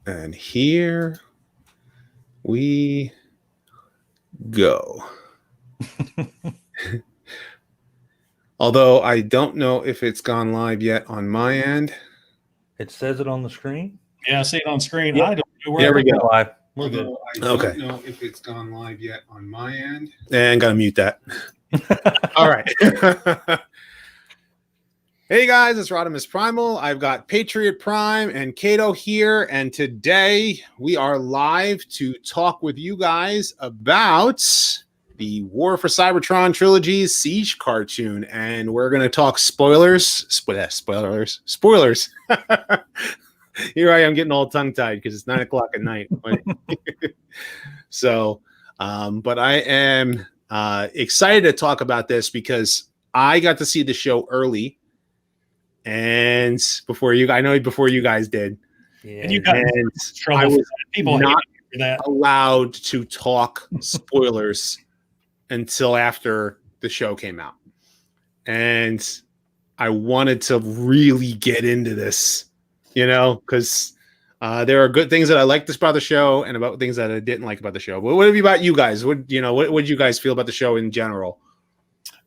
And here we go. Although I don't know if it's gone live yet on my end. It says it on the screen. Yeah, I see it on screen. Yep. I don't know where There we go. Live. We're good. I don't know if it's gone live yet on my end. And gotta mute that. All right. Hey guys, it's RodimusPrimal. I've got Patriot Prime and Kato here, and today we are live to talk with you guys about the War for Cybertron trilogy's Siege cartoon, and we're going to talk spoilers. Spoilers. Here I am getting all tongue-tied because it's 9 o'clock at night. So, but I am excited to talk about this because I got to see the show early. And before you guys did, yeah. And you got trouble. I was people not for that. allowed to talk spoilers until after the show came out, and I wanted to really get into this, because there are good things that I liked about the show and about things that I didn't like about the show. But what about you guys? What did you guys feel about the show in general?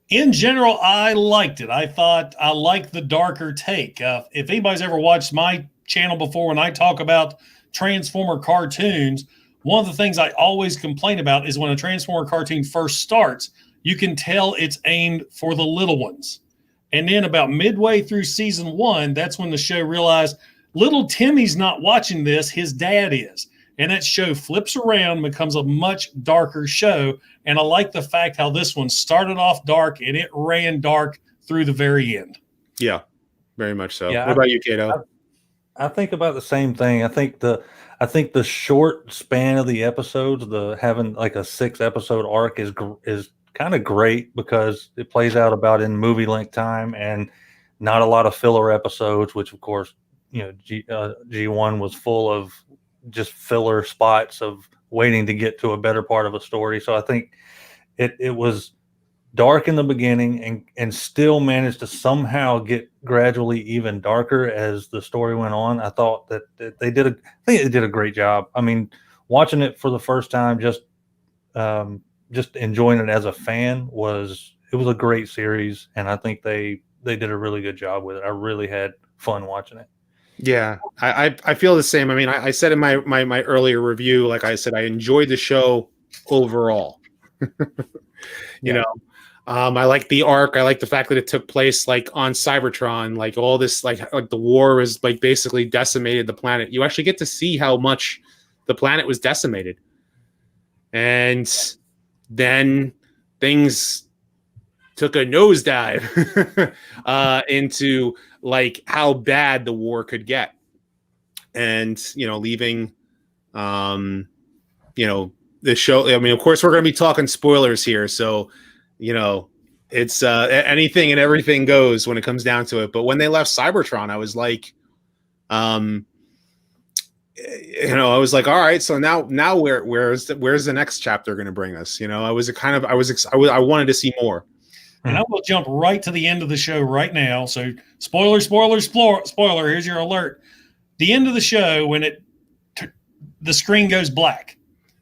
In general, I liked it. I thought I liked the darker take. If anybody's ever watched my channel before, when I talk about Transformer cartoons, one of the things I always complain about is when a Transformer cartoon first starts, you can tell it's aimed for the little ones. And then about midway through season 1, that's when the show realized little Timmy's not watching this, his dad is. And that show flips around, becomes a much darker show. And I like the fact how this one started off dark and it ran dark through the very end. Yeah, very much so. Yeah, what about you, Kato? I think about the same thing. I think the short span of the episodes, having like a 6-episode arc is kind of great because it plays out about in movie length time and not a lot of filler episodes, which of course, G1 was full of just filler spots of waiting to get to a better part of a story. So I think it was dark in the beginning and still managed to somehow get gradually even darker as the story went on. I thought that they did a great job. I mean, watching it for the first time, just enjoying it as a fan was a great series, and I think they did a really good job with it. I really had fun watching it. Yeah, I feel the same. I mean, I said in my earlier review, like I said, I enjoyed the show overall. I like the arc. I like the fact that it took place like on Cybertron, like all this, like the war was like basically decimated the planet. You actually get to see how much the planet was decimated, and then things took a nosedive into like how bad the war could get, and leaving the show. I mean, of course we're going to be talking spoilers here, so it's anything and everything goes when it comes down to it. But when they left Cybertron, I was like I was like, all right, so now where's the next chapter going to bring us? I wanted to see more. And I will jump right to the end of the show right now. So spoiler, here's your alert. The end of the show, when the screen goes black,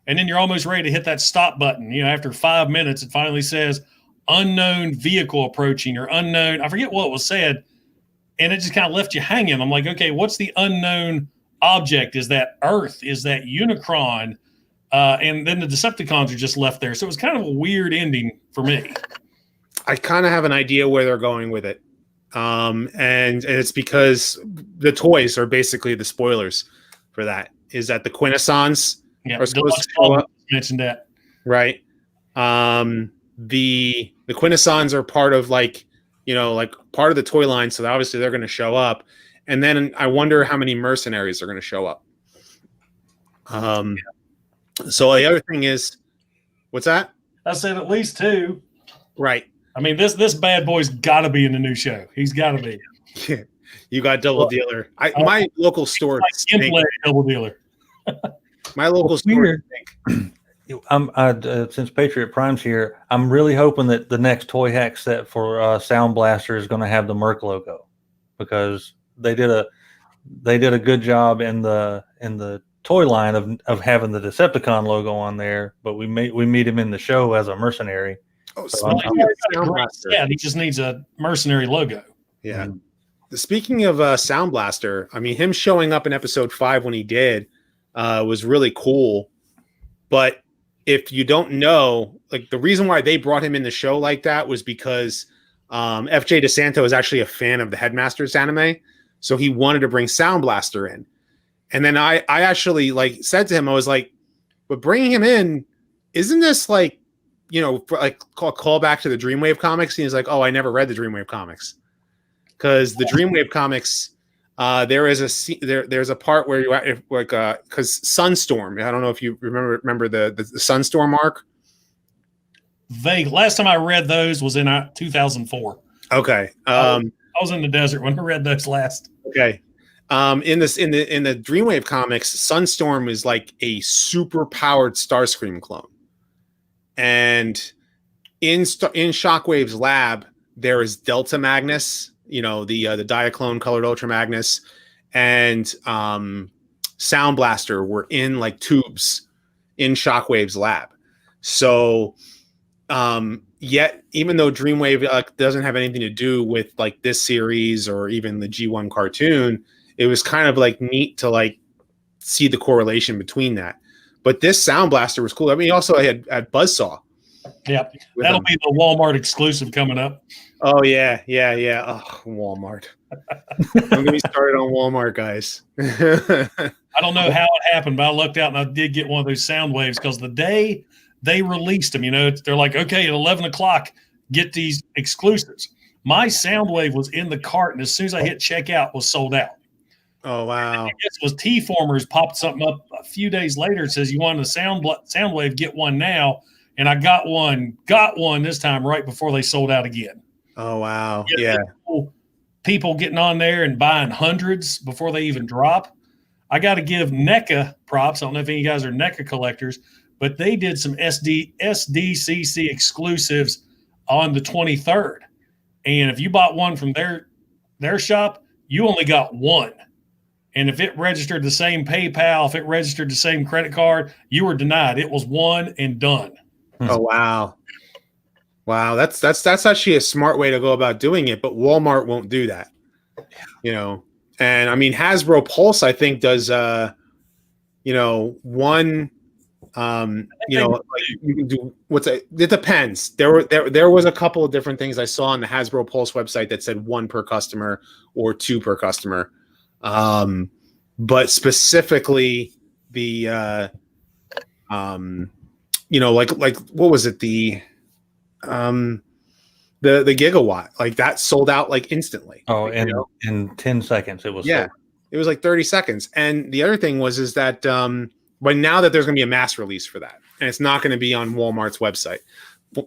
and then you're almost ready to hit that stop button. After 5 minutes, it finally says unknown vehicle approaching or unknown. I forget what was said. And it just kind of left you hanging. I'm like, okay, what's the unknown object? Is that Earth? Is that Unicron? And then the Decepticons are just left there. So it was kind of a weird ending for me. I kind of have an idea where they're going with it. And it's because the toys are basically the spoilers for that. Is that the Quintessons are supposed to show up? Mentioned that. Right. The Quintessons are part of like part of the toy line. So obviously they're going to show up. And then I wonder how many mercenaries are going to show up. So the other thing is, what's that? I said at least 2. Right. I mean, this bad boy's got to be in the new show. He's got to be. Yeah, you got Double Dealer. My local store. Double Dealer. My local store. Since Patriot Prime's here, I'm really hoping that the next Toy Hack set for Sound Blaster is going to have the Merc logo, because they did they did a good job in the toy line of having the Decepticon logo on there, but we meet him in the show as a mercenary. Oh, So Well, speaking of Sound great Blaster, set. He just needs a mercenary logo. yeah. Speaking of Sound Blaster, I mean, him showing up in episode 5 when he did was really cool. But if you don't know, like the reason why they brought him in the show like that was because FJ DeSanto is actually a fan of the Headmasters anime, so he wanted to bring Sound Blaster in. And then I actually like said to him, I was like, but bringing him in, isn't this like, you know, like call back to the Dreamwave comics? And he's like, oh, I never read the Dreamwave comics. Because the Dreamwave comics, there's a part where you like because Sunstorm. I don't know if you remember the Sunstorm arc. Vague. Last time I read those was in 2004. Okay. I was in the desert when I read those last. Okay. In the Dreamwave comics, Sunstorm is like a super powered Starscream clone, and in Shockwave's lab there is Delta Magnus. You know, the Diaclone colored Ultra Magnus and Sound Blaster were in like tubes in Shockwave's lab. So yet even though Dreamwave doesn't have anything to do with like this series or even the G1 cartoon, it was kind of like neat to like see the correlation between that. But this Sound Blaster was cool. I mean, he also had Buzzsaw. Yeah, that'll be the Walmart exclusive coming up. Oh yeah. Oh, Walmart. I'm gonna be started on Walmart, guys. I don't know how it happened, but I looked out and I did get one of those sound waves because the day they released them, you know, they're like, okay, at 11 o'clock, get these exclusives. My sound wave was in the cart, and as soon as I hit checkout, was sold out. Oh wow! I guess it was T-Formers popped something up a few days later. It says you want a sound wave, get one now. And I got one this time right before they sold out again. Oh, wow. Yeah. People getting on there and buying hundreds before they even drop. I got to give NECA props. I don't know if any of you guys are NECA collectors, but they did some SDCC exclusives on the 23rd. And if you bought one from their shop, you only got one. And if it registered the same PayPal, if it registered the same credit card, you were denied. It was one and done. Oh wow. Wow, that's actually a smart way to go about doing it, but Walmart won't do that. You know. And I mean Hasbro Pulse I think does you know, one you know, like you can do it depends. There was a couple of different things I saw on the Hasbro Pulse website that said 1 per customer or 2 per customer. But specifically the you know, like what was it? The gigawatt, like that sold out like instantly. Oh, and in 10 seconds it was yeah, sold. It was like 30 seconds. And the other thing is that but now that there's gonna be a mass release for that, and it's not gonna be on Walmart's website,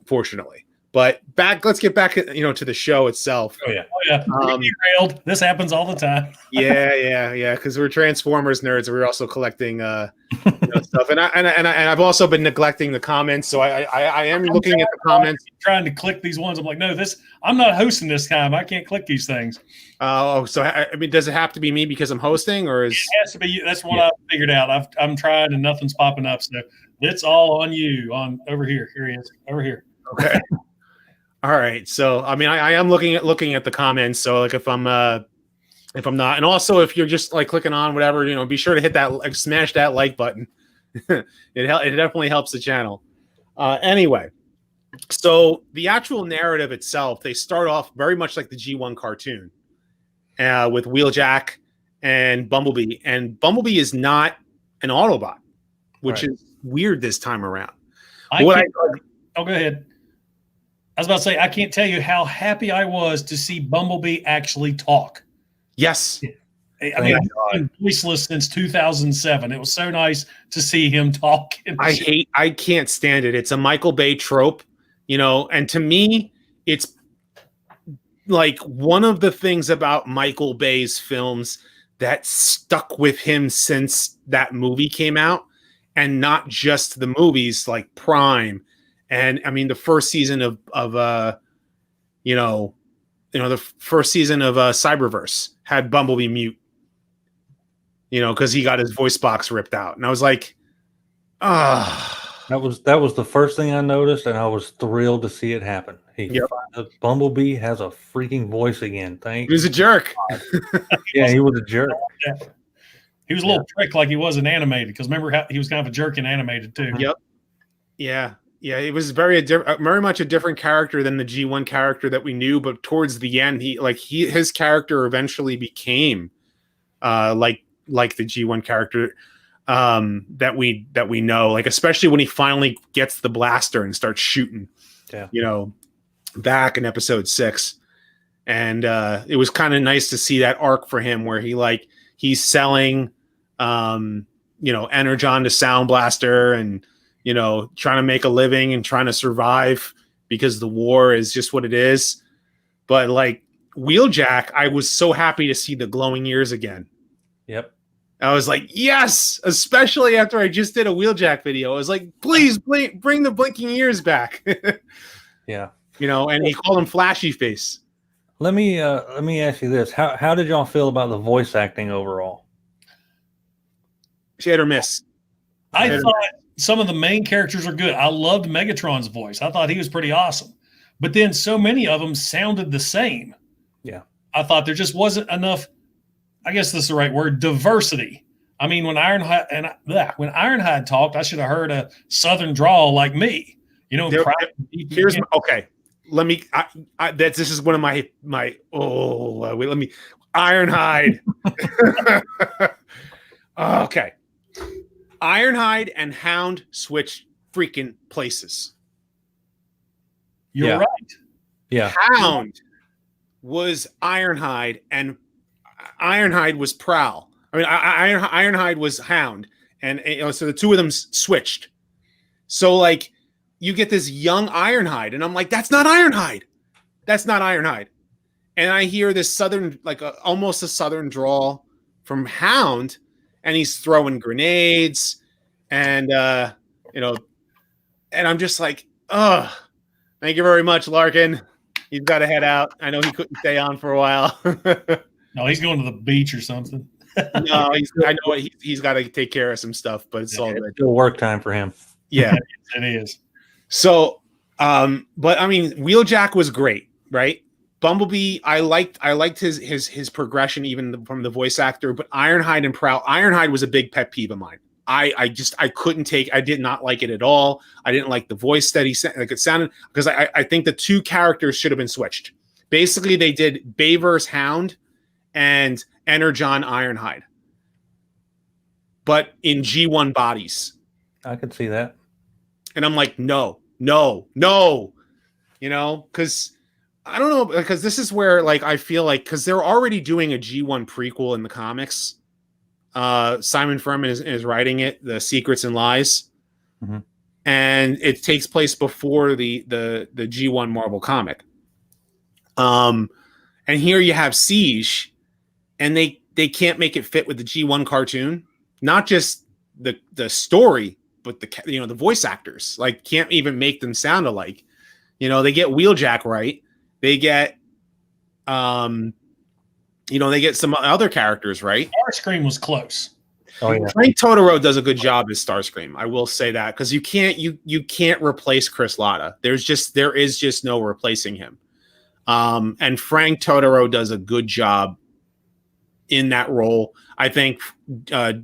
fortunately. But let's get back, you know, to the show itself. Oh yeah. Derailed. This happens all the time. yeah. Because we're Transformers nerds, and we're also collecting, you know, stuff. And I've also been neglecting the comments, so I am looking at the comments, trying to click these ones. I'm like, no, I'm not hosting this time. I can't click these things. So I mean, does it have to be me because I'm hosting, or is it has to be? That's what I figured out. I'm trying, and nothing's popping up. So it's all on you. On over here. Here he is. Over here. Okay. All right. So, I mean, I am looking at the comments. So like if I'm not, and also if you're just like clicking on whatever, you know, be sure to hit that, like, smash that like button. it definitely helps the channel. Anyway, so the actual narrative itself, they start off very much like the G1 cartoon with Wheeljack and Bumblebee. And Bumblebee is not an Autobot, which is weird this time around. Go ahead. I was about to say, I can't tell you how happy I was to see Bumblebee actually talk. Yes. I mean, he's been voiceless since 2007. It was so nice to see him talk. I can't stand it. It's a Michael Bay trope, you know, and to me, it's like one of the things about Michael Bay's films that stuck with him since that movie came out, and not just the movies like Prime. And I mean, the first season of the first season of Cyberverse had Bumblebee mute, you know, because he got his voice box ripped out. And I was like, ah. That was the first thing I noticed, and I was thrilled to see it happen. Bumblebee has a freaking voice again. He was a jerk. Yeah, he was a jerk. He was a little prick like he was in animated, because remember how he was kind of a jerk in animated too. Yep. Yeah. It was very much a different character than the G1 character that we knew, but towards the end, his character eventually became like the G1 character that we know, like especially when he finally gets the blaster and starts shooting. Yeah. You know, back in episode 6. And it was kind of nice to see that arc for him where he's selling Energon to Sound Blaster and trying to make a living and trying to survive because the war is just what it is. But like Wheeljack, I was so happy to see the glowing ears again. Yep. I was like, yes, especially after I just did a Wheeljack video. I was like, please bring the blinking ears back. Yeah. And he called him Flashy Face. Let me ask you this. How did y'all feel about the voice acting overall? Hit or miss. I thought some of the main characters are good. I loved Megatron's voice. I thought he was pretty awesome. But then so many of them sounded the same. Yeah. I thought there just wasn't enough, I guess this is the right word, diversity. I mean, when Ironhide talked, I should have heard a Southern drawl like me. Here's okay. Let me. This is one of my. Let me. Ironhide. Okay. Ironhide and Hound switched freaking places. You're right. Yeah. Hound was Ironhide and Ironhide was Prowl. I mean, Ironhide was Hound, and so the two of them switched. So like, you get this young Ironhide, and I'm like, that's not Ironhide. That's not Ironhide. And I hear this southern, almost a southern drawl from Hound, and he's throwing grenades, and and I'm just like, oh, thank you very much, Larkin. He's got to head out. I know he couldn't stay on for a while. No, he's going to the beach or something. No, I know he's got to take care of some stuff, but it's all good. It's still work time for him. Yeah, it is. So, but I mean, Wheeljack was great, right? Bumblebee, I liked his progression even from the voice actor, but Ironhide and Prowl. Ironhide was a big pet peeve of mine. I did not like it at all. I didn't like the voice that it sounded, because I think the two characters should have been switched. Basically, they did Bayverse Hound and Energon Ironhide, but in G1 bodies. I could see that. And I'm like, no, because I don't know, because this is where I feel like, because they're already doing a G1 prequel in the comics. Simon Furman is writing it, The Secrets and Lies. Mm-hmm. And it takes place before the G1 Marvel comic. And here you have Siege, and they can't make it fit with the G1 cartoon. Not just the story, but the voice actors can't even make them sound alike. They get Wheeljack right. They get they get some other characters right. Starscream was close. Oh yeah. Frank Totoro does a good job as Starscream. I will say that, because you can't replace Chris Latta. There is just no replacing him. And Frank Totoro does a good job in that role. I think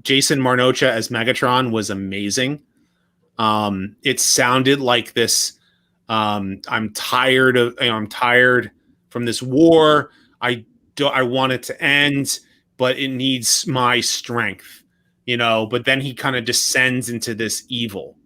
Jason Marnocha as Megatron was amazing. It sounded like this. I'm tired from this war. I want it to end, but it needs my strength, but then he kind of descends into this evil,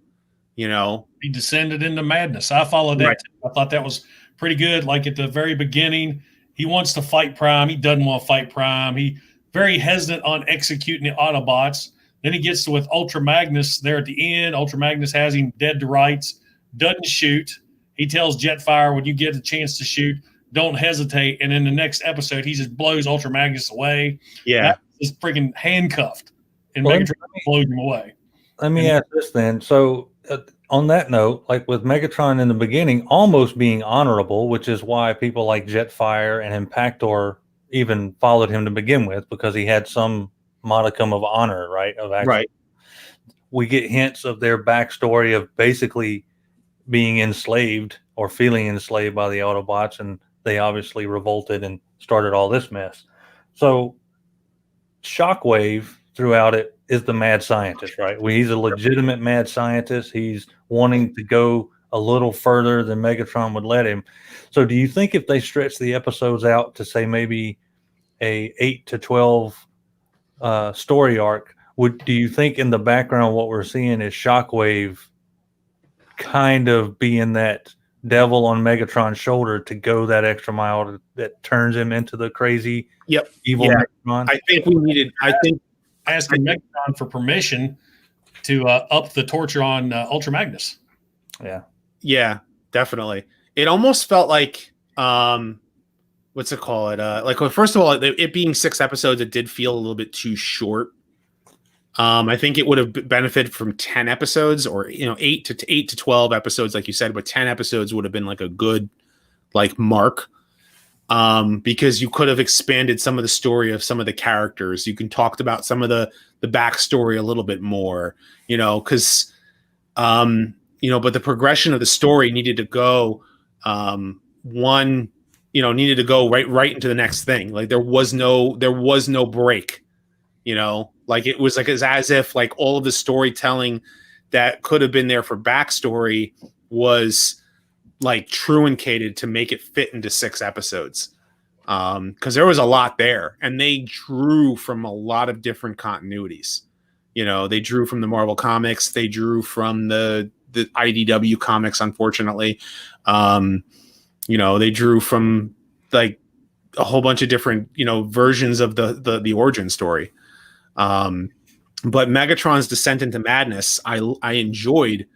He descended into madness. I followed that. Right. I thought that was pretty good. Like at the very beginning, he wants to fight Prime. He doesn't want to fight Prime. He very hesitant on executing the Autobots. Then he gets to with Ultra Magnus there at the end. Ultra Magnus has him dead to rights, doesn't shoot. He tells Jetfire, when you get a chance to shoot, don't hesitate. And in the next episode, he just blows Ultra Magnus away. Yeah. He's freaking handcuffed, and Megatron blows him away. Let me ask this then. So on that note, with Megatron in the beginning almost being honorable, which is why people like Jetfire and Impactor even followed him to begin with, because he had some modicum of honor, right? Of actually, Right. we get hints of their backstory of basically being enslaved or feeling enslaved by the Autobots, and they obviously revolted and started all this mess. So Shockwave throughout it is the mad scientist, right? He's a legitimate mad scientist. He's wanting to go a little further than Megatron would let him. So do you think if they stretch the episodes out to say maybe a 8 to 12 story arc, do you think in the background what we're seeing is Shockwave kind of being that devil on Megatron's shoulder to go that extra mile that turns him into the crazy evil Megatron? I think asking Megatron for permission to up the torture on Ultra Magnus. Yeah, definitely. It almost felt like what's it called? Like, well, first of all, it being 6 episodes, it did feel a little bit too short. I think it would have benefited from 10 episodes, or 8 to 12 episodes, like you said, but 10 episodes would have been like a good mark. Because you could have expanded some of the story of some of the characters. You can talk about some of the backstory a little bit more, because but the progression of the story needed to go needed to go right into the next thing. Like there was no break, like it was as if like all of the storytelling that could have been there for backstory was like truncated to make it fit into 6 episodes. Because there was a lot there, and they drew from a lot of different continuities. They drew from the Marvel comics, they drew from the IDW comics, unfortunately. They drew from like a whole bunch of different, versions of the origin story. But Megatron's descent into madness, I enjoyed,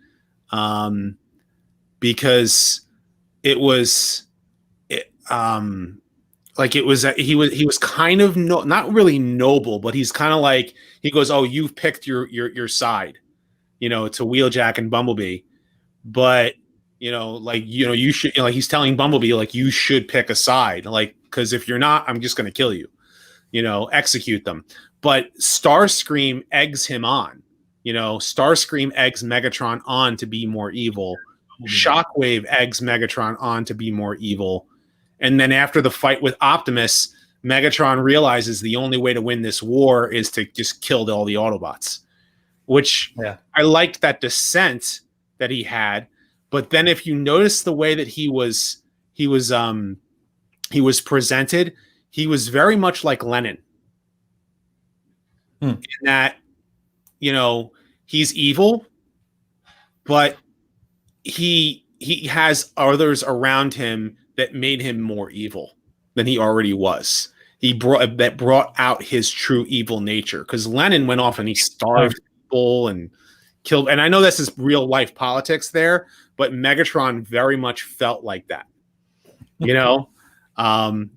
because he was kind of not really noble, but he's kind of like, he goes, "Oh, you've picked your side," to Wheeljack and Bumblebee, but you should, he's telling Bumblebee, like, you should pick a side, like, because if you're not, I'm just going to kill you, execute them. But Starscream eggs him on, Starscream eggs Megatron on to be more evil. Shockwave eggs Megatron on to be more evil. And then after the fight with Optimus, Megatron realizes the only way to win this war is to just kill all the Autobots, which I liked that descent that he had. But then if you notice the way that he was presented, he was very much like Lenin. In that, he's evil, but he has others around him that made him more evil than he already was. He brought out his true evil nature, because Lenin went off and he starved people and killed. And I know this is real life politics there, but Megatron very much felt like that.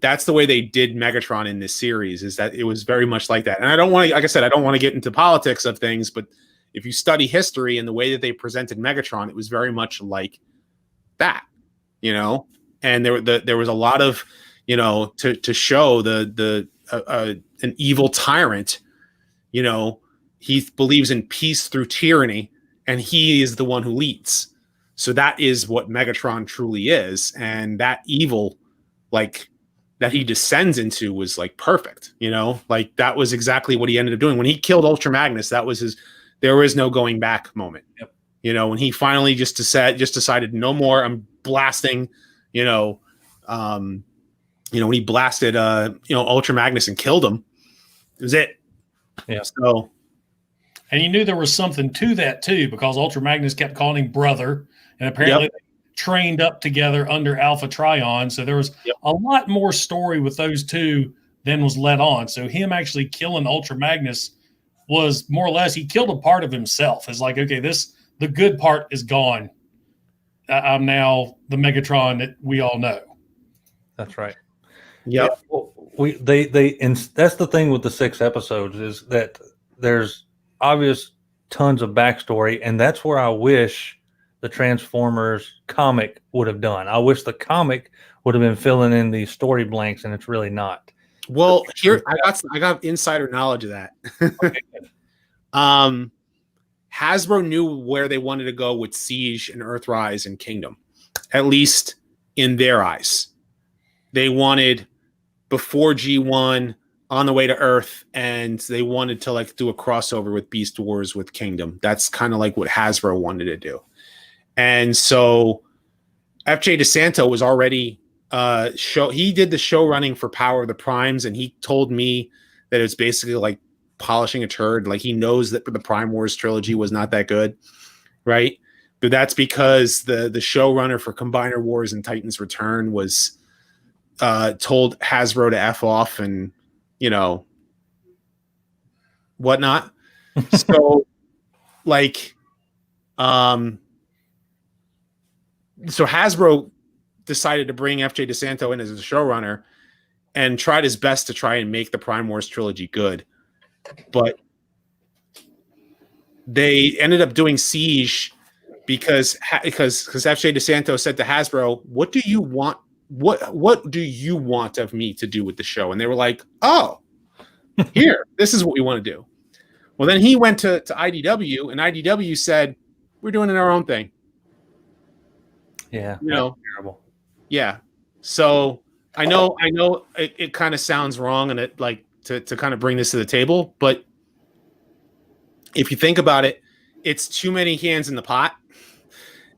That's the way they did Megatron in this series, is that it was very much like that. And I don't want to, like I said, I don't want to get into politics of things, but if you study history and the way that they presented Megatron, it was very much like that, and there was a lot of, to show an evil tyrant, he believes in peace through tyranny, and he is the one who leads. So that is what Megatron truly is. And that evil, like, that he descends into was like perfect, like that was exactly what he ended up doing. When he killed Ultra Magnus, that was there was no going back moment. When he finally just decided no more, I'm blasting, when he blasted, Ultra Magnus and killed him, it was it. So, and he knew there was something to that too, because Ultra Magnus kept calling him brother, and apparently they trained up together under Alpha Trion. So there was a lot more story with those two than was let on. So him actually killing Ultra Magnus was more or less, he killed a part of himself. It's like, okay, the good part is gone. I'm now the Megatron that we all know. That's right. Yep. Yeah. Well, and that's the thing with the 6 episodes, is that there's obvious tons of backstory, and that's where I wish the Transformers comic would have done. I wish the comic would have been filling in these story blanks, and it's really not. Well, here I got insider knowledge of that. Okay. Hasbro knew where they wanted to go with Siege and Earthrise and Kingdom, at least in their eyes. They wanted before G1 on the way to Earth, and they wanted to like do a crossover with Beast Wars with Kingdom. That's kind of like what Hasbro wanted to do. And so FJ DeSanto was already he did the show running for Power of the Primes, and he told me that it's basically like polishing a turd. Like he knows that the Prime Wars trilogy was not that good, right? But that's because the showrunner for Combiner Wars and Titans Return was told Hasbro to F off and whatnot. So like so Hasbro decided to bring FJ DeSanto in as a showrunner and tried his best to try and make the Prime Wars trilogy good. But they ended up doing Siege because FJ DeSanto said to Hasbro, "What do you want? What do you want of me to do with the show?" And they were like, "Oh, here, this is what we want to do." Well, then he went to IDW, and IDW said, "We're doing it our own thing." Yeah, terrible. Yeah. So I know it kind of sounds wrong, and it like to kind of bring this to the table, but if you think about it, it's too many hands in the pot,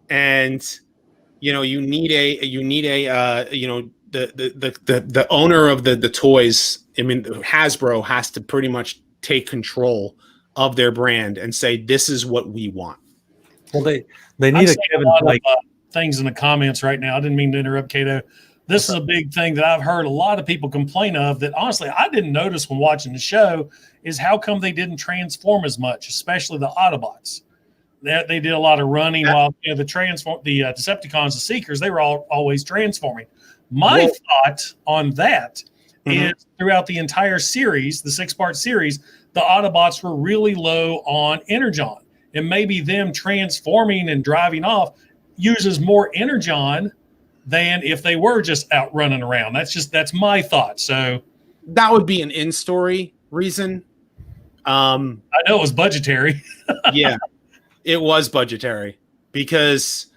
and you need the owner of the toys. I mean, Hasbro has to pretty much take control of their brand and say, "This is what we want." Well, they need a Kevin Feige. Things in the comments right now. I didn't mean to interrupt, Kato. This is a big thing that I've heard a lot of people complain of that honestly I didn't notice when watching the show is how come they didn't transform as much, especially the Autobots. They did a lot of running while the Decepticons, the Seekers, they were always transforming. My thought on that is throughout the entire series, the 6-part series, the Autobots were really low on Energon. And maybe them transforming and driving off uses more Energon than if they were just out running around. That's my thought. So that would be an in-story reason. I know it was budgetary. Yeah, it was budgetary because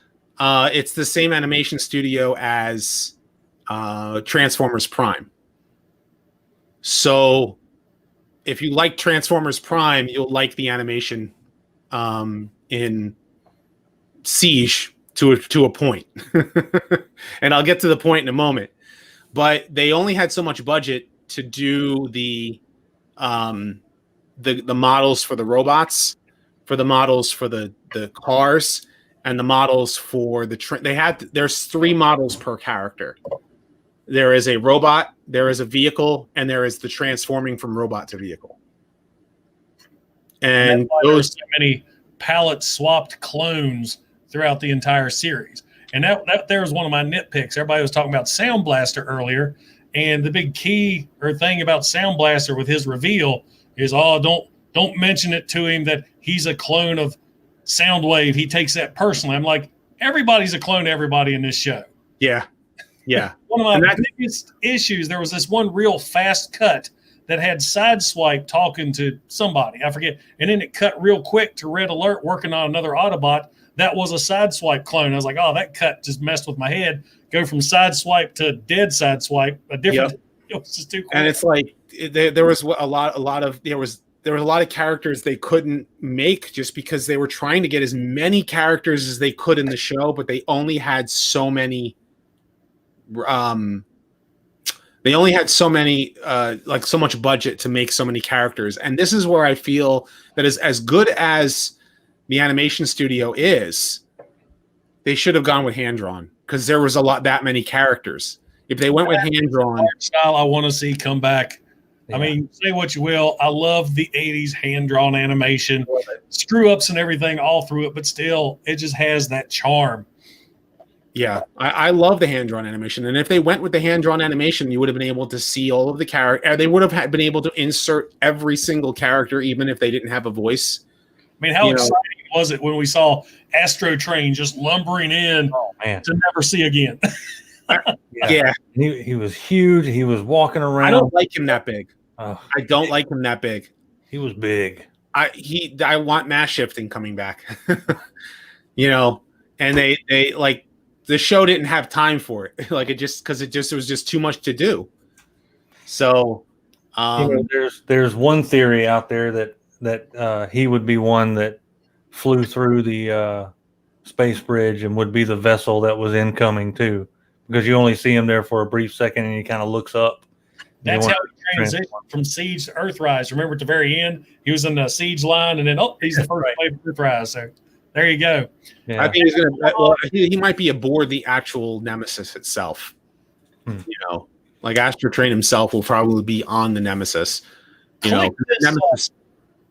it's the same animation studio as Transformers Prime. So if you like Transformers Prime, you'll like the animation in Siege to a point. And I'll get to the point in a moment. But they only had so much budget to do the models for the robots, for the models for the cars, and the models for there's 3 models per character. There is a robot, there is a vehicle, and there is the transforming from robot to vehicle. And those so many palette swapped clones throughout the entire series. And that there was one of my nitpicks. Everybody was talking about Sound Blaster earlier, and the big key or thing about Sound Blaster with his reveal is, don't mention it to him that he's a clone of Soundwave. He takes that personally. I'm like, everybody's a clone to everybody in this show. Yeah. One of my biggest issues, there was this one real fast cut that had Sideswipe talking to somebody, I forget, and then it cut real quick to Red Alert working on another Autobot. That was a Sideswipe clone. I was like, oh, that cut just messed with my head. Go from Sideswipe to dead Sideswipe, a different. Yep. It was just too quick. And it's like there was a lot of characters they couldn't make just because they were trying to get as many characters as they could in the show, but they only had so many. They only had so many, like so much budget to make so many characters. And this is where I feel that is as good as the animation studio is, they should have gone with hand-drawn because there was that many characters. If they went with hand-drawn style, I want to see come back. Yeah. I mean, say what you will. I love the 80s hand-drawn animation, screw-ups and everything all through it, but still, it just has that charm. Yeah, I love the hand-drawn animation. And if they went with the hand-drawn animation, you would have been able to see all of the characters. They would have been able to insert every single character, even if they didn't have a voice. I mean, how exciting was it when we saw Astro Train just lumbering in to never see again? Yeah. He was huge. He was walking around. I don't like him that big. Oh, I don't like him that big. he was big. I want mass shifting coming back. And they like the show didn't have time for it. Like it was just too much to do. So there's one theory out there that he would be one that flew through the space bridge and would be the vessel that was incoming too, because you only see him there for a brief second and he kind of looks up. That's how he transitioned from Siege to Earthrise. Remember at the very end, he was in the Siege line, and then he's the first wave of Earthrise. So there you go. Yeah. I think he's gonna. Well, he might be aboard the actual Nemesis itself. Like Astro Train himself will probably be on the Nemesis. Nemesis.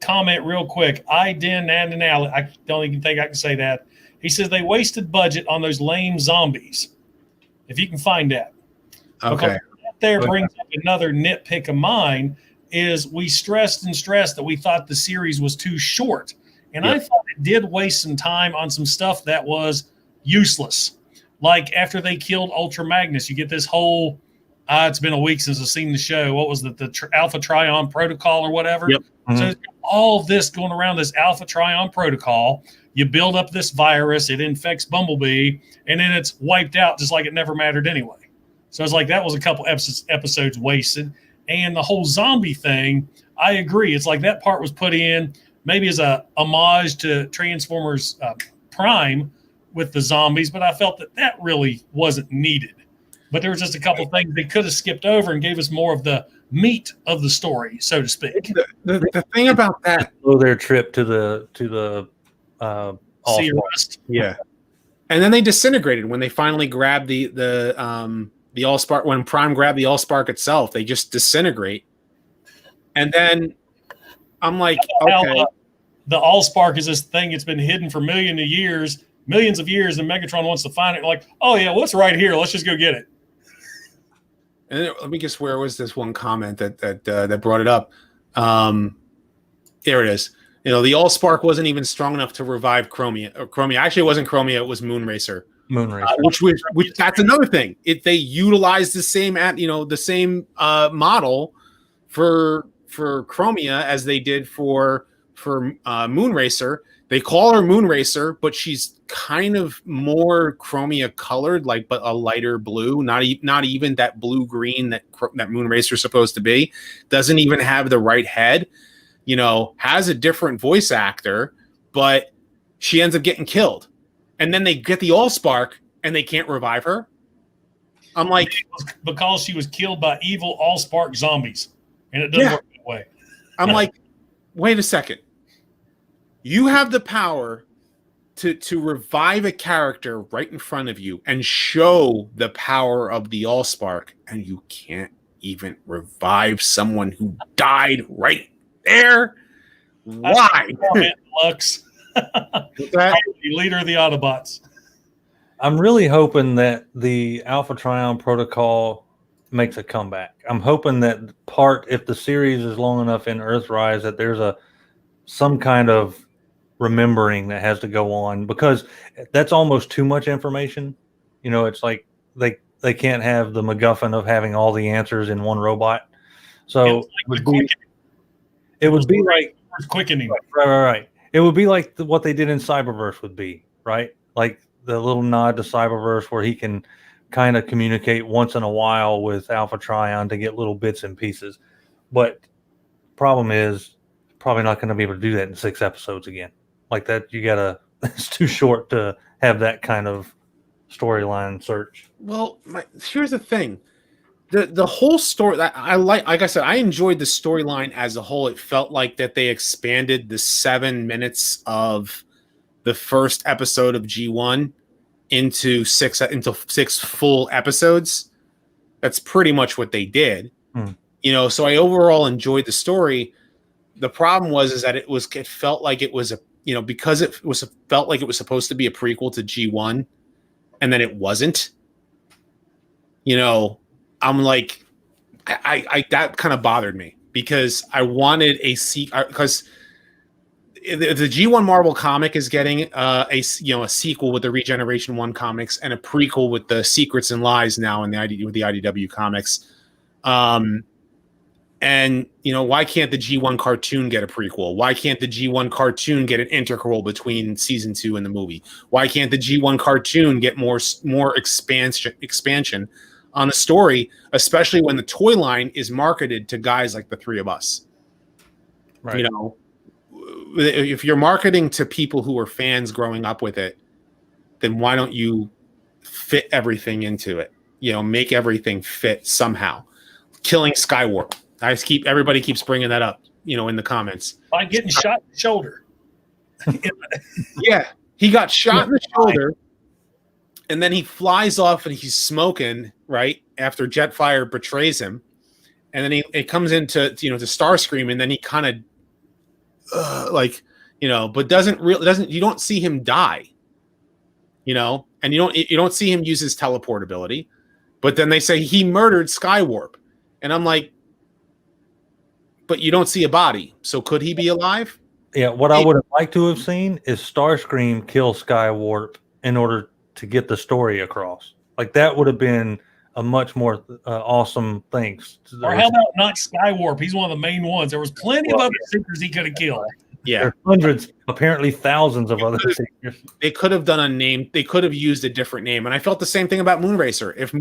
Comment real quick. I don't even think I can say that. He says they wasted budget on those lame zombies. If you can find that. Okay. There brings up another nitpick of mine is we stressed that we thought the series was too short. And I thought it did waste some time on some stuff that was useless. Like after they killed Ultra Magnus, you get this whole, it's been a week since I've seen the show. What was it? The Alpha Trion Protocol or whatever? Yep. So all of this going around this Alpha Trion Protocol. You build up this virus, it infects Bumblebee, and then it's wiped out just like it never mattered anyway. So it's like that was a couple episodes wasted. And the whole zombie thing, I agree. It's like that part was put in maybe as a homage to Transformers Prime with the zombies, but I felt that really wasn't needed. But there was just a couple things they could have skipped over and gave us more of the meat of the story, so to speak. The thing about that, their trip to the Sea Rust. Yeah. And then they disintegrated when they finally grabbed the Allspark. When Prime grabbed the Allspark itself, they just disintegrate. And then I'm like, okay. The Allspark is this thing that's been hidden for millions of years, and Megatron wants to find it. Like, oh yeah, what's right here? Let's just go get it. And then, let me guess, where was this one comment that brought it up? There it is. The Allspark wasn't even strong enough to revive Chromia. Chromia actually, it wasn't Chromia; it was Moonracer. Which that's another thing. If they utilized the same model for Chromia as they did for Moonracer. They call her Moonracer, but she's kind of more Chromia colored, but a lighter blue. Not even that blue green that Moonracer is supposed to be. Doesn't even have the right head. Has a different voice actor, but she ends up getting killed. And then they get the Allspark and they can't revive her. I'm like, because she was killed by evil Allspark zombies, and it doesn't work that way. I'm like, wait a second. You have the power to revive a character right in front of you and show the power of the Allspark, and you can't even revive someone who died right there. Why? Lux. Leader of the Autobots. I'm really hoping that the Alpha Trion Protocol makes a comeback. I'm hoping that if the series is long enough in Earthrise, that there's some kind of remembering that has to go on, because that's almost too much information. It's like they can't have the MacGuffin of having all the answers in one robot. So it would be like quickening. Right. It would be like what they did in Cyberverse would be, right? Like the little nod to Cyberverse where he can kind of communicate once in a while with Alpha Trion to get little bits and pieces. But problem is, probably not going to be able to do that in 6 episodes again. Like that, it's too short to have that kind of storyline search. Well, here's the thing. The whole story that like I said, I enjoyed the storyline as a whole. It felt like that they expanded the 7 minutes of the first episode of G1 into six full episodes. That's pretty much what they did. So I overall enjoyed the story. The problem is that it felt like it was because felt like it was supposed to be a prequel to G1, and then it wasn't. I'm like, I that kind of bothered me, because I wanted because the G1 Marvel comic is getting a sequel with the Regeneration 1 comics and a prequel with the Secrets and Lies now in with the IDW comics. And why can't the G1 cartoon get a prequel? Why can't the G1 cartoon get an integral between season 2 and the movie? Why can't the G1 cartoon get more expansion on the story, especially when the toy line is marketed to guys like the three of us? Right. If you're marketing to people who are fans growing up with it, then why don't you fit everything into it? Make everything fit somehow. Killing Skywarp. Everybody keeps bringing that up, in the comments. By getting shot in the shoulder. Yeah, he got shot in the shoulder, and then he flies off and he's smoking right after Jetfire betrays him, and then it comes into to Starscream, and then he kind of but doesn't you don't see him die, and you don't see him use his teleportability, but then they say he murdered Skywarp, and I'm like, but you don't see a body, so could he be alive? Yeah, what I would have liked to have seen is Starscream kill Skywarp in order to get the story across. Like, that would have been a much more awesome thing. Or how about not Skywarp? He's one of the main ones. There was plenty of other Seekers he could have killed. Yeah, there are hundreds, apparently thousands of other Seekers. They could have done a name. They could have used a different name. And I felt the same thing about Moonracer. If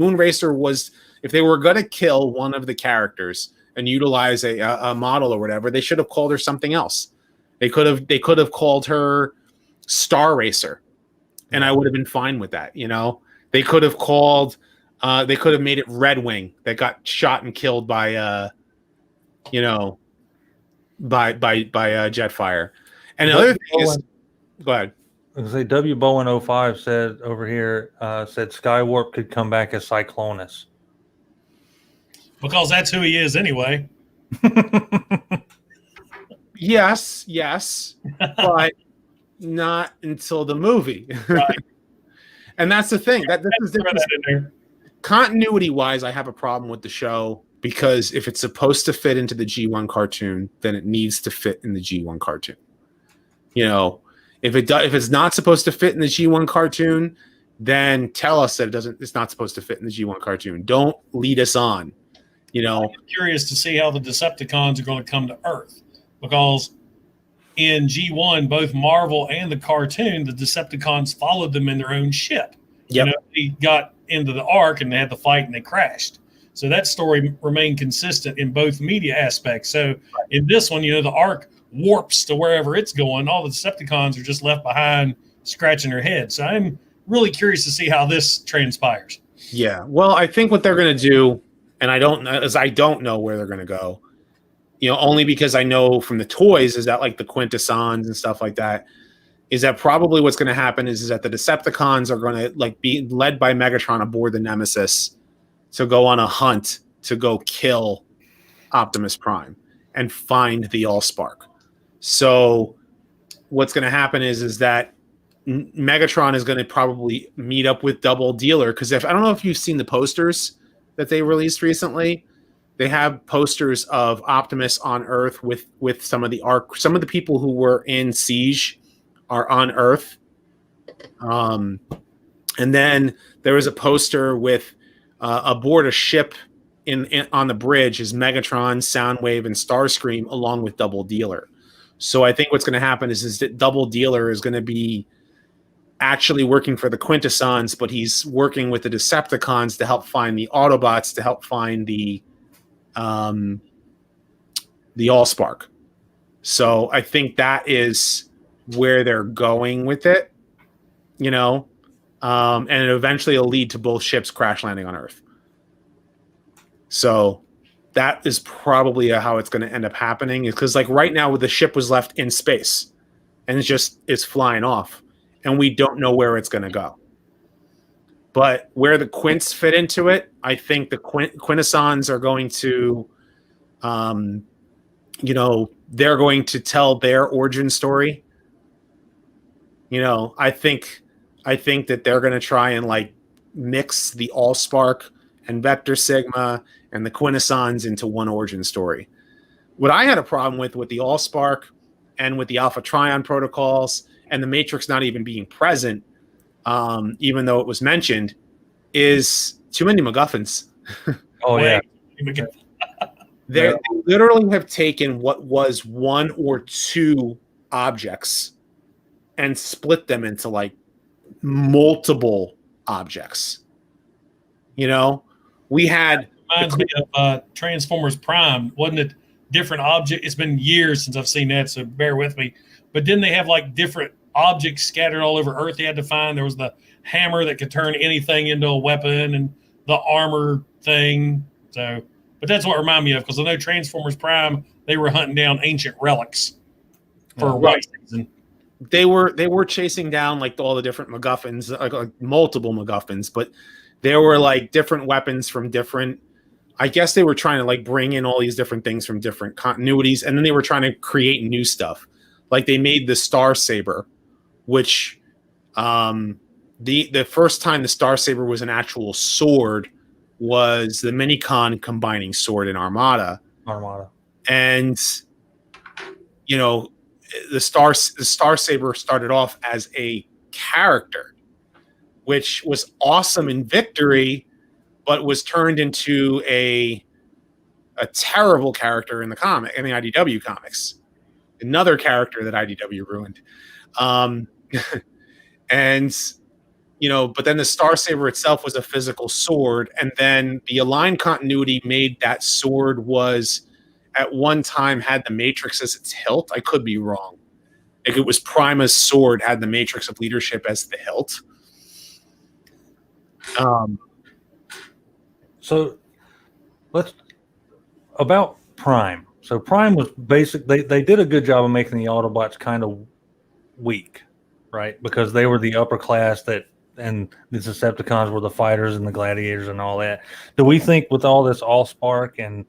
they were going to kill one of the characters and utilize a model or whatever, they should have called her something else. They could have called her Star Racer, and I would have been fine with that. They could have called. They could have made it Red Wing that got shot and killed by Jetfire. And the other thing is, go ahead. I was going to say W Bowen 05 said over here said Skywarp could come back as Cyclonus. Because that's who he is anyway. Yes, but not until the movie. Right. And that's the thing. Continuity-wise, I have a problem with the show because if it's supposed to fit into the G1 cartoon, then it needs to fit in the G1 cartoon. If it's not supposed to fit in the G1 cartoon, then tell us that it's not supposed to fit in the G1 cartoon. Don't lead us on. I'm curious to see how the Decepticons are going to come to Earth, because in G1, both Marvel and the cartoon, the Decepticons followed them in their own ship. Yep. They got into the Ark and they had the fight and they crashed. So that story remained consistent in both media aspects. So in this one, the Ark warps to wherever it's going. All the Decepticons are just left behind scratching their heads. So I'm really curious to see how this transpires. Yeah. Well, I think what they're going to do, and I don't know where they're going to go, only because I know from the toys is that like the Quintessons and stuff like that, is that probably what's going to happen is that the Decepticons are going to be led by Megatron aboard the Nemesis to go on a hunt to go kill Optimus Prime and find the Allspark. So what's going to happen is that Megatron is going to probably meet up with Double Dealer, because I don't know if you've seen the posters that they released recently. They have posters of Optimus on Earth with some of the Ark. Some of the people who were in Siege are on Earth. And then there was a poster with aboard a ship on the bridge is Megatron, Soundwave, and Starscream along with Double Dealer. So I think what's going to happen is that Double Dealer is going to be actually working for the Quintessons, but he's working with the Decepticons to help find the Autobots, to help find the Allspark. So I think that is where they're going with it, and eventually it'll lead to both ships crash landing on Earth. So that is probably how it's going to end up happening, is because right now the ship was left in space and it's flying off. And we don't know where it's going to go. But where the Quints fit into it, I think the Quintessons are going to, they're going to tell their origin story. I think that they're going to try and mix the Allspark and Vector Sigma and the Quintessons into one origin story. What I had a problem with the Allspark and with the Alpha Trion protocols and the Matrix not even being present, even though it was mentioned, is too many MacGuffins. Oh yeah. They literally have taken what was one or two objects and split them into like multiple objects. You know, we had reminds me of Transformers Prime, wasn't it? Different object. It's been years since I've seen that, so bear with me. But didn't they have like different objects scattered all over Earth? They had to find. There was the hammer that could turn anything into a weapon, and the armor thing. So, but that's what reminded me of, because I know Transformers Prime, they were hunting down ancient relics for one season. They were chasing down like all the different MacGuffins, like multiple MacGuffins, but there were like different weapons from different. I guess they were trying to like bring in all these different things from different continuities, and then they were trying to create new stuff. Like they made the Star Saber, which the first time the Star Saber was an actual sword was the Minicon combining sword and Armada. And you know, the Star Saber started off as a character, which was awesome in Victory, but was turned into a terrible character in the IDW comics. Another character that IDW ruined. And you know, but then the Star Saber itself was a physical sword, and then the Aligned continuity made that sword was at one time had the Matrix as its hilt. I could be wrong. Like it was Prima's sword had the Matrix of Leadership as the hilt. So let's about Prime. So Prime was they did a good job of making the Autobots kind of weak, right? Because they were the upper class and the Decepticons were the fighters and the gladiators and all that. Do we think with all this Allspark and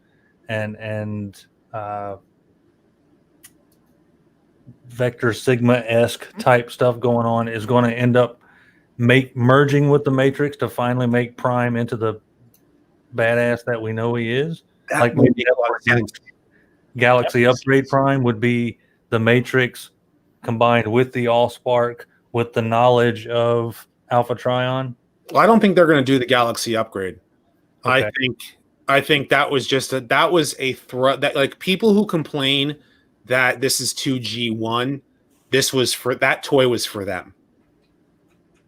Vector Sigma-esque type stuff going on is going to end up merging with the Matrix to finally make Prime into the badass that we know he is? That like maybe Galaxy Upgrade Prime would be the Matrix combined with the Allspark with the knowledge of Alpha Trion. Well, I don't think they're going to do the Galaxy Upgrade. Okay. I think that was just a threat that like people who complain that this is 2G1, that toy was for them.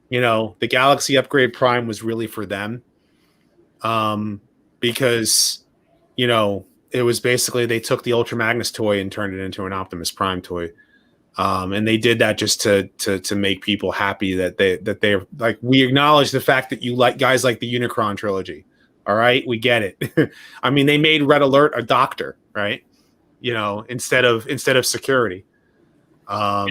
You know, the Galaxy Upgrade Prime was really for them. Because, you know, it was basically they took the Ultra Magnus toy and turned it into an Optimus Prime toy. And they did that just to make people happy that they're like, we acknowledge the fact that you like guys like the Unicron trilogy. All right, we get it. I mean, they made Red Alert a doctor, right? You know, instead of security. That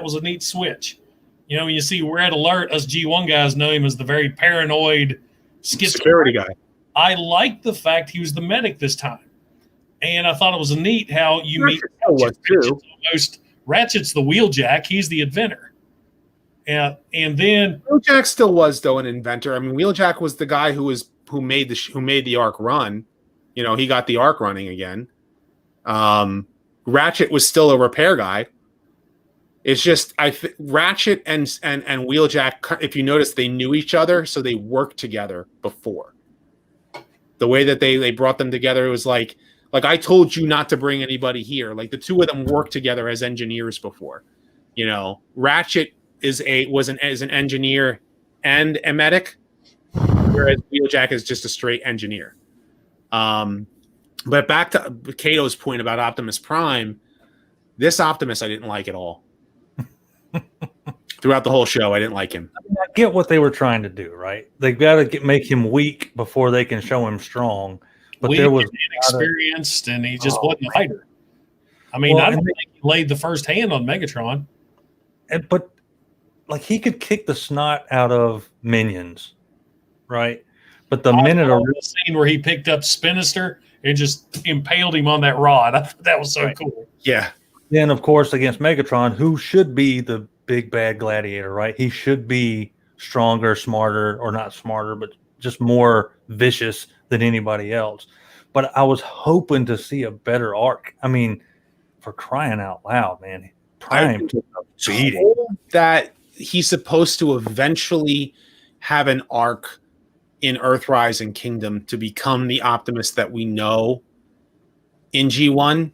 was a neat switch. You know, when you see Red Alert, us G1 guys know him as the very paranoid security guy. I liked the fact he was the medic this time. And I thought it was neat how you meet Ratchet's the Wheeljack, he's the inventor. And then Wheeljack still was though an inventor. I mean, Wheeljack was the guy who made the arc run. You know, he got the arc running again. Ratchet was still a repair guy. It's just Ratchet and Wheeljack, if you notice, they knew each other, so they worked together before. The way that they brought them together, it was like I told you not to bring anybody here. Like the two of them worked together as engineers before. You know, Ratchet is an engineer and a medic, whereas Wheeljack is just a straight engineer. But back to Kato's point about Optimus Prime, this Optimus I didn't like at all. Throughout the whole show, I didn't like him. I get what they were trying to do, right? They've got to make him weak before they can show him strong. But weak there was inexperienced, and he just wasn't a fighter. I mean, I don't think he laid the first hand on Megatron. But like he could kick the snot out of minions, right? But the minute a scene where he picked up Spinister and just impaled him on that rod, I thought that was so cool. Yeah. Then, of course, against Megatron, who should be the big bad gladiator, right? He should be stronger, smarter, or not smarter, but just more vicious than anybody else. But I was hoping to see a better arc. I mean, for crying out loud, man. Prime took a beating. Told that he's supposed to eventually have an arc in Earthrise and Kingdom to become the Optimus that we know in G1.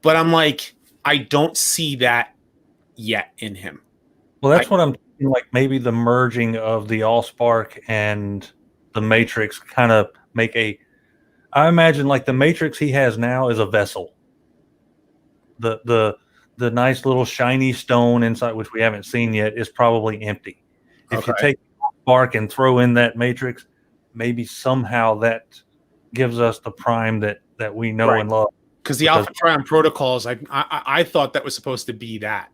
But I'm like, I don't see that yet in him. Well, that's what I'm thinking, like maybe the merging of the Allspark and the Matrix kind of make I imagine like the Matrix he has now is a vessel. The nice little shiny stone inside, which we haven't seen yet, is probably empty. If you take Spark and throw in that Matrix, maybe somehow that gives us the Prime that we know and love. Because the Alpha Trion protocols, I thought that was supposed to be that.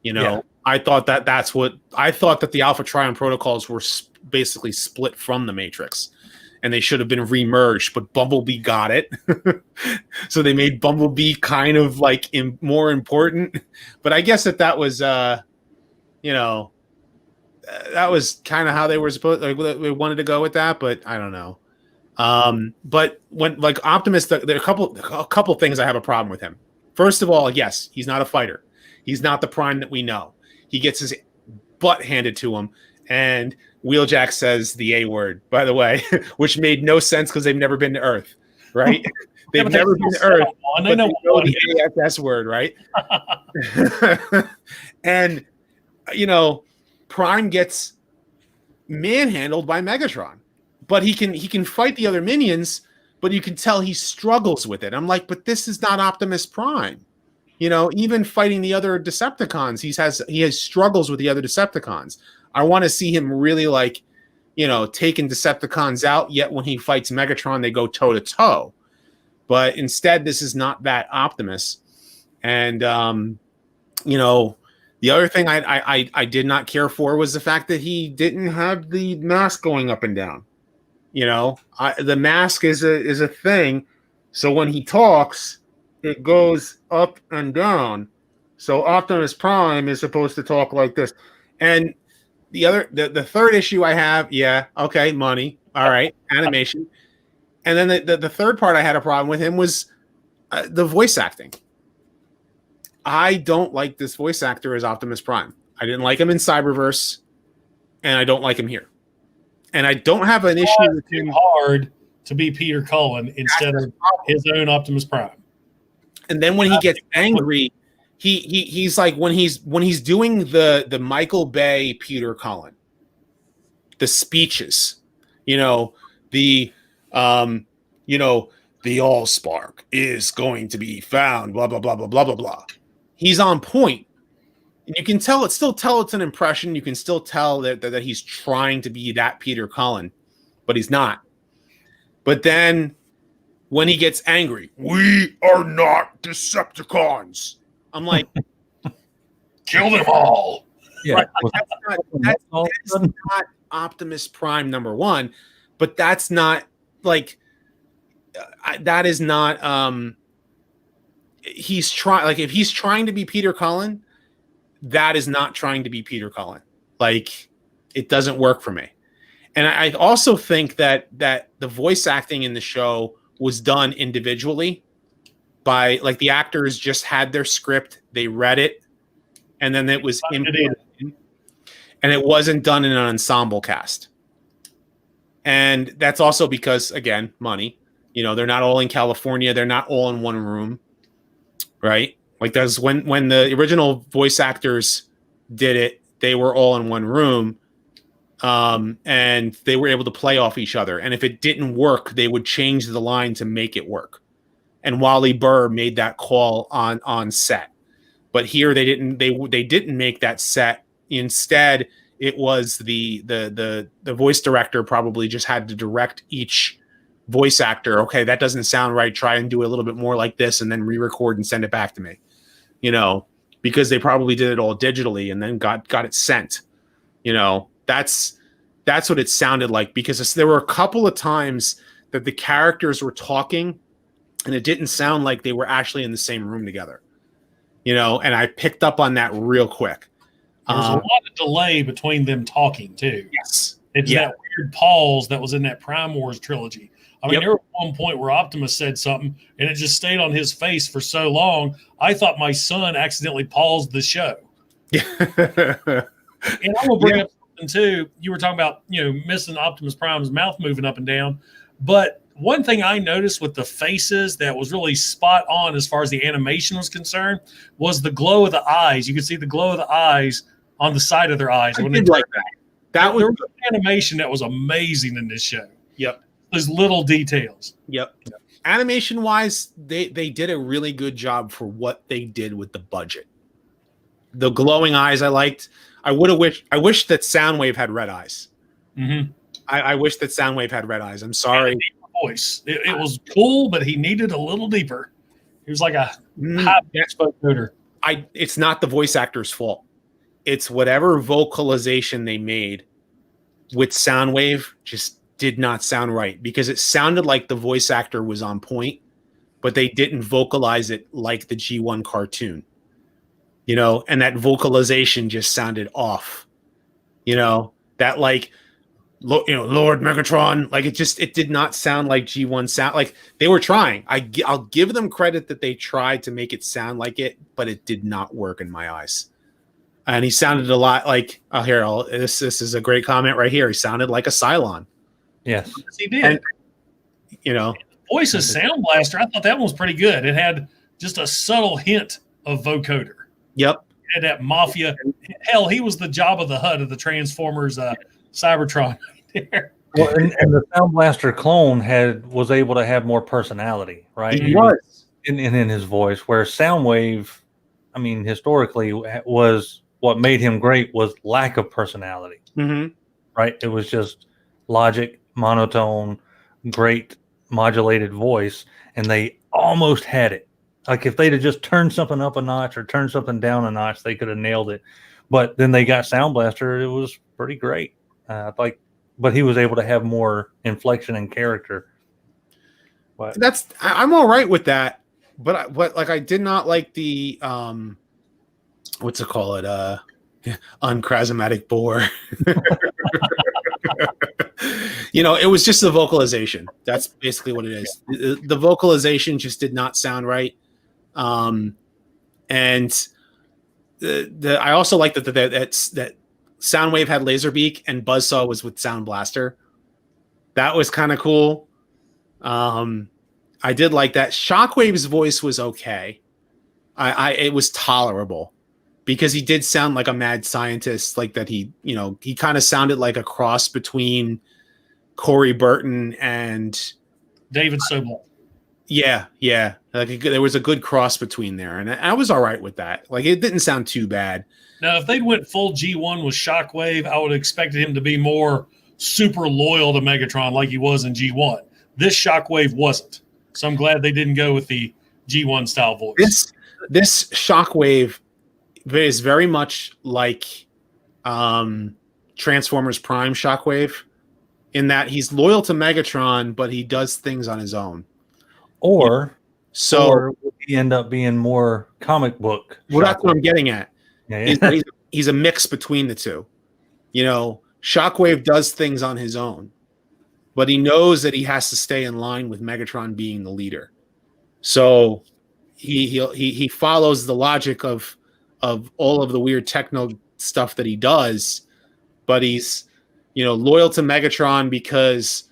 You know, yeah. I thought that the Alpha Trion protocols were basically split from the Matrix, and they should have been remerged. But Bumblebee got it, so they made Bumblebee kind of like more important. But I guess that was, that was kind of how they were supposed. Like, they wanted to go with that, but I don't know. But when like Optimus, there are a couple things I have a problem with him. First of all, yes, he's not a fighter. He's not the Prime that we know. He gets his butt handed to him, and Wheeljack says the A word, by the way, which made no sense because they've never been to Earth, right? They've never been to Earth. They know the AFS word, right? And Prime gets manhandled by Megatron, but he can fight the other minions, but you can tell he struggles with it. I'm like, but this is not Optimus Prime. Even fighting the other Decepticons, he has struggles with the other Decepticons. I want to see him really taking Decepticons out, yet when he fights Megatron, they go toe to toe. But instead, this is not that Optimus. And, the other thing I did not care for was the fact that he didn't have the mask going up and down. The mask is a thing. So when he talks, it goes up and down. So Optimus Prime is supposed to talk like this. And the third issue I have, money. All right, animation. And then the third part I had a problem with him was the voice acting. I don't like this voice actor as Optimus Prime. I didn't like him in Cyberverse, and I don't like him here. And I don't have an issue with him. Hard to be Peter Cullen instead of his own Optimus Prime. And then when he gets angry, he's like when he's doing the Michael Bay Peter Cullen, the speeches, the Allspark is going to be found, blah blah blah blah blah blah blah. He's on point. And you can tell it's an impression. You can still tell that he's trying to be that Peter Cullen, but he's not. But then when he gets angry, we are not Decepticons. I'm like, kill them all. Yeah, right. That's not Optimus Prime #1, but that's not like that is not. He's trying if he's trying to be Peter Cullen, that is not trying to be Peter Cullen. Like, it doesn't work for me. And I also think that the voice acting in the show was done individually by the actors just had their script, they read it, and then it was input, and it wasn't done in an ensemble cast. And that's also because, again, money. They're not all in California, they're not all in one room, right? Like there's when the original voice actors did it, they were all in one room. And they were able to play off each other. And if it didn't work, they would change the line to make it work. And Wally Burr made that call on set. But here they didn't make that set. Instead, it was the voice director probably just had to direct each voice actor. Okay, that doesn't sound right. Try and do a little bit more like this, and then re-record and send it back to me. Because they probably did it all digitally and then got it sent. That's what it sounded like, because there were a couple of times that the characters were talking and it didn't sound like they were actually in the same room together, and I picked up on that real quick. There was a lot of delay between them talking too. Yes. It's that weird pause that was in that Prime Wars trilogy. I mean, there was one point where Optimus said something and it just stayed on his face for so long. I thought my son accidentally paused the show. And I will bring up something too. You were talking about, missing Optimus Prime's mouth moving up and down. But one thing I noticed with the faces that was really spot on as far as the animation was concerned was the glow of the eyes. You could see the glow of the eyes on the side of their eyes. I did like that. There was animation that was amazing in this show. Yep. Those little details. Yep. Animation wise, they did a really good job for what they did with the budget. The glowing eyes I liked. I wish that Soundwave had red eyes. Mm-hmm. I wish that Soundwave had red eyes. I'm sorry. Voice. It was cool, but he needed a little deeper. He was like a high pitch vocoder. It's not the voice actor's fault. It's whatever vocalization they made with Soundwave just did not sound right, because it sounded like the voice actor was on point, but they didn't vocalize it like the G1 cartoon, and that vocalization just sounded off, that like, Lord Megatron, like it did not sound like G1 sound. Like they were trying. I'll give them credit that they tried to make it sound like it, but it did not work in my eyes. And he sounded a lot like, this is a great comment right here. He sounded like a Cylon. Yes, he did. And, voice of Sound Blaster, I thought that one was pretty good. It had just a subtle hint of vocoder. Yep. It had that mafia. Hell, he was the Jabba the Hutt of the Transformers Cybertron. Well, and the Sound Blaster clone was able to have more personality, right? He was in his voice, where Soundwave, I mean, historically was what made him great was lack of personality, right? It was just logic, monotone, great modulated voice, and they almost had it. Like if they'd have just turned something up a notch or turned something down a notch, they could have nailed it. But then they got Sound Blaster; it was pretty great. But he was able to have more inflection and character. But I'm all right with that. But like I did not like the what's it called? Uncharismatic bore. It was just the vocalization. That's basically what it is. The vocalization just did not sound right. And I also like that Soundwave had Laserbeak and Buzzsaw was with Sound Blaster. That was kind of cool. I did like that. Shockwave's voice was okay. It was tolerable because he did sound like a mad scientist, like that. He kind of sounded like a cross between Corey Burton and David Sobel. Yeah. Like there was a good cross between there, and I was all right with that. Like it didn't sound too bad. Now, if they'd went full G1 with Shockwave, I would have expected him to be more super loyal to Megatron like he was in G1. This Shockwave wasn't. So I'm glad they didn't go with the G1 style voice. This Shockwave is very much like Transformers Prime Shockwave, in that he's loyal to Megatron, but he does things on his own. Or he end up being more comic book. Well, that's what I'm getting at. Yeah. He's a mix between the two. Shockwave does things on his own, but he knows that he has to stay in line with Megatron being the leader. So he follows the logic of all of the weird techno stuff that he does, but he's loyal to Megatron because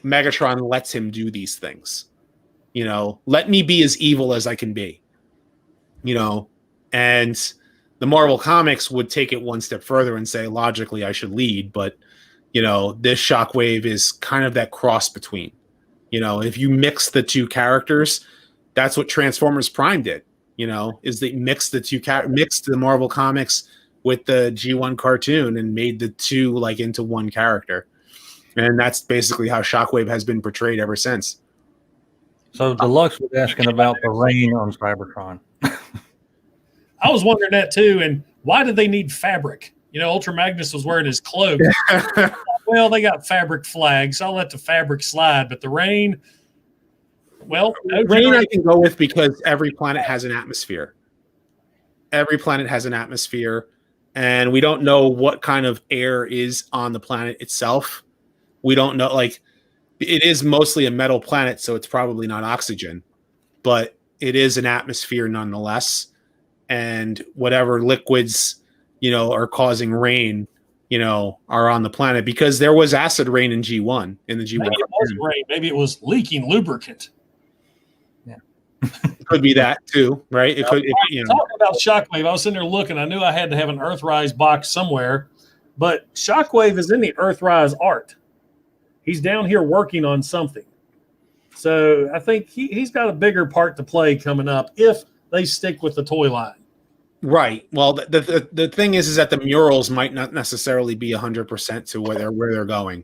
Megatron lets him do these things. Let me be as evil as I can be. And the Marvel Comics would take it one step further and say, logically, I should lead. But, this Shockwave is kind of that cross between. If you mix the two characters, that's what Transformers Prime did, is they mixed mixed the Marvel Comics with the G1 cartoon and made the two like into one character. And that's basically how Shockwave has been portrayed ever since. So Deluxe was asking about the rain on Cybertron. I was wondering that too. And why did they need fabric? Ultra Magnus was wearing his cloak. Well, they got fabric flags. So I'll let the fabric slide. But the rain, well, rain I can go with because every planet has an atmosphere. Every planet has an atmosphere. And we don't know what kind of air is on the planet itself. We don't know, It is mostly a metal planet, so it's probably not oxygen, but it is an atmosphere nonetheless. And whatever liquids, are causing rain, are on the planet, because there was acid rain in G1 in the G1. Maybe it was rain. Maybe it was leaking lubricant. Yeah, could be that too, right? It could. Talking about Shockwave, I was sitting there looking. I knew I had to have an Earthrise box somewhere, but Shockwave is in the Earthrise art. He's down here working on something. So I think he's got a bigger part to play coming up if they stick with the toy line. Right. Well, the thing is that the murals might not necessarily be 100% to where they're going.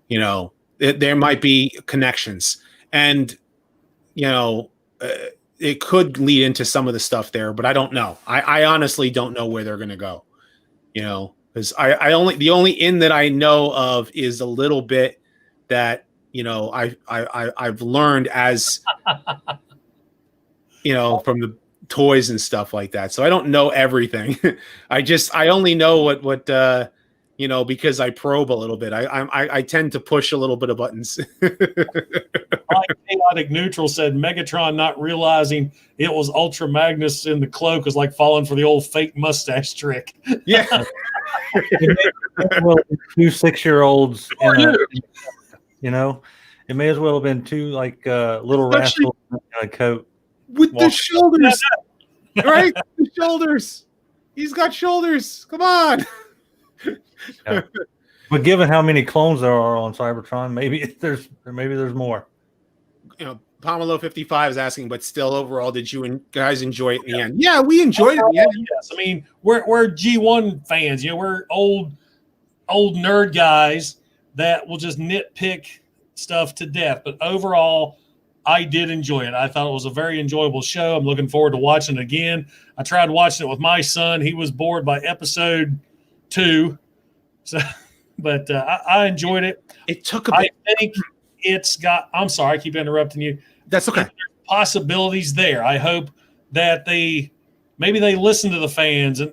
There might be connections, and it could lead into some of the stuff there, but I don't know. I honestly don't know where they're going to go. Because the only in that I know of is a little bit that I've learned as from the toys and stuff like that. So I don't know everything. I only know what because I probe a little bit. I tend to push a little bit of buttons. Like Chaotic Neutral said, Megatron not realizing it was Ultra Magnus in the cloak was like falling for the old fake mustache trick. Yeah. Well, 2 6-year-olds it may as well have been 2 little rascals in a coat with the shoulders. Right? The shoulders. He's got shoulders. Come on. Yeah. But given how many clones there are on Cybertron, maybe there's more. Pomelo 55 is asking, but still, overall, did you guys enjoy it in the end? Yeah, we enjoyed it in the end. Yes, I mean we're G1 fans. We're old nerd guys that will just nitpick stuff to death. But overall, I did enjoy it. I thought it was a very enjoyable show. I'm looking forward to watching it again. I tried watching it with my son. He was bored by episode 2, so but I enjoyed it. It took a bit. I think it's got. I'm sorry, I keep interrupting you. That's okay. There's possibilities there. I hope that maybe they listen to the fans, and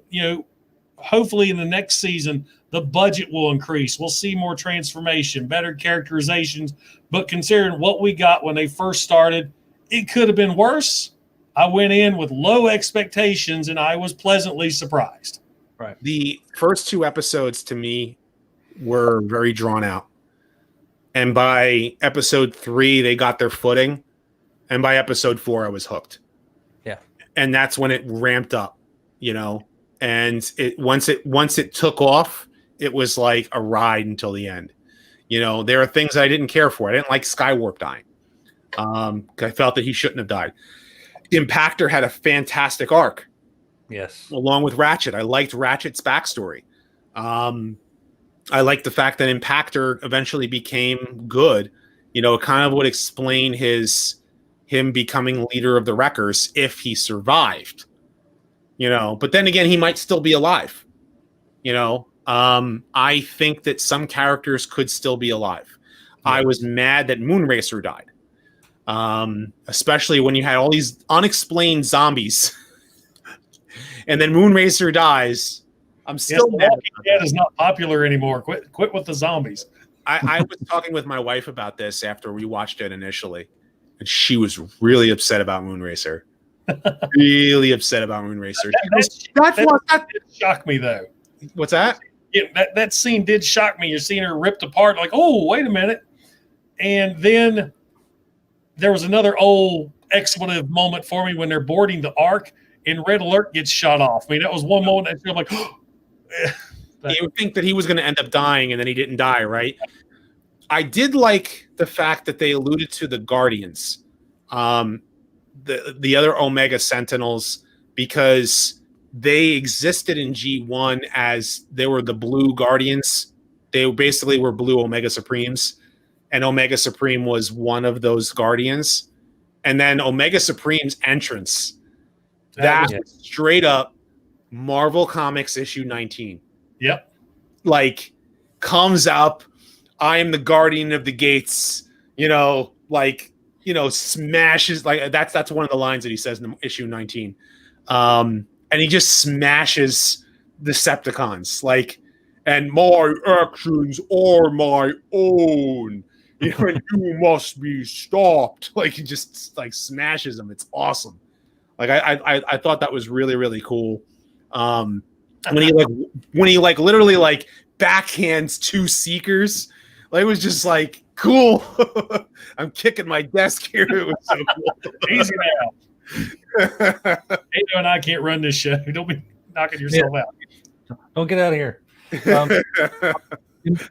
hopefully in the next season the budget will increase. We'll see more transformation, better characterizations. But considering what we got when they first started, it could have been worse. I went in with low expectations, and I was pleasantly surprised. Right. The first 2 episodes to me were very drawn out. And by episode 3, they got their footing. And by episode 4, I was hooked. Yeah. And that's when it ramped up, and once it took off, it was like a ride until the end. There are things that I didn't care for. I didn't like Skywarp dying. I felt that he shouldn't have died. Impactor had a fantastic arc. Yes. Along with Ratchet. I liked Ratchet's backstory. I liked the fact that Impactor eventually became good. It kind of would explain him becoming leader of the Wreckers if he survived. But then again, he might still be alive. I think that some characters could still be alive. Yeah. I was mad that Moonracer died. Especially when you had all these unexplained zombies. And then Moonracer dies. I'm still mad. Walking Dead is not popular anymore. Quit with the zombies. I was talking with my wife about this after we watched it initially. And she was really upset about Moonracer. Really upset about Moonracer. That did shock me, though. What's that? Yeah, that scene did shock me. You're seeing her ripped apart, like, oh, wait a minute. And then there was another old expletive moment for me when they're boarding the Ark and Red Alert gets shot off. I mean, that was one moment I'm like, oh. You would think that he was going to end up dying, and then he didn't die, right? I did like the fact that they alluded to the Guardians, the other Omega Sentinels, because they existed in G1 as they were the Blue Guardians. They basically were Blue Omega Supremes, and Omega Supreme was one of those Guardians. And then Omega Supreme's entrance, that was straight up Marvel Comics issue 19. Yep. Like, comes up, I am the guardian of the gates, smashes, like that's one of the lines that he says in issue 19. And he just smashes Decepticons, like, and my actions are my own. You know, and you must be stopped. Like he just like smashes him. It's awesome. Like I thought that was really, really cool. When he literally like backhands two Seekers, like it was just like cool. I'm kicking my desk here. It was so cool. Easy now. Kato and I can't run this show. Don't be knocking yourself out. Don't get out of here.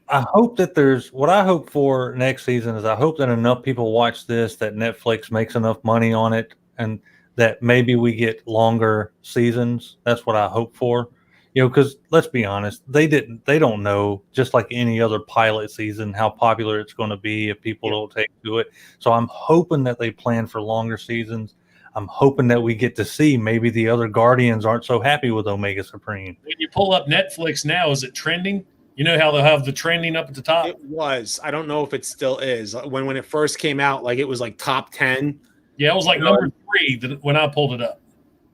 I hope that what I hope for next season is I hope that enough people watch this, that Netflix makes enough money on it, and that maybe we get longer seasons. That's what I hope for. You know, because let's be honest, they don't know, just like any other pilot season, how popular it's going to be if people don't take to it. So I'm hoping that they plan for longer seasons. I'm hoping that we get to see maybe the other Guardians aren't so happy with Omega Supreme. When you pull up Netflix now, is it trending? You know how they'll have the trending up at the top? It was. I don't know if it still is. When it first came out, like it was like top 10. Yeah, it was like number 3 when I pulled it up.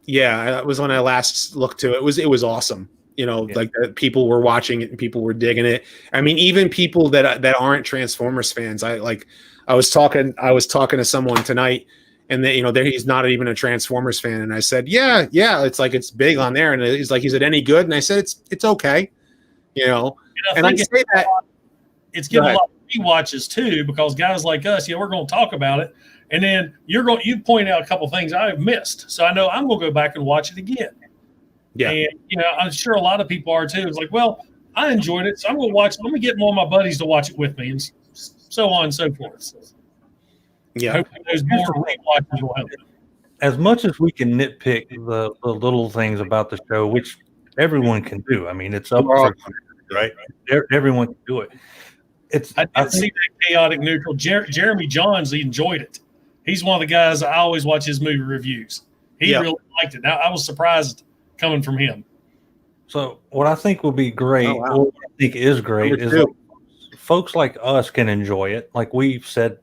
Yeah, that was when I last looked to it. It was awesome. You know, like people were watching it and people were digging it. I mean, even people that aren't Transformers fans. I was talking to someone tonight, and he's not even a Transformers fan, and I said, yeah, it's like it's big on there, and he's like, is it any good? And I said, it's okay. You know, and I say that it's getting a lot of rewatches too, because guys like us, we're going to talk about it, and then you point out a couple things I've missed, so I know I'm going to go back and watch it again. Yeah, and I'm sure a lot of people are too. It's like, well, I enjoyed it, so I'm going to watch it. I'm going to get more of my buddies to watch it with me, and so on and so forth. Yeah, hopefully those more rewatches will help. As much as we can nitpick the little things about the show, which everyone can do. I mean, it's up for right. Everyone can do it. I see that chaotic neutral. Jeremy Johns, he enjoyed it. He's one of the guys I always watch his movie reviews. He really liked it. Now, I was surprised coming from him. So what I think would be great, what I think is great, is like, folks like us can enjoy it. Like we've said,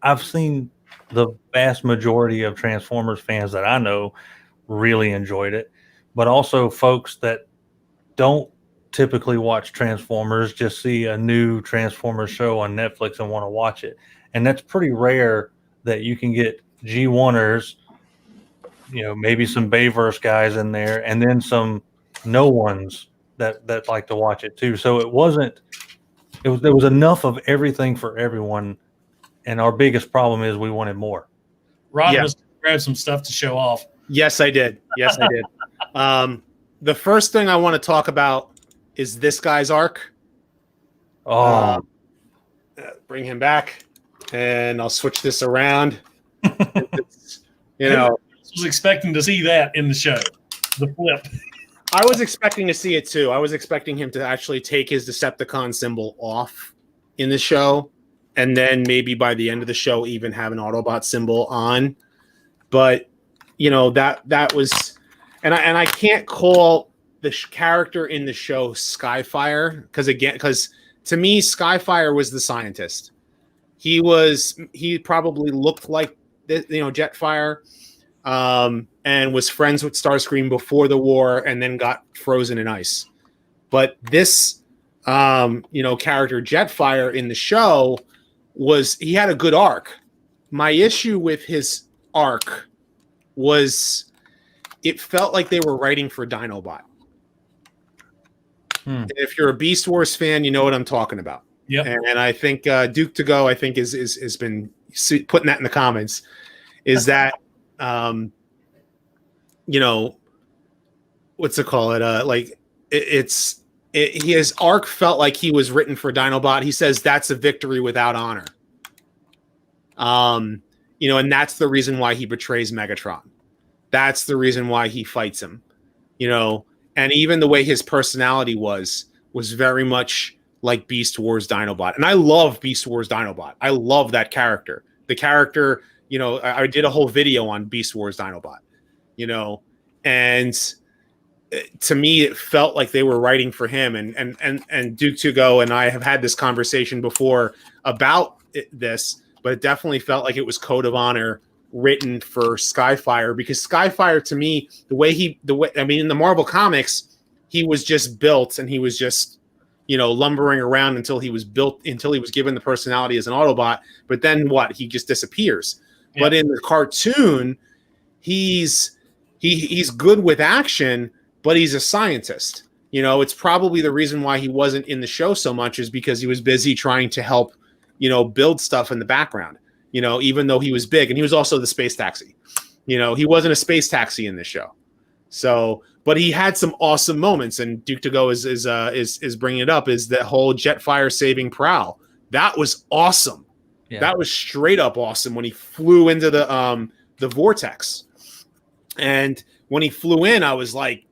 I've seen the vast majority of Transformers fans that I know really enjoyed it, but also folks that don't typically watch Transformers just see a new Transformers show on Netflix and want to watch it. And that's pretty rare that you can get G1ers, maybe some Bayverse guys in there, and then some no ones that like to watch it too. So there was enough of everything for everyone. And our biggest problem is we wanted more. Rodimus grabbed some stuff to show off. Yes, I did. The first thing I want to talk about is this guy's arc. Bring him back, and I'll switch this around. I was expecting to see that in the show, the flip. I was expecting to see it too. I was expecting him to actually take his Decepticon symbol off in the show, and then maybe by the end of the show even have an Autobot symbol on. But that was, and I can't call the character in the show Skyfire because to me Skyfire was the scientist. He probably looked like Jetfire, and was friends with Starscream before the war, and then got frozen in ice. But this character Jetfire in the show he had a good arc. My issue with his arc was it felt like they were writing for Dinobot. If you're a Beast Wars fan, you know what I'm talking about. Yeah, and I think Duke to Go, I think has been putting that in the comments. Is that what's it called? His arc felt like he was written for Dinobot. He says that's a victory without honor. And that's the reason why he betrays Megatron. That's the reason why he fights him. And even the way his personality was very much like Beast Wars Dinobot. And I love Beast Wars Dinobot. I love that character. The character, I did a whole video on Beast Wars Dinobot, and to me, it felt like they were writing for him. And Duke to Go and I have had this conversation before about this, but it definitely felt like it was Code of Honor written for Skyfire, because Skyfire, to me, in the Marvel comics, he was just built and he was just lumbering around until he was given the personality as an Autobot. But then what? He just disappears. Yeah. But in the cartoon, he's good with action, but he's a scientist. It's probably the reason why he wasn't in the show so much is because he was busy trying to help, build stuff in the background, even though he was big. And he was also the space taxi. He wasn't a space taxi in this show. So, but he had some awesome moments, and Duke to Go is bringing it up, is that whole Jetfire saving Prowl. That was awesome. Yeah. That was straight up awesome when he flew into the vortex. And when he flew in, I was like,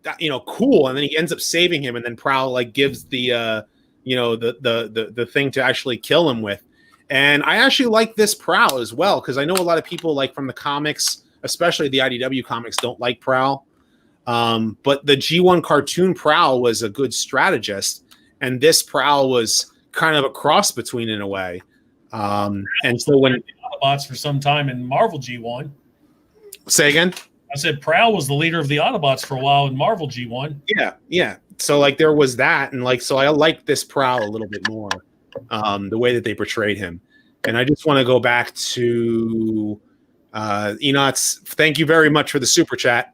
cool. And then he ends up saving him, and then Prowl gives the the thing to actually kill him with. And I actually like this Prowl as well, because I know a lot of people from the comics, especially the IDW comics, don't like Prowl. But the G1 cartoon Prowl was a good strategist, and this Prowl was kind of a cross between in a way. And so when Autobots for some time in Marvel G1. Say again? I said Prowl was the leader of the Autobots for a while in Marvel G1. Yeah. So there was that, and so I like this Prowl a little bit more, the way that they portrayed him. And I just want to go back to Enots. Thank you very much for the super chat.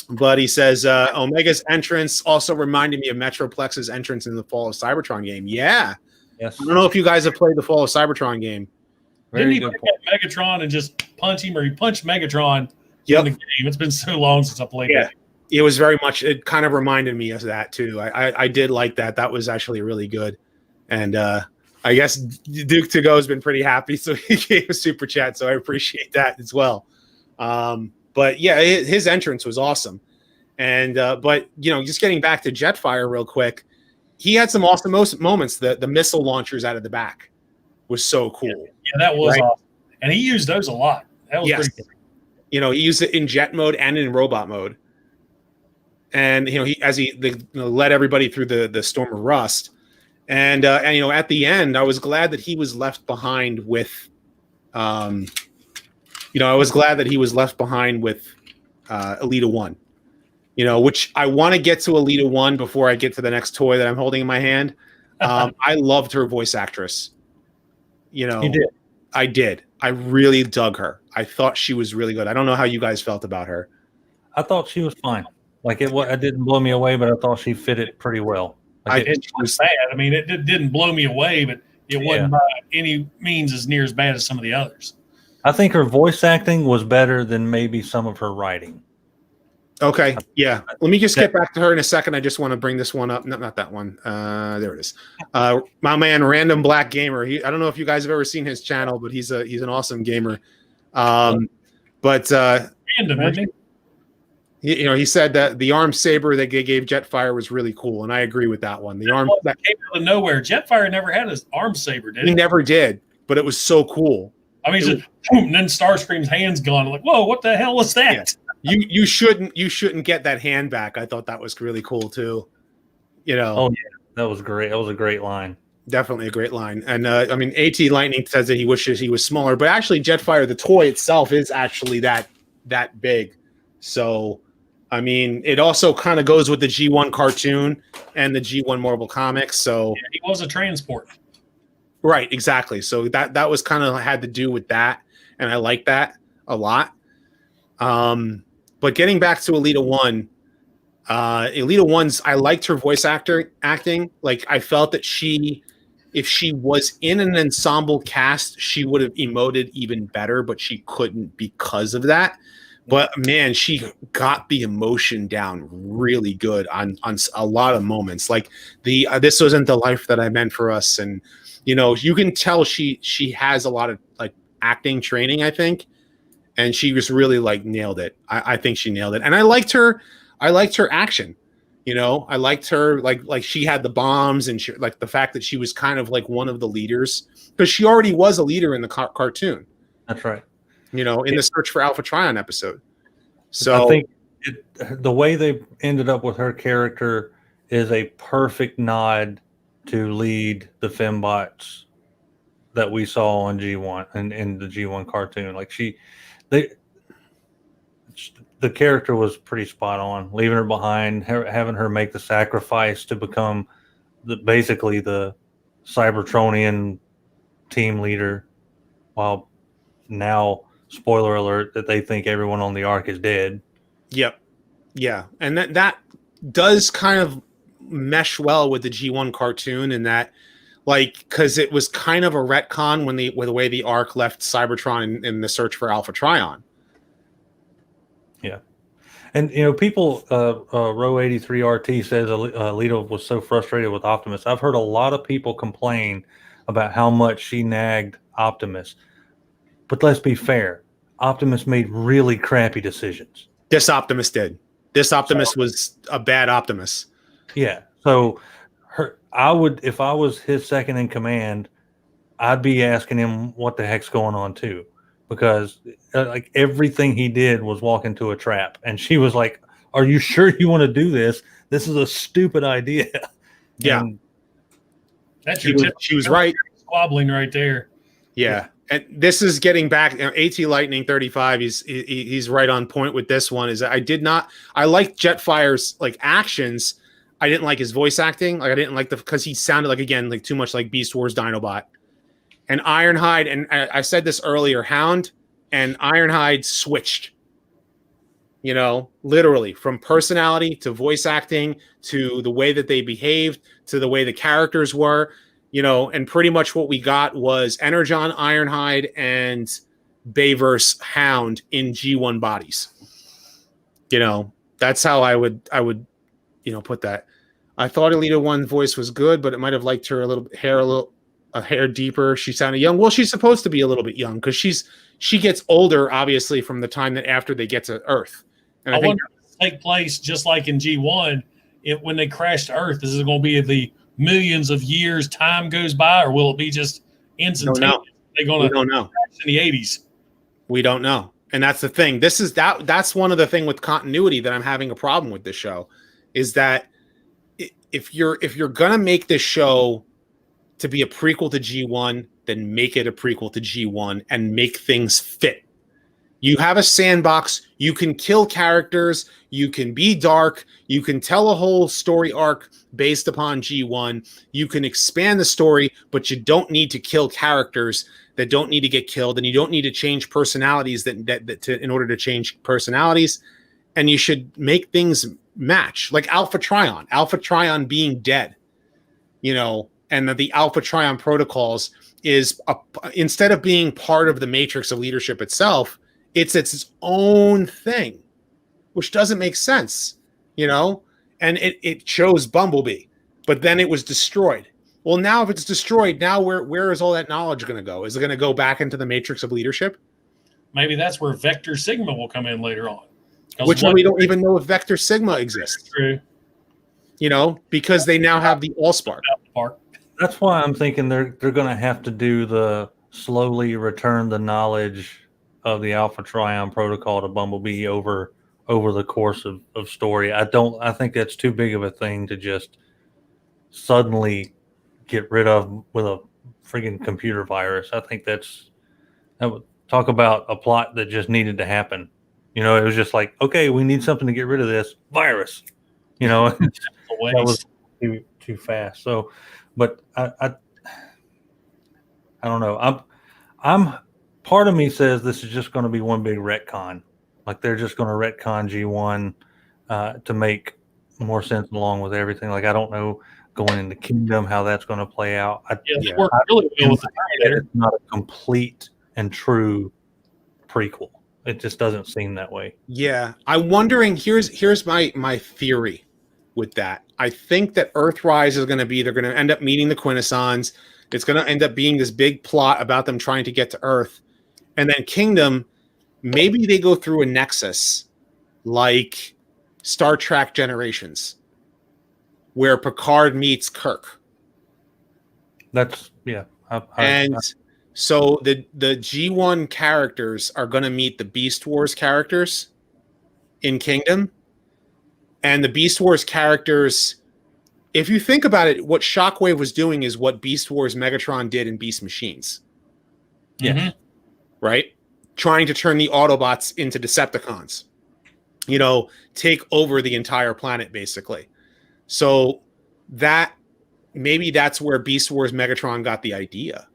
But he says Omega's entrance also reminded me of Metroplex's entrance in the Fall of Cybertron game. Yeah. Yes. I don't know if you guys have played the Fall of Cybertron game. Didn't he pick up Megatron and just punch him, or he punched Megatron? Yep. In the game. It's been so long since I played it. It was very much, it kind of reminded me of that too. I did like that. That was actually really good. And I guess Duke to Go has been pretty happy, so he gave a super chat, so I appreciate that as well. But yeah, his entrance was awesome. And but just getting back to Jetfire real quick, he had some awesome moments. The missile launchers out of the back was so cool. Yeah, that was awesome. And he used those a lot. That was pretty cool. He used it in jet mode and in robot mode. And he led everybody through the storm of rust. And at the end, I was glad that he was left behind with Elita 1. Which I want to get to Elita 1 before I get to the next toy that I'm holding in my hand. I loved her voice actress. You did. I did. I really dug her. I thought she was really good. I don't know how you guys felt about her. I thought she was fine. It didn't blow me away, but I thought she fit it pretty well. It was bad. I mean, it didn't blow me away, but it wasn't by any means as near as bad as some of the others. I think her voice acting was better than maybe some of her writing. Okay, yeah. Let me just get back to her in a second. I just want to bring this one up. No, not that one. There it is. My man, Random Black Gamer. I don't know if you guys have ever seen his channel, but he's an awesome gamer. Random, he said that the arm saber that they gave Jetfire was really cool, and I agree with that one. The arm that came out of nowhere. Jetfire never had his arm saber, did he? He never did, but it was so cool. I mean, and then Starscream's hand's gone. Like, whoa, what the hell was that? Yeah. You shouldn't get that hand back. I thought that was really cool too. Oh yeah, that was great. That was a great line. Definitely a great line. And AT Lightning says that he wishes he was smaller, but actually Jetfire, the toy itself, is actually that big. So, I mean, it also kind of goes with the G1 cartoon and the G1 Marvel comics. So he was a transport. Right, exactly. So that was kind of had to do with that, and I like that a lot. But getting back to Elita 1, Elita 1's, I liked her voice acting. Like, I felt that if she was in an ensemble cast, she would have emoted even better, but she couldn't because of that. But man, she got the emotion down really good on a lot of moments. Like this wasn't the life that I meant for us, and you can tell she has a lot of like acting training, I think. And she just really nailed it. I think she nailed it. And I liked her action. I liked her like she had the bombs, and she, like the fact that she was kind of like one of the leaders, because she already was a leader in the cartoon. That's right. In the Search for Alpha Trion episode. So I think the way they ended up with her character is a perfect nod to lead the fembots that we saw on G1 and in the G1 cartoon. Like the character was pretty spot on, leaving her behind, having her make the sacrifice to become basically the Cybertronian team leader, while now, spoiler alert, that they think everyone on the Ark is dead. Yep. Yeah. And that does kind of mesh well with the G1 cartoon in that, like, because it was kind of a retcon with the way the Ark left Cybertron in the search for Alpha Trion. Yeah. And, people, Row 83 RT says Alita was so frustrated with Optimus. I've heard a lot of people complain about how much she nagged Optimus. But let's be fair. Optimus made really crappy decisions. This Optimus did. This Optimus was a bad Optimus. Yeah. So if I was his second in command, I'd be asking him what the heck's going on too. Because like everything he did was walk into a trap. And she was like, "Are you sure you want to do this? This is a stupid idea." Yeah. And That's she was right. Squabbling right there. Yeah. And this is getting back. AT Lightning 35. He's right on point with this one. Is I liked Jetfire's like actions. I didn't like his voice acting. Like I didn't like because he sounded like again like too much like Beast Wars Dinobot. And Ironhide, and I said this earlier, Hound and Ironhide switched. Literally from personality to voice acting to the way that they behaved to the way the characters were. And pretty much what we got was Energon, Ironhide, and Bayverse Hound in G1 bodies. That's how I would put that. I thought Alita 1 voice was good, but it might have liked her a hair deeper. She sounded young. Well, she's supposed to be a little bit young because she gets older, obviously, from the time that after they get to Earth. And I think wonder if it take place just like in G1. When they crash to Earth, is it going to be the millions of years time goes by, or will it be just instantaneous? They're going to crash in the 80s. We don't know. And that's the thing. That's one of the thing with continuity that I'm having a problem with this show is that if you're going to make this show to be a prequel to G1, then make it a prequel to G1 and make things fit. You have a sandbox. You can kill characters. You can be dark. You can tell a whole story arc based upon G1. You can expand the story, but you don't need to kill characters that don't need to get killed, and you don't need to change personalities in order to change personalities. And you should make things match, like Alpha Trion being dead, and the Alpha Trion protocols is instead of being part of the matrix of leadership itself, it's its own thing, which doesn't make sense, and it chose Bumblebee, but then it was destroyed. Well, now if it's destroyed, now where is all that knowledge going to go? Is it going to go back into the matrix of leadership? Maybe that's where Vector Sigma will come in later on. Which one we don't even know if Vector Sigma exists. True. Because they now have the Allspark. That's why I'm thinking they're going to have to do the slowly return the knowledge of the Alpha Trion protocol to Bumblebee over the course of story. I think that's too big of a thing to just suddenly get rid of with a freaking computer virus. I think that would talk about a plot that just needed to happen. It was just like, okay, we need something to get rid of this virus. That was too fast. So, but I don't know. I'm part of me says this is just going to be one big retcon. Like they're just going to retcon G1 to make more sense along with everything. Like I don't know going into Kingdom how that's going to play out. They work really well with the Terminator. It's not a complete and true prequel. It just doesn't seem that way. Yeah, I'm wondering. Here's my theory with that. I think that Earthrise is going to be they're going to end up meeting the Quintessons. It's going to end up being this big plot about them trying to get to Earth, and then Kingdom. Maybe they go through a nexus like Star Trek Generations, where Picard meets Kirk. That's yeah. So the G1 characters are going to meet the Beast Wars characters in Kingdom. And the Beast Wars characters, if you think about it, what Shockwave was doing is what Beast Wars Megatron did in Beast Machines. Yeah. Mm-hmm. Right? Trying to turn the Autobots into Decepticons. Take over the entire planet, basically. So that maybe that's where Beast Wars Megatron got the idea.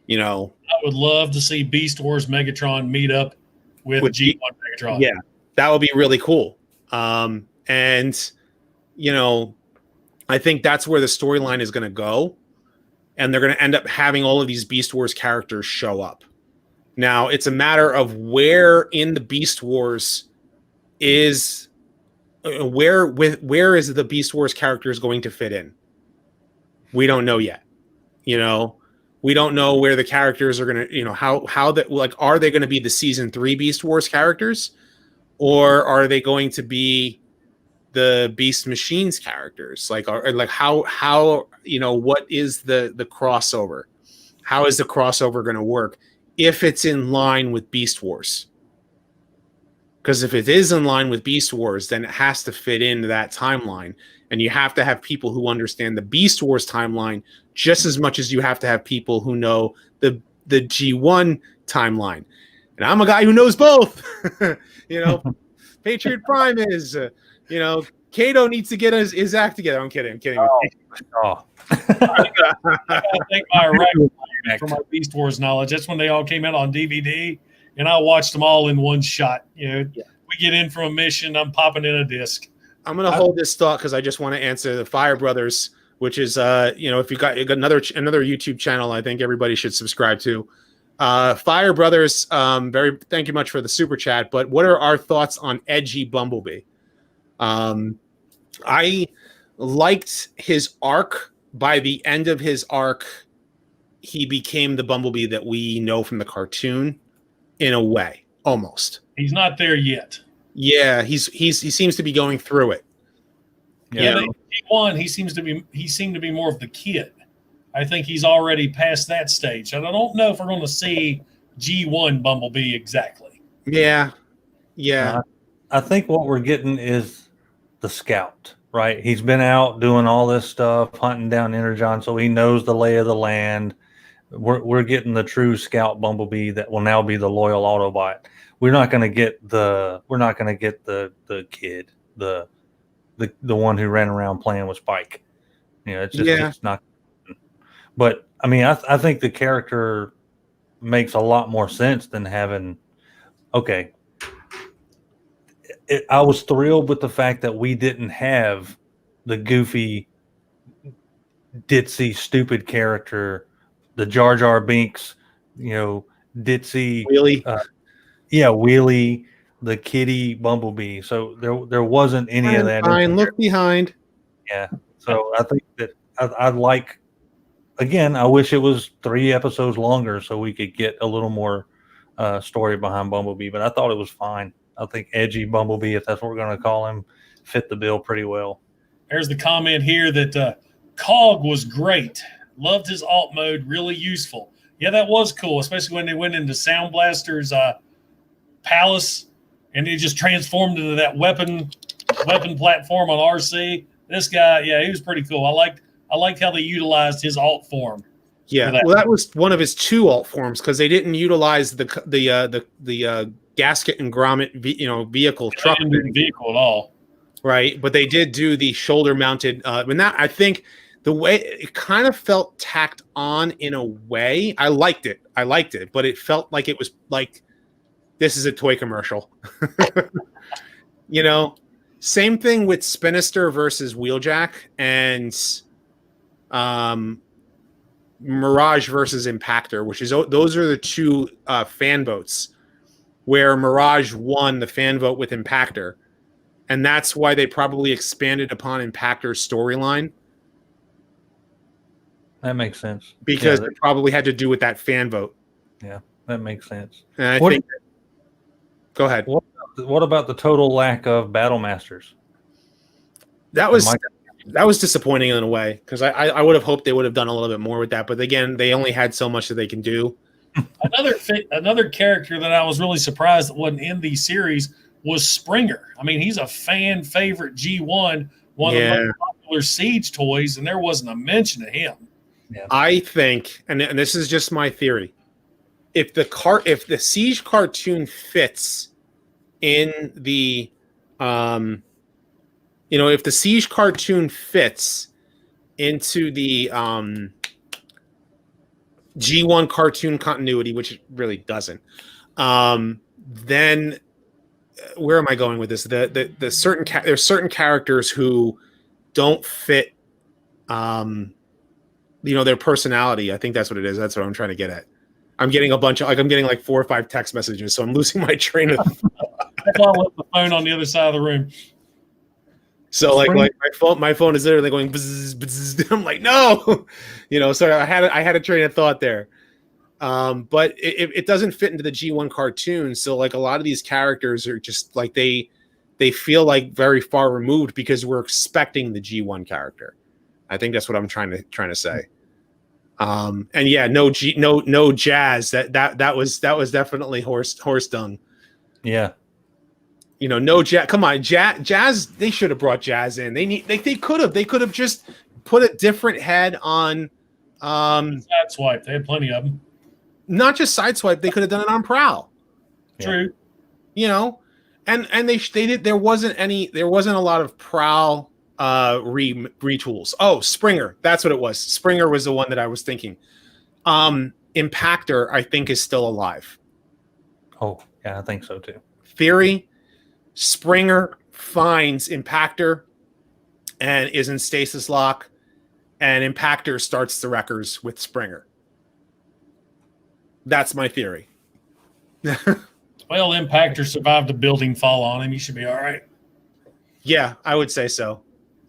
You know, I would love to see Beast Wars Megatron meet up with G1 Megatron. Yeah, that would be really cool. And you know, I think that's where the storyline is going to go, and they're going to end up having all of these Beast Wars characters show up. Now, it's a matter of where in the Beast Wars is where is the Beast Wars characters going to fit in? We don't know yet. You know, we don't know where the characters are going to, you know, how that, like, are they going to be the season 3 Beast Wars characters, or are they going to be the Beast Machines characters? Like, how you know, what is the crossover? How is the crossover going to work if it's in line with Beast Wars? Because if it is in line with Beast Wars, then it has to fit into that timeline. And you have to have people who understand the Beast Wars timeline just as much as you have to have people who know the G1 timeline. And I'm a guy who knows both. You know, Patriot Prime is, you know, Kato needs to get his act together. I'm kidding. I think my right for my Beast Wars knowledge. That's when they all came out on DVD, and I watched them all in one shot. You know, we get in from a mission, I'm popping in a disc. I'm going to hold this thought because I just want to answer the Fire Brothers, which is, you know, if you got another YouTube channel, I think everybody should subscribe to. Fire Brothers, thank you much for the super chat. But what are our thoughts on Edgy Bumblebee? I liked his arc. By the end of his arc, he became the Bumblebee that we know from the cartoon, in a way, almost. He's not there yet. Yeah, he seems to be going through it. Yeah, G1, he seemed to be more of the kid. I think he's already past that stage. And I don't know if we're going to see G1 Bumblebee exactly. Yeah. I think what we're getting is the scout, right? He's been out doing all this stuff, hunting down Energon, so he knows the lay of the land. We're getting the true scout Bumblebee that will now be the loyal Autobot. We're not going to get the kid, the one who ran around playing with Spike. You know, it's not. But I mean, I think the character makes a lot more sense than having. Okay, I was thrilled with the fact that we didn't have the goofy, ditzy, stupid character, the Jar Jar Binks, you know, ditzy, Really. Wheelie, the kitty Bumblebee. So there wasn't any of that. Fine, look behind. Yeah. So I think that I'd like, again, I wish it was 3 episodes longer so we could get a little more story behind Bumblebee, but I thought it was fine. I think Edgy Bumblebee, if that's what we're going to call him, fit the bill pretty well. There's the comment here that Cog was great. Loved his alt mode, really useful. Yeah, that was cool, especially when they went into Sound Blaster's palace and he just transformed into that weapon platform on RC. This guy, yeah, he was pretty cool. I liked how they utilized his alt form. Yeah, well, that was one of his 2 alt forms because they didn't utilize the gasket and grommet, vehicle truck. They didn't do the vehicle at all, right? But they did do the shoulder mounted. And that, I think, the way it kind of felt tacked on in a way. I liked it, but it felt like it was like, this is a toy commercial. You know, same thing with Spinister versus Wheeljack and Mirage versus Impactor, which is, those are the 2 fan votes where Mirage won the fan vote with Impactor. And that's why they probably expanded upon Impactor's storyline. That makes sense. Because it probably had to do with that fan vote. Yeah, that makes sense. And I think. Go ahead. What about the total lack of Battle Masters? That was disappointing in a way because I would have hoped they would have done a little bit more with that. But again, they only had so much that they can do. Another character that I was really surprised that wasn't in the series was Springer. I mean, he's a fan favorite G1, one of the most popular Siege toys, and there wasn't a mention of him. Yeah. I think, and this is just my theory, if the Siege cartoon fits in the, if the Siege cartoon fits into the G1 cartoon continuity, which it really doesn't, then where am I going with this? There's certain characters who don't fit, their personality. I think that's what it is. That's what I'm trying to get at. I'm getting I'm getting like 4 or 5 text messages, so I'm losing my train of thought. That's why I left the phone on the other side of the room. So like my phone is literally going bzz, bzz. I'm like, no, so I had a train of thought there. But it doesn't fit into the G1 cartoon. So like a lot of these characters are just like they feel like very far removed because we're expecting the G1 character. I think that's what I'm trying to say. And yeah, no Jazz. That was definitely horse dung. Yeah. No Jazz. Come on, Jazz. They should have brought Jazz in. They could have just put a different head on. Sideswipe. They had plenty of them. Not just Sideswipe. They could have done it on Prowl. True. And they did. There wasn't a lot of Prowl retools. Oh, Springer. That's what it was. Springer was the one that I was thinking. Impactor, I think, is still alive. Oh, yeah, I think so too. Theory. Springer finds Impactor and is in stasis lock, and Impactor starts the Wreckers with Springer. That's my theory. Well, Impactor survived a building fall on him. He should be all right. Yeah, I would say so.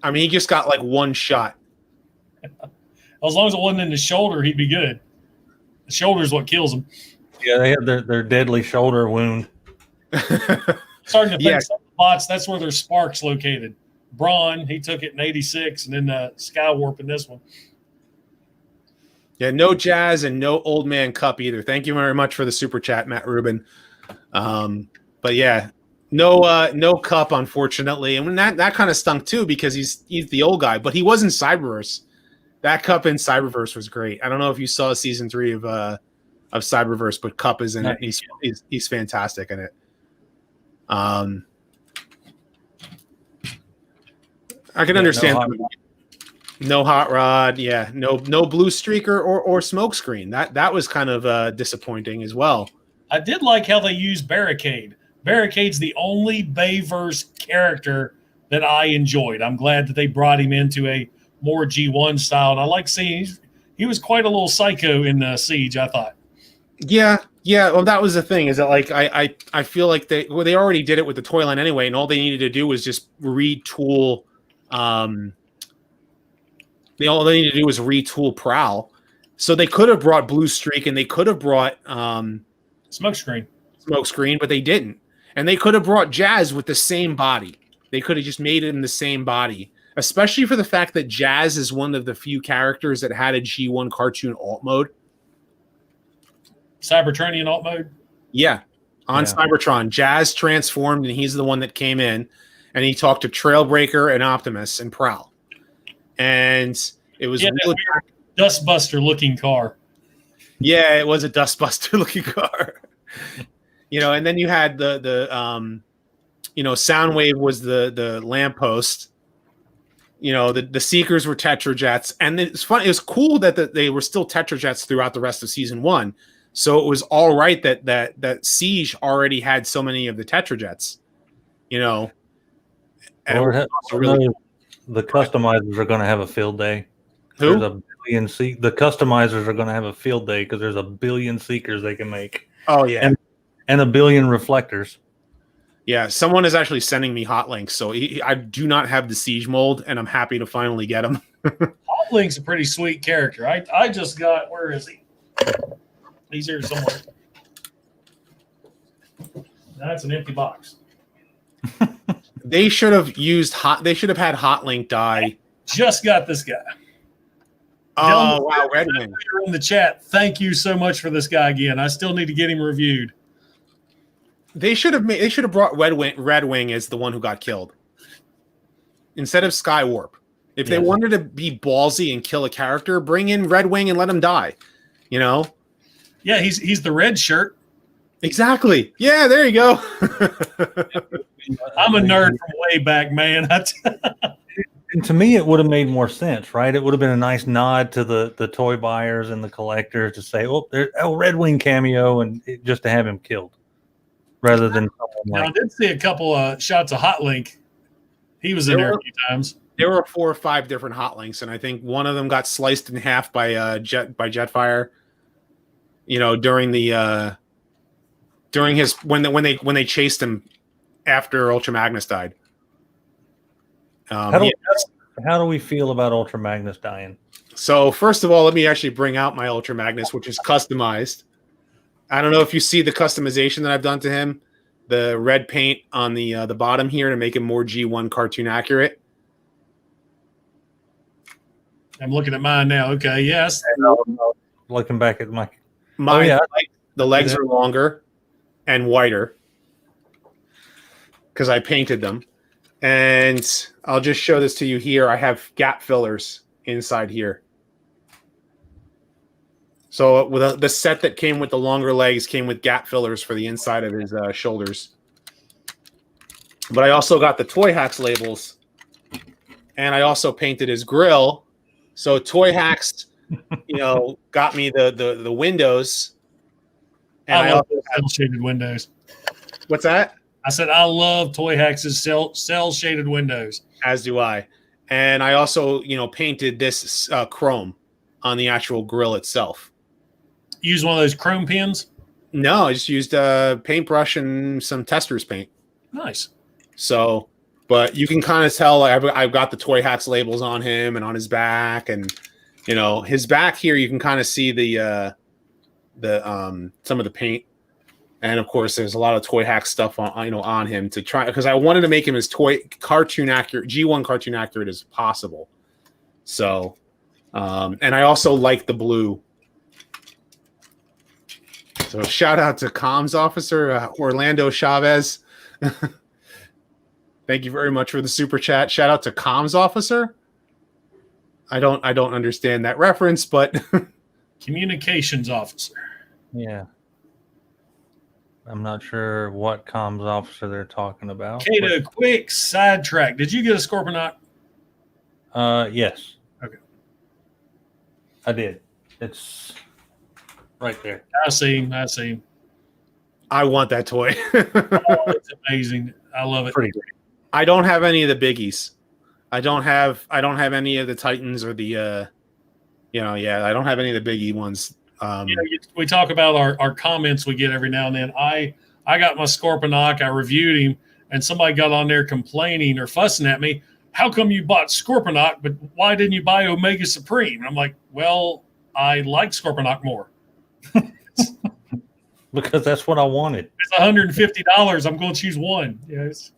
I mean, he just got like one shot. As long as it wasn't in the shoulder, he'd be good. The shoulder is what kills him. Yeah, they had their deadly shoulder wound. Starting to think some bots, that's where their spark's located. Braun, he took it in 86, and then Skywarp in this one. Yeah, no Jazz and no Old Man Cup either. Thank you very much for the super chat, Matt Rubin. But yeah, no Cup, unfortunately. And that kind of stunk too because he's the old guy, but he was in Cyberverse. That Cup in Cyberverse was great. I don't know if you saw season 3 of Cyberverse, but Cup is in it. He's fantastic in it. I can understand. No hot rod, yeah. No blue streaker or smoke screen. That was kind of disappointing as well. I did like how they used Barricade. Barricade's the only Bayverse character that I enjoyed. I'm glad that they brought him into a more G1 style. And I like seeing he was quite a little psycho in the Siege, I thought. Yeah. Well, that was the thing. Is that like I feel like they already did it with the toy line anyway, and all they needed to do was just retool. All they needed to do was retool Prowl. So they could have brought Blue Streak and they could have brought Smokescreen, but they didn't. And they could have brought Jazz with the same body. They could have just made him the same body, especially for the fact that Jazz is one of the few characters that had a G1 cartoon alt mode. Cybertronian alt mode? Yeah. On Cybertron, Jazz transformed, and he's the one that came in, and he talked to Trailbreaker and Optimus and Prowl. And it was really Dustbuster looking car. Yeah, it was a Dustbuster looking car. And then you had the Soundwave was the lamppost. The Seekers were Tetrajets, and it's funny. It was cool that they were still Tetrajets throughout the rest of season 1. So it was all right that Siege already had so many of the Tetrajets. The customizers are going to have a field day. Who? The customizers are going to have a field day because there's a billion Seekers they can make. Oh yeah, and a billion Reflectors. Yeah, someone is actually sending me hot links. So I do not have the Siege mold, and I'm happy to finally get him. Hot Link's a pretty sweet character. I just got, where is he? He's here somewhere. That's an empty box. They should have used They should have had Hot Link die. Just got this guy. Oh wow, Red Wing in the chat. Thank you so much for this guy again. I still need to get him reviewed. They should have brought Red Wing as the one who got killed instead of Skywarp. If they wanted to be ballsy and kill a character, bring in Red Wing and let him die. Yeah, he's the red shirt. Exactly. Yeah, there you go. I'm a nerd from way back, man. And to me, it would have made more sense, right? It would have been a nice nod to the toy buyers and the collectors to say, "Oh, there's Red Wing cameo," and just to have him killed, rather than Now, I did see a couple shots of Hot Link. He was in there a few times. There were 4 or 5 different Hot Links, and I think one of them got sliced in half by Jetfire. You know, during his when they chased him after Ultra Magnus died. How do we feel about Ultra Magnus dying? So first of all, let me actually bring out my Ultra Magnus, which is customized. I don't know if you see the customization that I've done to him. The red paint on the bottom here to make him more G1 cartoon accurate. I'm looking at mine now. Okay, yes. Looking back at my the legs are longer and wider because I painted them. And I'll just show this to you here. I have gap fillers inside here. So with the set that came with the longer legs came with gap fillers for the inside of his shoulders. But I also got the Toy Hacks labels, and I also painted his grill. So Toy Hacks, got me the windows. And I love cell shaded windows. What's that? I said I love Toy Hacks' cell shaded windows. As do I. And I also, painted this chrome on the actual grill itself. Use one of those chrome pins? No, I just used a paintbrush and some tester's paint. Nice. So, but you can kind of tell I've got the Toy Hacks labels on him and on his back, and his back here you can kind of see the some of the paint, and of course there's a lot of Toy Hacks stuff on him to try, because I wanted to make him as cartoon accurate, G1 cartoon accurate as possible. So, and I also like the blue. So shout out to Comms Officer Orlando Chavez. Thank you very much for the super chat. Shout out to Comms Officer. I don't understand that reference, but Communications Officer. Yeah. I'm not sure what Comms Officer they're talking about. Kato, quick sidetrack. Did you get a Scorponok? Yes. Okay. I did. It's right there. I see him. I want that toy. Oh, it's amazing. I love it. Pretty great. I don't have any of the biggies. I don't have any of the Titans or the I don't have any of the biggie ones. We talk about our comments we get every now and then. I got my Scorponok, I reviewed him, and somebody got on there complaining or fussing at me. How come you bought Scorponok, but why didn't you buy Omega Supreme? And I'm like, well, I like Scorponok more. Because that's what I wanted. It's $150. I'm going to choose one. Yes.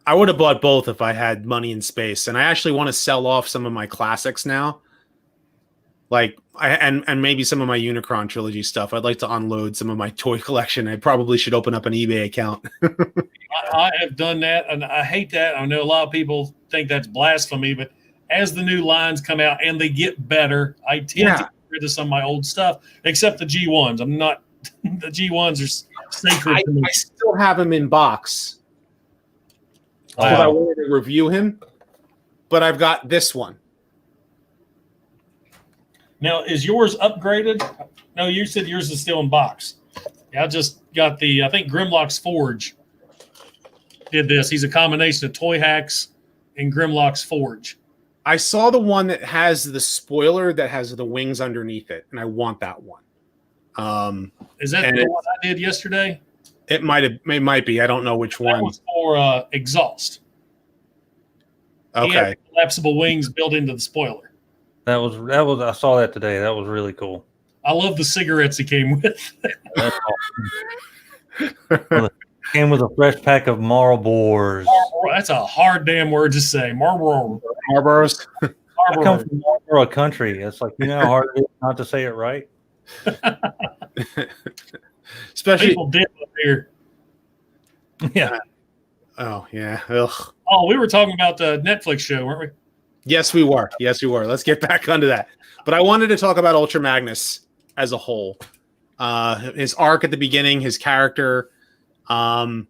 I would have bought both if I had money and space, and I actually want to sell off some of my classics now. And maybe some of my Unicron trilogy stuff. I'd like to unload some of my toy collection. I probably should open up an eBay account. I have done that, and I hate that. I know a lot of people think that's blasphemy, but as the new lines come out and they get better, I tend to get rid of some of my old stuff, except the G1s. I'm not – the G1s are sacred to me. I still have him in box because I wanted to review him, but I've got this one. Now, is yours upgraded? No, you said yours is still in box. Yeah, I just got I think Grimlock's Forge did this. He's a combination of Toy Hacks and Grimlock's Forge. I saw the one that has the spoiler that has the wings underneath it, and I want that one. Is that the one I did yesterday? It might be. I don't know which one. That was for exhaust. Okay. He had collapsible wings built into the spoiler. That was. I saw that today. That was really cool. I love the cigarettes he came with. That's awesome. Came with a fresh pack of Marlboros. That's a hard damn word to say. Marlboros. I come from Marlboro country. It's like, how hard it is not to say it right. Especially people dip up here. Yeah. Oh yeah. Ugh. Oh, we were talking about the Netflix show, weren't we? Yes, we were. Let's get back onto that. But I wanted to talk about Ultra Magnus as a whole. His arc at the beginning, his character. I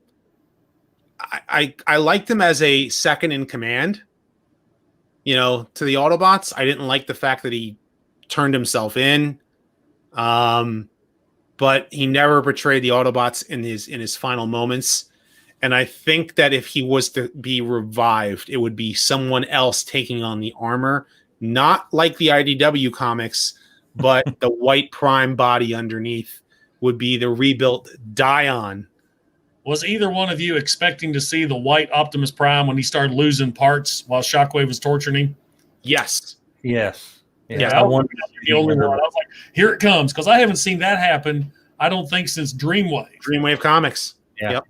liked him as a second in command. to the Autobots. I didn't like the fact that he turned himself in. But he never portrayed the Autobots in his final moments. And I think that if he was to be revived, it would be someone else taking on the armor, not like the IDW comics, but the white Prime body underneath would be the rebuilt Dion. Was either one of you expecting to see the white Optimus Prime when he started losing parts while Shockwave was torturing him? Yes. Yes. Yeah, I was the only one. I was like, here it comes, because I haven't seen that happen, I don't think, since Dreamwave. Dreamwave Comics. Yeah. Yep.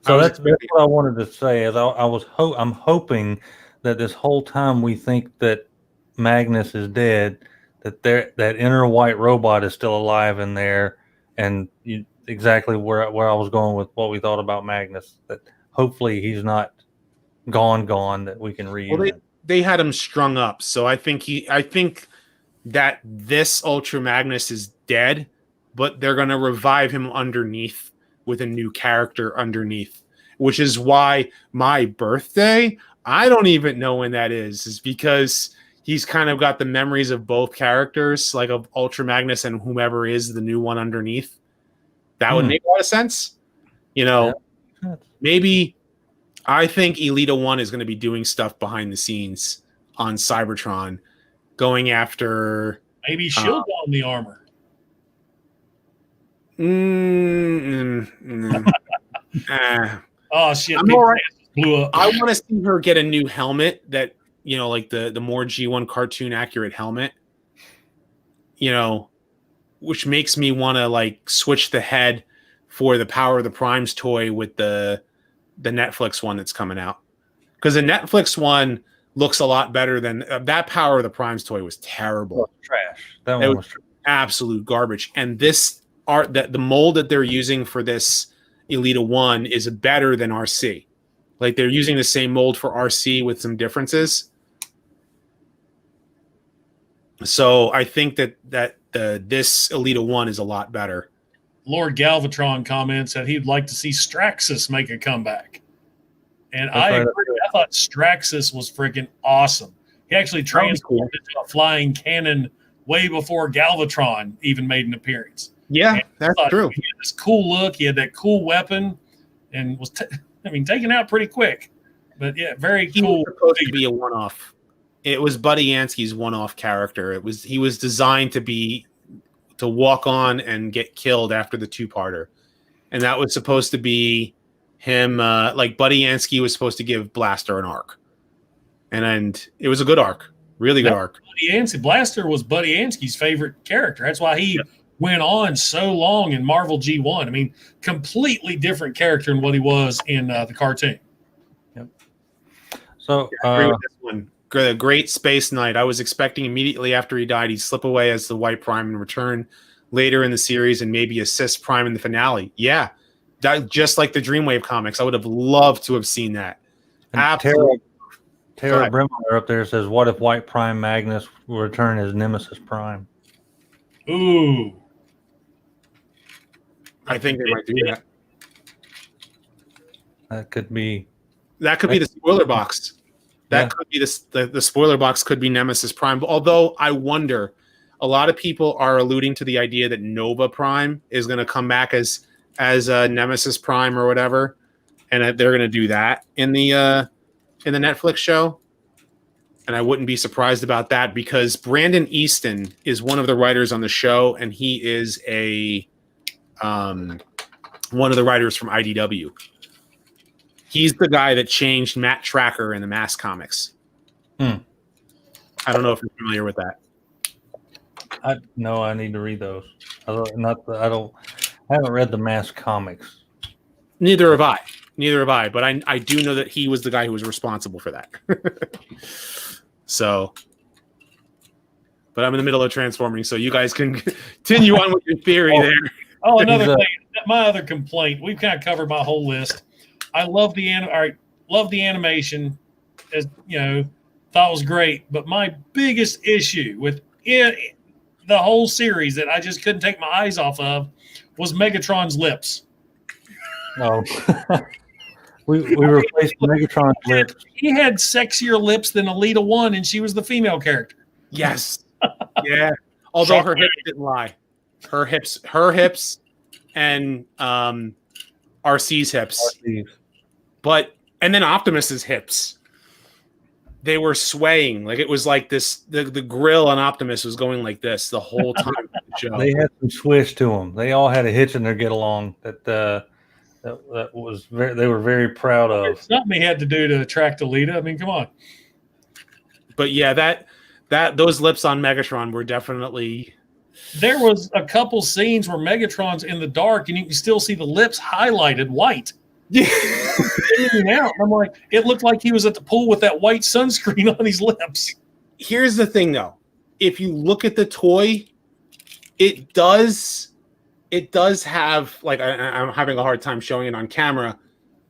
So that's what I wanted to say. Is I'm hoping that this whole time we think that Magnus is dead, that inner white robot is still alive in there, and exactly where I was going with what we thought about Magnus. That hopefully he's not gone. That we can read. Well, they had him strung up, so I think that this Ultra Magnus is dead, but they're going to revive him underneath with a new character underneath, which is why my birthday, I don't even know when that is because he's kind of got the memories of both characters, like of Ultra Magnus and whomever is the new one underneath. That would make a lot of sense. Maybe I think Elita 1 is going to be doing stuff behind the scenes on Cybertron, going after... Maybe she'll go on the armor. Oh, shit. I'm all right. Blew up. I want to see her get a new helmet that, like the more G1 cartoon accurate helmet, which makes me want to like switch the head for the Power of the Primes toy with the Netflix one that's coming out. Because the Netflix one looks a lot better than that Power of the Primes toy was terrible. Trash. That one was absolute garbage. And this art, that the mold that they're using for this Elita 1 is better than RC. Like they're using the same mold for RC with some differences. So I think that this Elita 1 is a lot better. Lord Galvatron comments that he'd like to see Straxus make a comeback. And I agree. I thought Straxus was freaking awesome. He actually transformed into a flying cannon way before Galvatron even made an appearance. Yeah, that's true. He had this cool look. He had that cool weapon and was, taken out pretty quick. But yeah, very he cool. Was supposed to be a one-off. It was Buddy Yansky's one-off character. He was designed to walk on and get killed after the two-parter. And that was supposed to be him, like Buddy Yansky was supposed to give Blaster an arc. And it was a good arc. Really good arc. Blaster was Buddy Yansky's favorite character. That's why he went on so long in Marvel G1. Completely different character than what he was in the cartoon. Yep. So, I agree with this one. A great Space Knight. I was expecting immediately after he died, he'd slip away as the White Prime and return later in the series and maybe assist Prime in the finale. Yeah. That, just like the Dreamwave comics. I would have loved to have seen that. Absolutely. Tara Brimler up there says, what if White Prime Magnus will return as Nemesis Prime? Ooh. I think they might do that. That could be the spoiler box. That could be the spoiler box could be Nemesis Prime. Although I wonder, a lot of people are alluding to the idea that Nova Prime is going to come back as Nemesis Prime or whatever, and they're going to do that in the Netflix show. And I wouldn't be surprised about that because Brandon Easton is one of the writers on the show, and he is one of the writers from IDW. He's the guy that changed Matt Tracker in the Mask comics. I don't know if you're familiar with that. No, I need to read those. I haven't read the Mask comics. Neither have I. But I do know that he was the guy who was responsible for that. So, but I'm in the middle of transforming, so you guys can continue on with your theory there. Oh, another thing. My other complaint. We've kind of covered my whole list. I love the animation, as thought it was great. But my biggest issue with the whole series that I just couldn't take my eyes off of was Megatron's lips. Oh, We replaced Megatron's lips. He had sexier lips than Alita 1, and she was the female character. Yes. Yeah. Although her hips didn't lie. Her hips and RC's hips. But and then Optimus's hips. They were swaying. Like it was like this the grill on Optimus was going like this the whole time. They had some swish to them. They all had a hitch in their get along that was they were very proud of. Something he had to do to attract Alita. I mean, come on. But yeah, those lips on Megatron were definitely. There was a couple scenes where Megatron's in the dark and you can still see the lips highlighted white. Yeah. I'm like, it looked like he was at the pool with that white sunscreen on his lips. Here's the thing, though. If you look at the toy, it does have like I'm having a hard time showing it on camera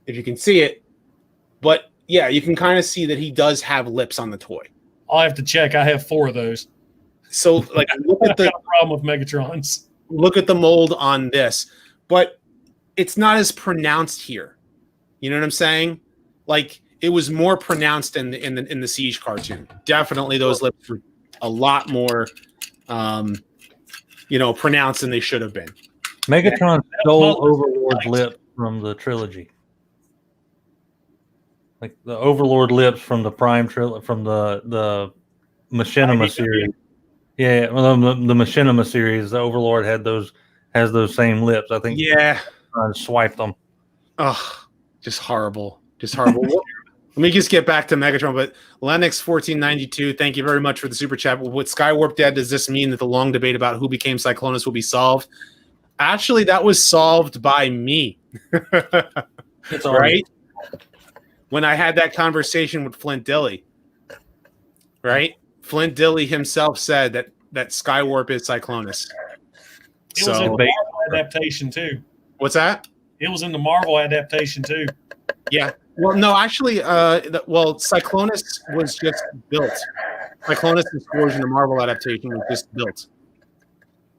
if you can see it, but yeah, you can kind of see that he does have lips on the toy. I'll have to check. I have 4 of those. So like look at the problem with Megatron's. Look at the mold on this, but it's not as pronounced here. You know what I'm saying? Like it was more pronounced in the Siege cartoon. Definitely those lips were a lot more pronounced than they should have been. Megatron stole Overlord's lip from the trilogy. Like the Overlord lips from the Prime from the Machinima series. Yeah, well, the Machinima series, the Overlord has those same lips. I think. Yeah. Swiped them. Oh, just horrible. Just horrible. Let me just get back to Megatron, but Lennox1492, thank you very much for the super chat. With Skywarp dead, does this mean that the long debate about who became Cyclonus will be solved? Actually, that was solved by me. Right? When I had that conversation with Flint Dilley. Right? Flint Dilley himself said that Skywarp is Cyclonus. It was in the Marvel adaptation too. What's that? It was in the Marvel adaptation too. Yeah. Well, no, actually, Cyclonus was just built. Cyclonus' Forge in the Marvel adaptation was just built.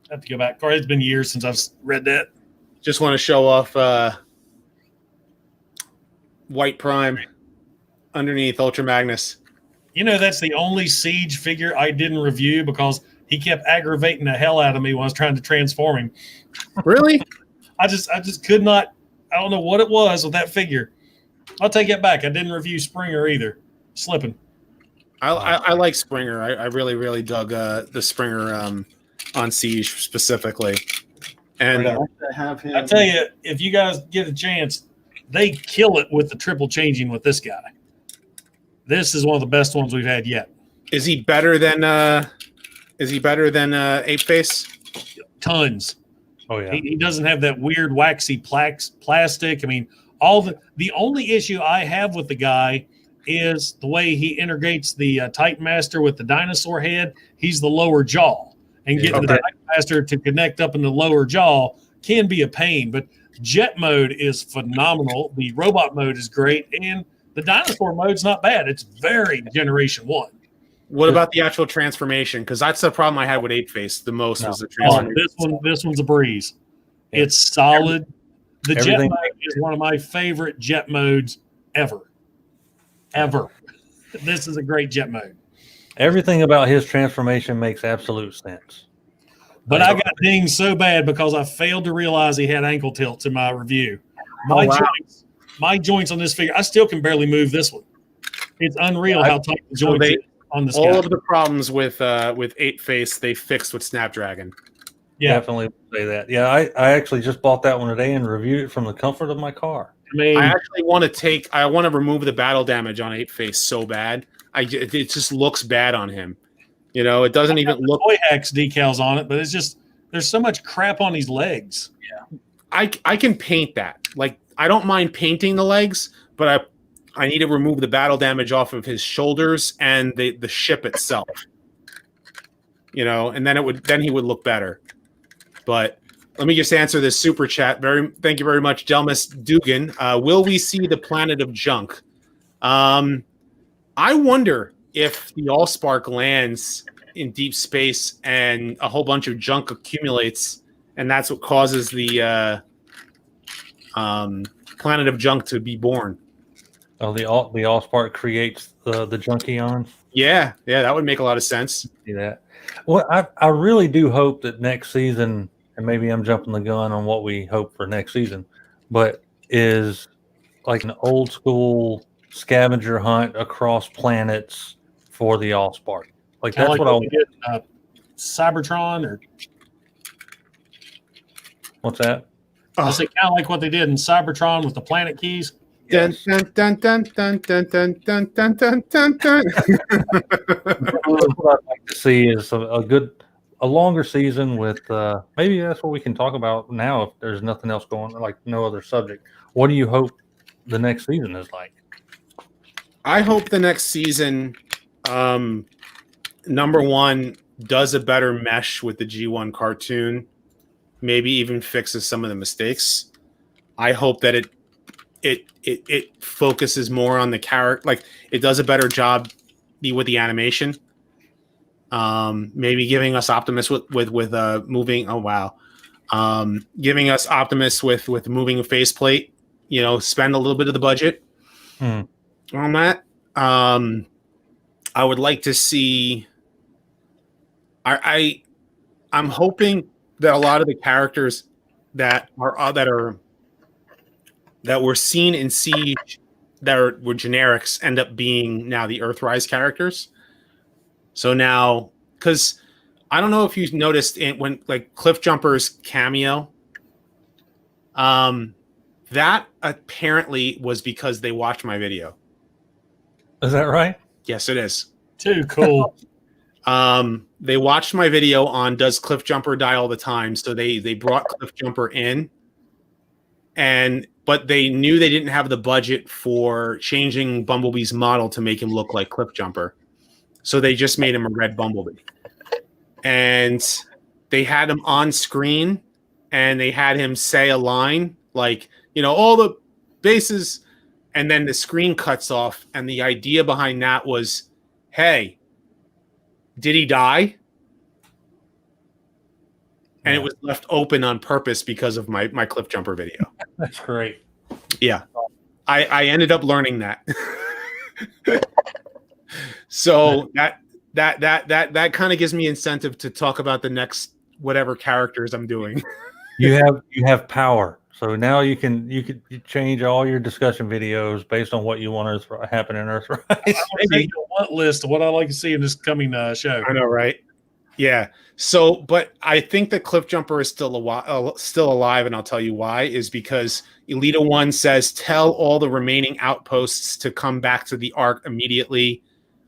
I have to go back. It's been years since I've read that. Just want to show off White Prime underneath Ultra Magnus. You know, that's the only Siege figure I didn't review because he kept aggravating the hell out of me when I was trying to transform him. Really? I just could not. I don't know what it was with that figure. I'll take it back. I didn't review Springer either. Slipping. I like Springer. I really, really dug the Springer on Siege specifically. And I tell you, if you guys get a chance, they kill it with the triple changing with this guy. This is one of the best ones we've had yet. Is he better than Ape Face? Tons. Oh yeah. He doesn't have that weird waxy plastic. I mean, the only issue I have with the guy is the way he integrates the Titan Master with the dinosaur head. He's the lower jaw, and getting the Titan Master to connect up in the lower jaw can be a pain. But jet mode is phenomenal. The robot mode is great, and the dinosaur mode's not bad. It's very Generation 1. What about the actual transformation? Because that's the problem I had with Ape Face the most was the transformation. This one's a breeze. It's solid. The jet mode is one of my favorite jet modes ever. Ever. This is a great jet mode. Everything about his transformation makes absolute sense. But I got dinged so bad because I failed to realize he had ankle tilts in my review. My joints on this figure, I still can barely move this one. It's unreal how tight the joints are on this guy. All of the problems with Ape Face, they fixed with Snapdragon. Yeah, definitely say that. Yeah, I actually just bought that one today and reviewed it from the comfort of my car. I actually want to remove the battle damage on Ape Face so bad. It just looks bad on him. You know, it doesn't even look. Toy Hacks decals on it, but it's just there's so much crap on his legs. Yeah, I can paint that. Like I don't mind painting the legs, but I need to remove the battle damage off of his shoulders and the ship itself. You know, and then he would look better. But let me just answer this super chat. Thank you very much, Delmus Dugan. Will we see the planet of junk? I wonder if the Allspark lands in deep space and a whole bunch of junk accumulates, and that's what causes the planet of junk to be born. Oh, the Allspark creates the Junkion. Yeah, that would make a lot of sense. See that? Well, I really do hope that next season, and maybe I'm jumping the gun on what we hope for next season, but is like an old school scavenger hunt across planets for the Allspark. Like Kinda that's what I we did Cybertron, or What's that? I say kind of like what they did in Cybertron with the planet keys. Dun, dun, dun, dun, dun, dun, dun, dun, dun, dun, dun, dun. What I'd like to see is a longer season with maybe that's what we can talk about now if there's nothing else going, like no other subject. What do you hope the next season is like? I hope the next season, number one, does a better mesh with the G1 cartoon, maybe even fixes some of the mistakes. I hope that it focuses more on the character, like it does a better job with the animation. Maybe giving us Optimus with moving. Oh wow, giving us Optimus with moving a faceplate. You know, spend a little bit of the budget on that. I would like to see. I'm hoping that a lot of the characters that were seen in Siege were generics end up being now the Earthrise characters. So now, because I don't know if you noticed when like Cliffjumper's cameo, that apparently was because they watched my video. Is that right? Yes, it is. Too cool. They watched my video on Does Cliffjumper Die All the Time? So they brought Cliffjumper in, but they knew they didn't have the budget for changing Bumblebee's model to make him look like Cliffjumper. So they just made him a red Bumblebee. And they had him on screen and they had him say a line like, you know, all the bases, and then the screen cuts off. And the idea behind that was, hey, did he die? And it was left open on purpose because of my Cliffjumper video. That's great. Yeah. I ended up learning that. So that kind of gives me incentive to talk about the next whatever characters I'm doing. You have power. So now you could change all your discussion videos based on what you want to happen in Earthrise. I'm making a want list of what I'd like to see in this coming show. I know, right? Yeah. So, but I think that Cliffjumper is still alive, and I'll tell you why. Is because Elita 1 says, tell all the remaining outposts to come back to the Ark immediately.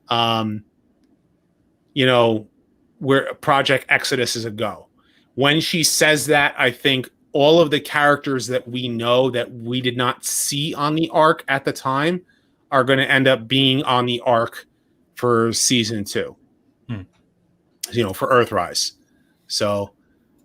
You know, where Project Exodus is a go. When she says that, I think all of the characters that we know that we did not see on the Ark at the time are going to end up being on the Ark for season 2. You know, for Earthrise. So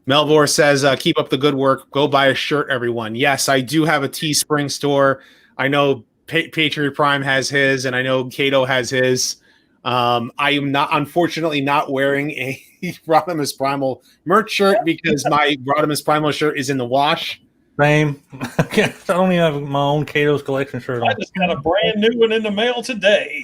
Melvor says, keep up the good work. Go buy a shirt, everyone. Yes, I do have a Teespring store. I know Patriot Prime has his, and I know Kato has his. I am unfortunately not wearing a RodimusPrimal merch shirt because my RodimusPrimal shirt is in the wash. Same. I don't even have my own Kato's collection shirt on. I just got a brand new one in the mail today.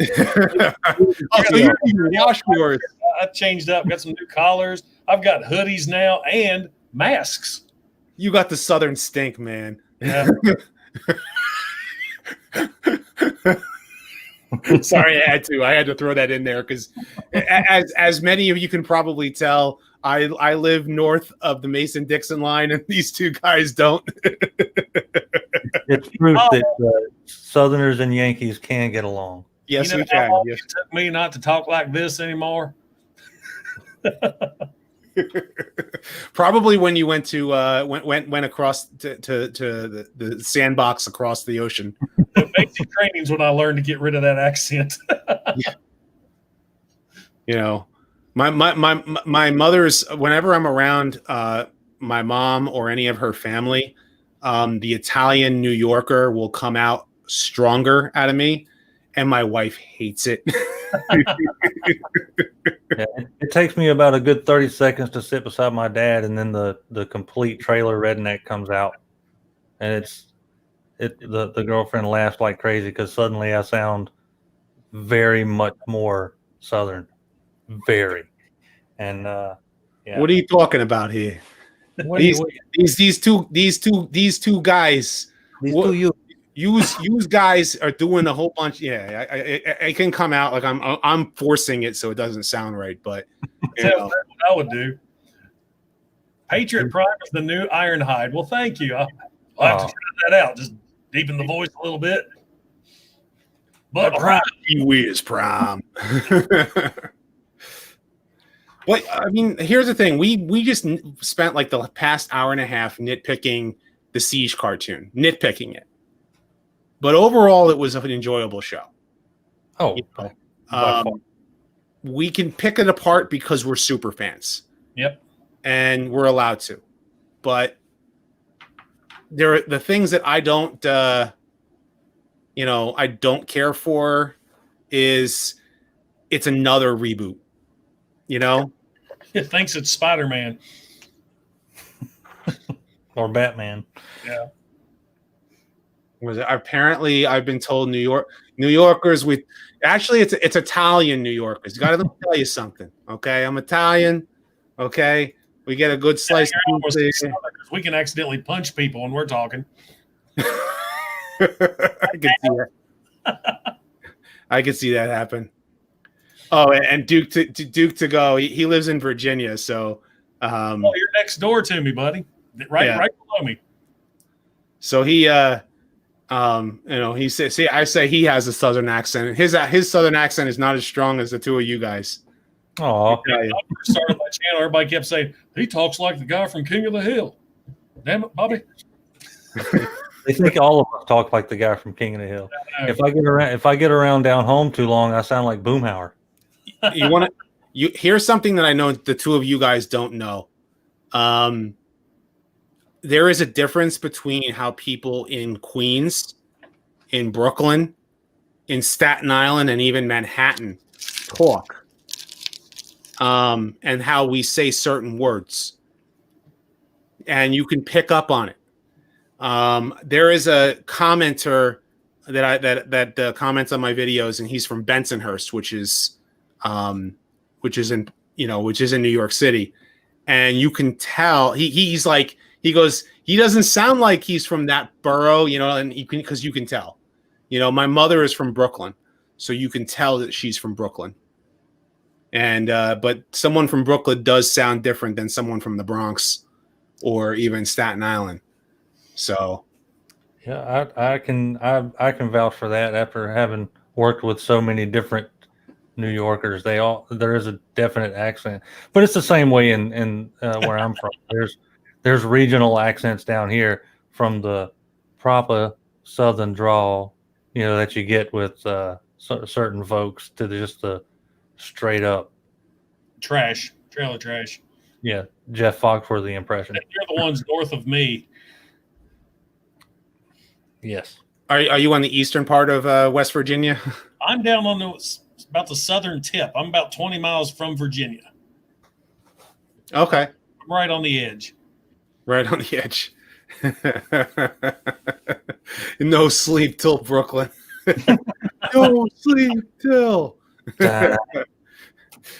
So you wash yours. I changed up, got some new collars. I've got hoodies now and masks. You got the Southern stink, man. Yeah. Sorry, I had to throw that in there because, as many of you can probably tell, I live north of the Mason-Dixon line, and these two guys don't. It's proof that Southerners and Yankees can get along. Yes, you know we can. How long Yes. it took me not to talk like this anymore? Probably when you went to went across to the sandbox across the ocean. The basic training's when I learned to get rid of that accent. Yeah. You know, my mother's, whenever I'm around my mom or any of her family, the Italian New Yorker will come out stronger out of me, and my wife hates it. Yeah, it takes me about a good 30 seconds to sit beside my dad, and then the complete trailer redneck comes out, and the girlfriend laughed like crazy because suddenly I sound very much more Southern, very. And yeah. What are you talking about here? What These do these two guys. you Use guys are doing a whole bunch. Yeah, I can come out like I'm forcing it so it doesn't sound right, but you That's know. what I would do. Patriot Prime is the new Ironhide. Well, thank you. I'll have to try that out. Just deepen the voice a little bit. But Whiz Prime. But I mean, here's the thing: we just spent like the past hour and a half nitpicking the Siege cartoon, nitpicking it. But overall, it was an enjoyable show. Oh, you know? We can pick it apart because we're super fans. Yep, and we're allowed to. But there are the things that I don't, I don't care for. Is it's another reboot? You know, it thinks it's Spider-Man or Batman. Yeah. Was it? Apparently, I've been told New Yorkers. It's Italian New Yorkers. Got to tell you something, okay? I'm Italian, okay? We get a good slice of pizza. We can accidentally punch people when we're talking. I can see that. I can see that happen. Oh, and Duke to go. He lives in Virginia, so. You're next door to me, buddy. Right below me. So he, he says, see, I say he has a Southern accent. His Southern accent is not as strong as the two of you guys. Oh, when I started my channel, everybody kept saying he talks like the guy from King of the Hill. Damn it, Bobby! They think all of us talk like the guy from King of the Hill. If I get around down home too long, I sound like Boomhauer. Here's something that I know the two of you guys don't know. There is a difference between how people in Queens, in Brooklyn, in Staten Island, and even Manhattan talk, and how we say certain words. And you can pick up on it. There is a commenter that comments on my videos, and he's from Bensonhurst, which is in New York City, and you can tell he's like. He goes, he doesn't sound like he's from that borough, and because you can tell. My mother is from Brooklyn, so you can tell that she's from Brooklyn. And but someone from Brooklyn does sound different than someone from the Bronx or even Staten Island. So, yeah, I can vouch for that after having worked with so many different New Yorkers. There is a definite accent, but it's the same way in where I'm from. There's regional accents down here from the proper Southern drawl, that you get with certain folks to just the straight up trailer trash. Yeah, Jeff Foxworthy impression. And you're the ones north of me. Yes. Are you on the eastern part of West Virginia? I'm down on about the southern tip. I'm about 20 miles from Virginia. Okay. I'm right on the edge. Right on the edge. No sleep till Brooklyn. No sleep till. Here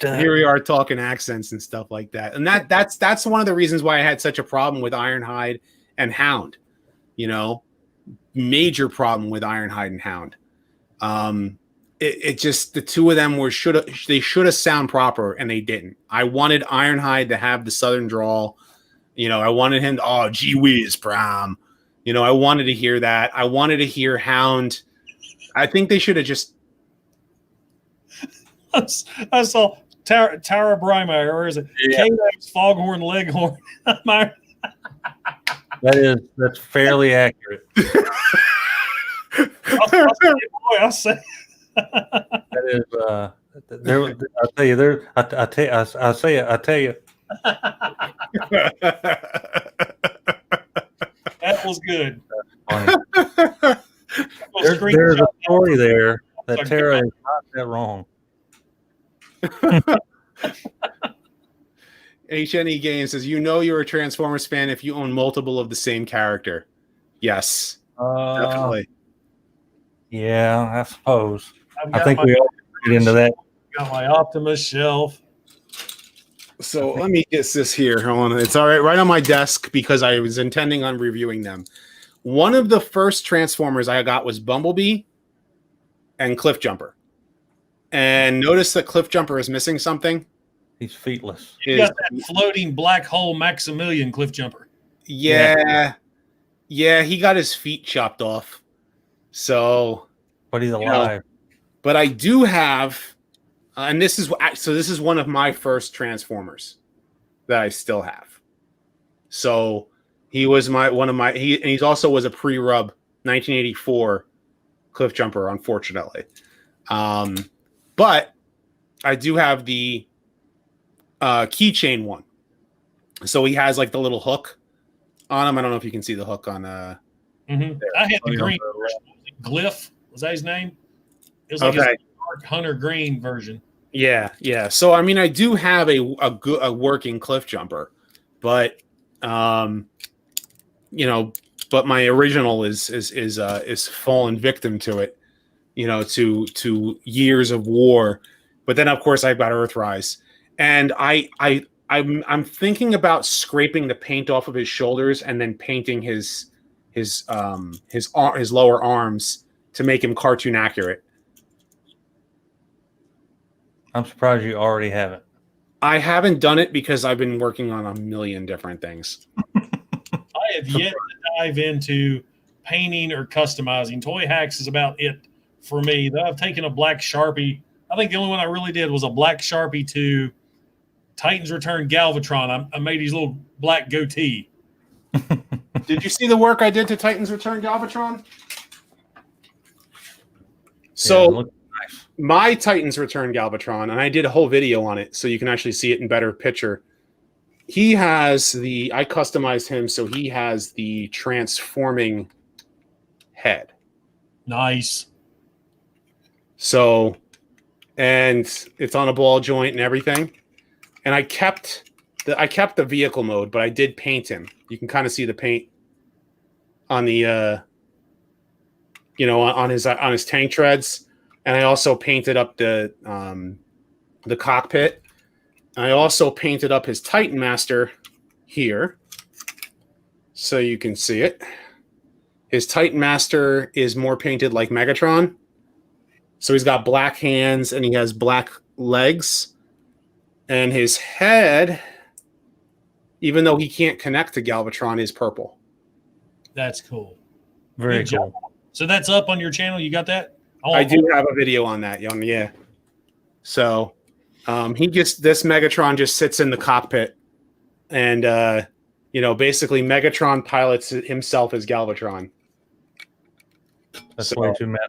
we are talking accents and stuff like that. And that's one of the reasons why I had such a problem with Ironhide and Hound. Major problem with Ironhide and Hound. It just, the two of them they should have sound proper, and they didn't. I wanted Ironhide to have the Southern drawl. I wanted him to, gee whiz, Prime. I wanted to hear that. I wanted to hear Hound. I think they should have just. I saw Tara Brymeyer, or is it? Yeah. Kato's Foghorn Leghorn. That's fairly accurate. I'll say. That is I'll tell you I tell you. That was good. There's a story there that Tara is not that wrong. HNE Games says, you're a Transformers fan if you own multiple of the same character. Yes. Definitely. Yeah, I suppose. I've I got think my, we all get into that. got my Optimus shelf. So let me get this here. Hold on. It's all right on my desk because I was intending on reviewing them. One of the first Transformers I got was Bumblebee and Cliff Jumper. And notice that Cliff Jumper is missing something. He's feetless. You got that floating black hole Maximilian Cliff Jumper. Yeah, he got his feet chopped off. So, But he's alive. But I do have, and this is one of my first Transformers that I still have. So he was he's also was a pre-rub 1984 Cliff Jumper, unfortunately. But I do have the keychain one. So he has like the little hook on him. I don't know if you can see the hook on I had the green version. Glyph, was that his name? It was like his dark hunter green version. Yeah. So I mean, I do have a working Cliff Jumper, but but my original is fallen victim to it, to years of war. But then of course I've got Earthrise, and I'm thinking about scraping the paint off of his shoulders and then painting his lower arms to make him cartoon accurate. I'm surprised you already have it. I haven't done it because I've been working on a million different things. I have yet to dive into painting or customizing. Toy Hacks is about it for me. Though I've taken a black Sharpie. I think the only one I really did was a black Sharpie to Titans Return Galvatron. I made his little black goatee. Did you see the work I did to Titans Return Galvatron? So my Titans Return Galvatron, and I did a whole video on it, so you can actually see it in better picture. He has I customized him so he has the transforming head. Nice. So, and it's on a ball joint and everything. And I kept the vehicle mode, but I did paint him. You can kind of see the paint on the on his tank treads, and I also painted up the cockpit. I also painted up his Titan Master here, so you can see it. His Titan Master is more painted like Megatron, so he's got black hands and he has black legs, and his head, even though he can't connect to Galvatron, is purple. That's cool. Very cool. So that's up on your channel. You got that? I do have a video on that, young. Yeah. So, this Megatron just sits in the cockpit, and basically Megatron pilots himself as Galvatron. That's way too mad.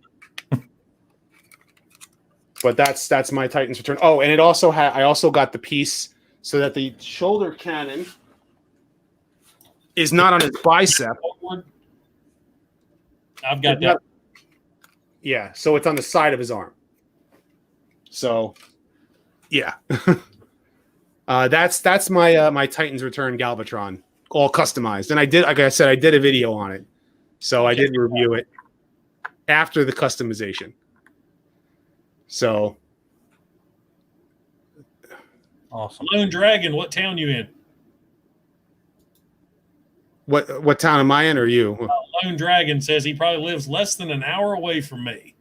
But that's my Titans Return. Oh, and I also got the piece so that the shoulder cannon is not on his bicep. I've got that. Yeah, so it's on the side of his arm. So, yeah. That's my Titans Return Galvatron, all customized. And I did, like I said, I did a video on it. So I did review it after the customization. So awesome. Lone Dragon, what town you in? What town am I in, or you? Lone Dragon says he probably lives less than an hour away from me.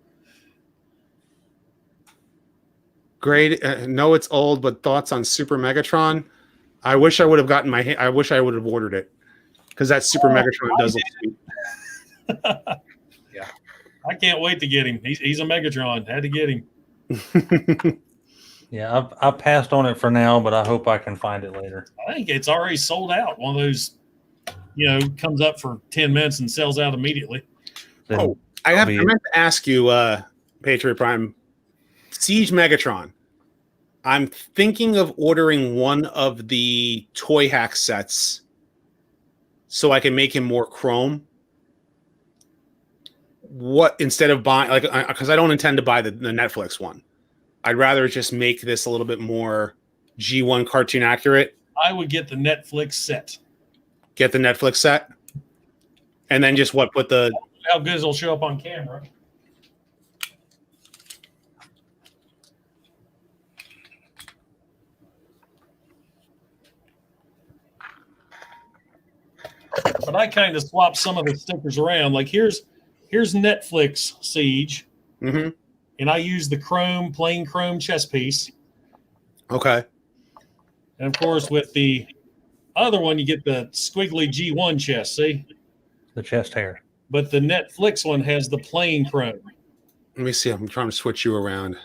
Great. No, it's old, but thoughts on Super Megatron? I wish I would have gotten I wish I would have ordered it, because that Super Megatron does look sweet. Yeah. I can't wait to get him. He's a Megatron. Had to get him. Yeah, I passed on it for now, but I hope I can find it later. I think it's already sold out. One of those, comes up for 10 minutes and sells out immediately. Oh, I meant to ask you, Patriot Prime, Siege Megatron. I'm thinking of ordering one of the Toy Hack sets so I can make him more chrome. What, instead of buying, because I don't intend to buy the Netflix one. I'd rather just make this a little bit more G1 cartoon accurate. I would get the Netflix set. Get the Netflix set, and then just put the how good it'll show up on camera. But I kind of swapped some of the stickers around. Like here's Netflix Siege, and I use the plain chrome chest piece. Okay. And of course, with the other one, you get the squiggly G1 chest. See, the chest hair. But the Netflix one has the plain chrome. Let me see. I'm trying to switch you around.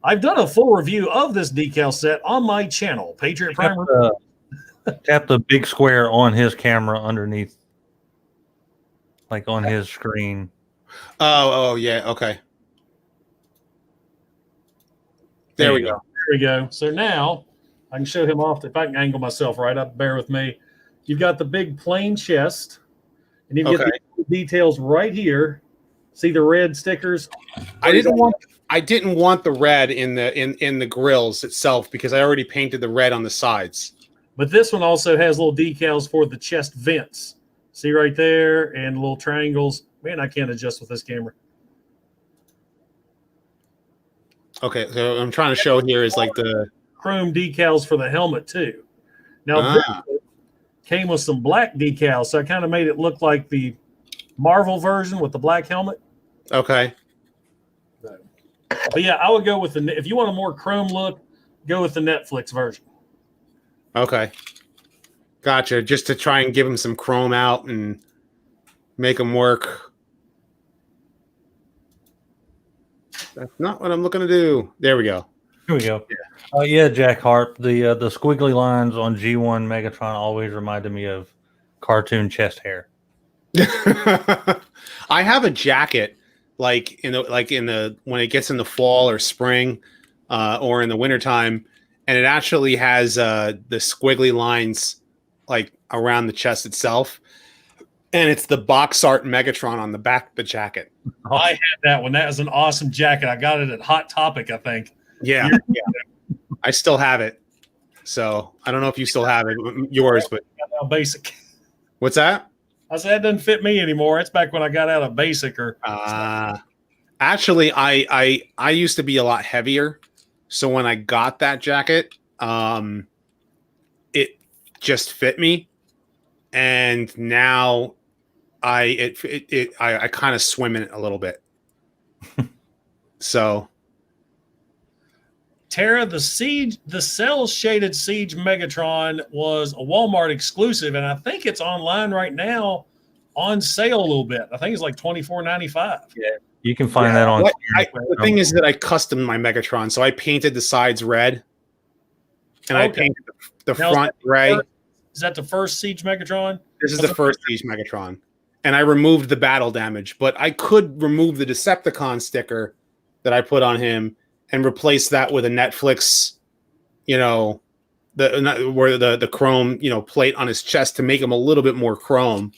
I've done a full review of this decal set on my channel, Patriot Prime. Tap the big square on his camera underneath, like on his screen. Oh, yeah. Okay. There we go. There we go. So now I can show him off. If I can angle myself right up, bear with me. You've got the big plain chest, and you get the details right here. See the red stickers? I didn't want the red in the grills itself because I already painted the red on the sides. But this one also has little decals for the chest vents. See right there, and little triangles. Man, I can't adjust with this camera. Okay, so I'm trying to show here is like the chrome decals for the helmet too. Now this came with some black decals, so I kind of made it look like the Marvel version with the black helmet. Okay. But yeah, I would go with if you want a more chrome look, go with the Netflix version. Okay. Gotcha. Just to try and give them some chrome out and make them work. That's not what I'm looking to do. There we go. Here we go. Yeah, Jack Harp. The squiggly lines on G1 Megatron always reminded me of cartoon chest hair. I have a jacket when it gets in the fall or spring or in the wintertime, and it actually has the squiggly lines like around the chest itself. And it's the box art Megatron on the back of the jacket. Oh. I had that one. That was an awesome jacket. I got it at Hot Topic, I think. Yeah. I still have it. So I don't know if you still have it, yours, but basic. What's that? I said it doesn't fit me anymore. It's back when I got out of basic or actually I used to be a lot heavier. So when I got that jacket, it just fit me. And now I kind of swim in it a little bit. So Tara, the cell shaded Siege Megatron was a Walmart exclusive, and I think it's online right now on sale a little bit. I think it's like $24.95. Yeah, you can find that on. The thing is that I customed my Megatron, so I painted the sides red, and I painted the front gray. Is that the first Siege Megatron? This is the first Siege Megatron. And I removed the battle damage, but I could remove the Decepticon sticker that I put on him and replace that with a Netflix, the chrome, plate on his chest to make him a little bit more chrome,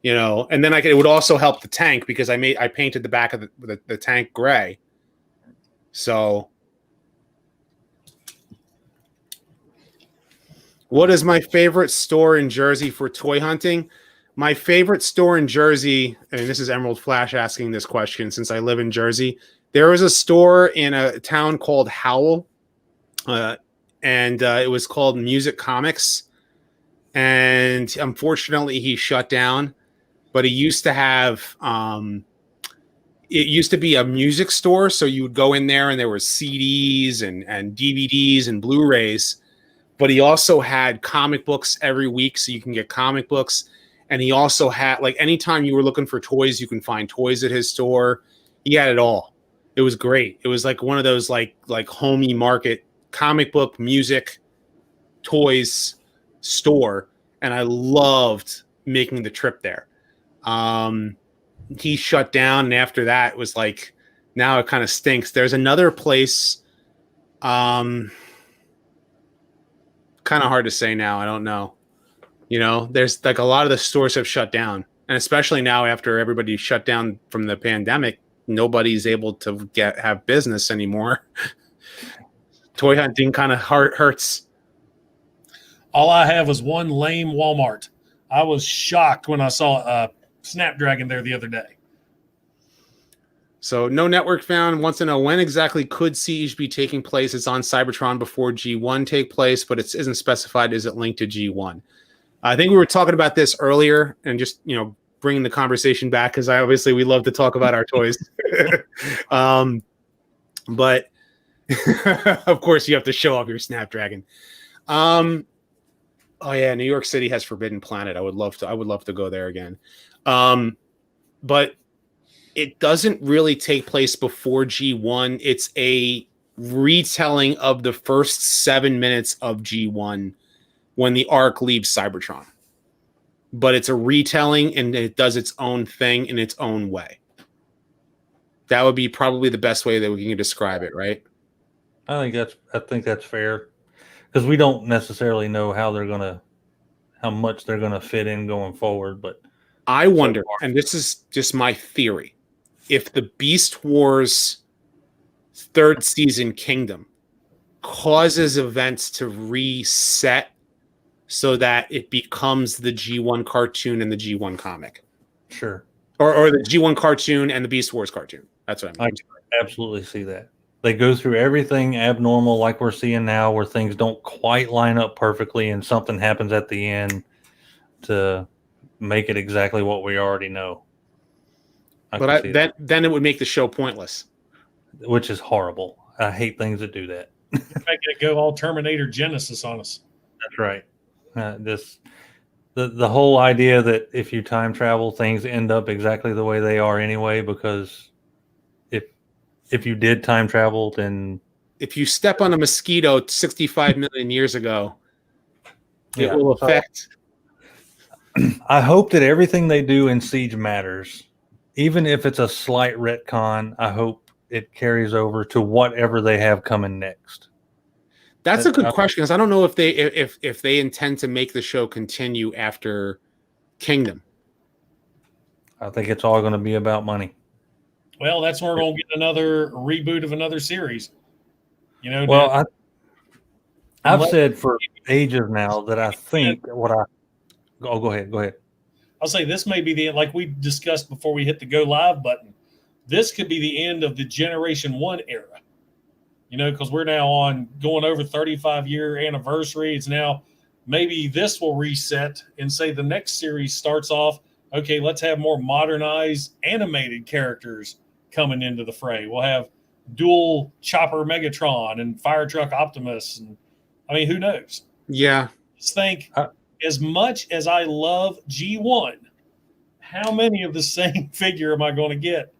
and then it would also help the tank because I painted the back of the tank gray. So what is my favorite store in Jersey for toy hunting? My favorite store in Jersey, and this is Emerald Flash asking this question since I live in Jersey. There is a store in a town called Howell, and it was called Music Comics. And unfortunately, he shut down. But he used to have, it used to be a music store. So you would go in there and there were CDs and DVDs and Blu-rays. But he also had comic books every week, so you can get comic books. And he also had, like, anytime you were looking for toys, you can find toys at his store. He had it all. It was great. It was like one of those like homey market comic book, music, toys store, and I loved making the trip there. He shut down, and after that, it was like now it kind of stinks. There's another place. Kind of hard to say now. I don't know. There's like a lot of the stores have shut down, and especially now after everybody shut down from the pandemic, nobody's able to have business anymore. Toy hunting kind of hurts. All I have is one lame Walmart. I was shocked when I saw Snapdragon there the other day. So no network found. Wants to know when exactly could Siege be taking place? It's on Cybertron before G1 take place, but it isn't specified. Is it linked to G1? I think we were talking about this earlier, and just bringing the conversation back because we love to talk about our toys. But of course you have to show off your Snapdragon. Oh yeah, New York City has Forbidden Planet. I would love to go there again. But it doesn't really take place before G1. It's a retelling of the first 7 minutes of G1 when the arc leaves Cybertron. But it's a retelling, and it does its own thing in its own way. That would be probably the best way that we can describe it, right? I think that's fair, because we don't necessarily know how much they're gonna fit in going forward. But I wonder, and this is just my theory, if the Beast Wars third season Kingdom causes events to reset so that it becomes the G1 cartoon and the G1 comic. Sure. Or the G1 cartoon and the Beast Wars cartoon. That's what I mean. I absolutely see that. They go through everything abnormal like we're seeing now, where things don't quite line up perfectly and something happens at the end to make it exactly what we already know. But then it would make the show pointless. Which is horrible. I hate things that do that. Making it go all Terminator Genesis on us. That's right. The whole idea that if you time travel, things end up exactly the way they are anyway, because if you did time travel, then if you step on a mosquito 65 million years ago, it will affect. I hope that everything they do in Siege matters. Even if it's a slight retcon, I hope it carries over to whatever they have coming next. That's a good question, because I don't know if they intend to make the show continue after Kingdom. I think it's all going to be about money. Well, that's where we're going to get another reboot of another series. Well, I've said for ages now that I think go ahead. I'll say this may be the, like we discussed before we hit the go live button, this could be the end of the Generation 1 era. Because we're now going over 35-year anniversary. It's now, maybe this will reset and say the next series starts off, okay, let's have more modernized animated characters coming into the fray. We'll have dual chopper Megatron and fire truck Optimus. And who knows? Yeah. Just think, as much as I love G1, how many of the same figure am I going to get?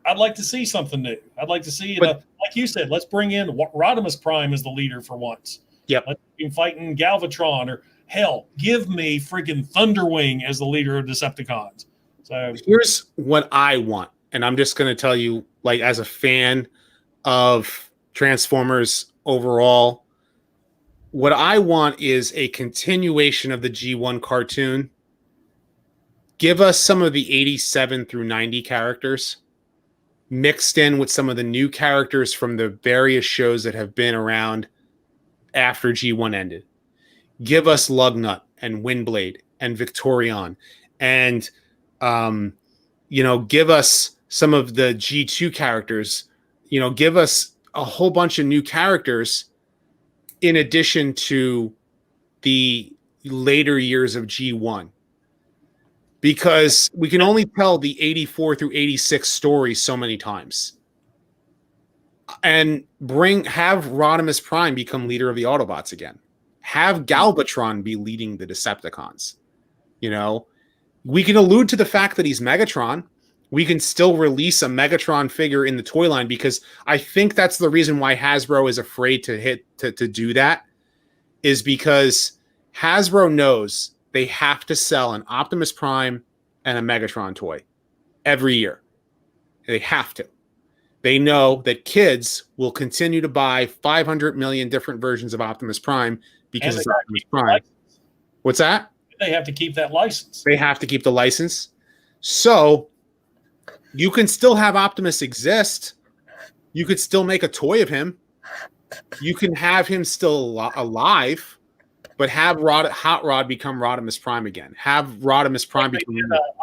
I'd like to see something new. I'd like to see, like you said, let's bring in Rodimus Prime as the leader for once. Yep. Let's be fighting Galvatron, or hell, give me freaking Thunderwing as the leader of Decepticons. So here's what I want, and I'm just going to tell you, like, as a fan of Transformers overall, what I want is a continuation of the G1 cartoon. Give us some of the 87 through 90 characters mixed in with some of the new characters from the various shows that have been around after G1 ended. Give us Lugnut and Windblade and Victorion, and give us some of the G2 characters. Give us a whole bunch of new characters in addition to the later years of G1. Because we can only tell the 84 through 86 story so many times. And have Rodimus Prime become leader of the Autobots again. Have Galbatron be leading the Decepticons. We can allude to the fact that he's Megatron. We can still release a Megatron figure in the toy line, because I think that's the reason why Hasbro is afraid to do that, is because Hasbro knows they have to sell an Optimus Prime and a Megatron toy every year. They have to. They know that kids will continue to buy 500 million different versions of Optimus Prime because it's Optimus Prime. What's that? They have to keep that license. They have to keep the license. So you can still have Optimus exist. You could still make a toy of him. You can have him still alive. but have Hot Rod become Rodimus Prime again. Have Rodimus Prime become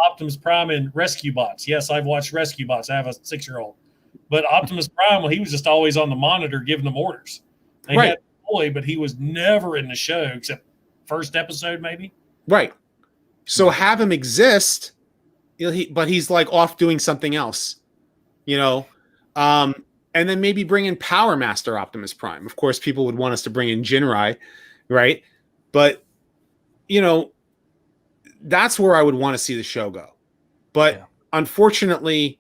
Optimus Prime and Rescue Bots. Yes, I've watched Rescue Bots. I have a 6-year-old. But Optimus Prime, well, he was just always on the monitor giving them orders. They had a boy, but he was never in the show except first episode, maybe. Right. So have him exist, but he's like off doing something else, you know. And then maybe bring in Power Master Optimus Prime. Of course, people would want us to bring in Jinrai, right? But, you know, that's where I would want to see the show go. But unfortunately,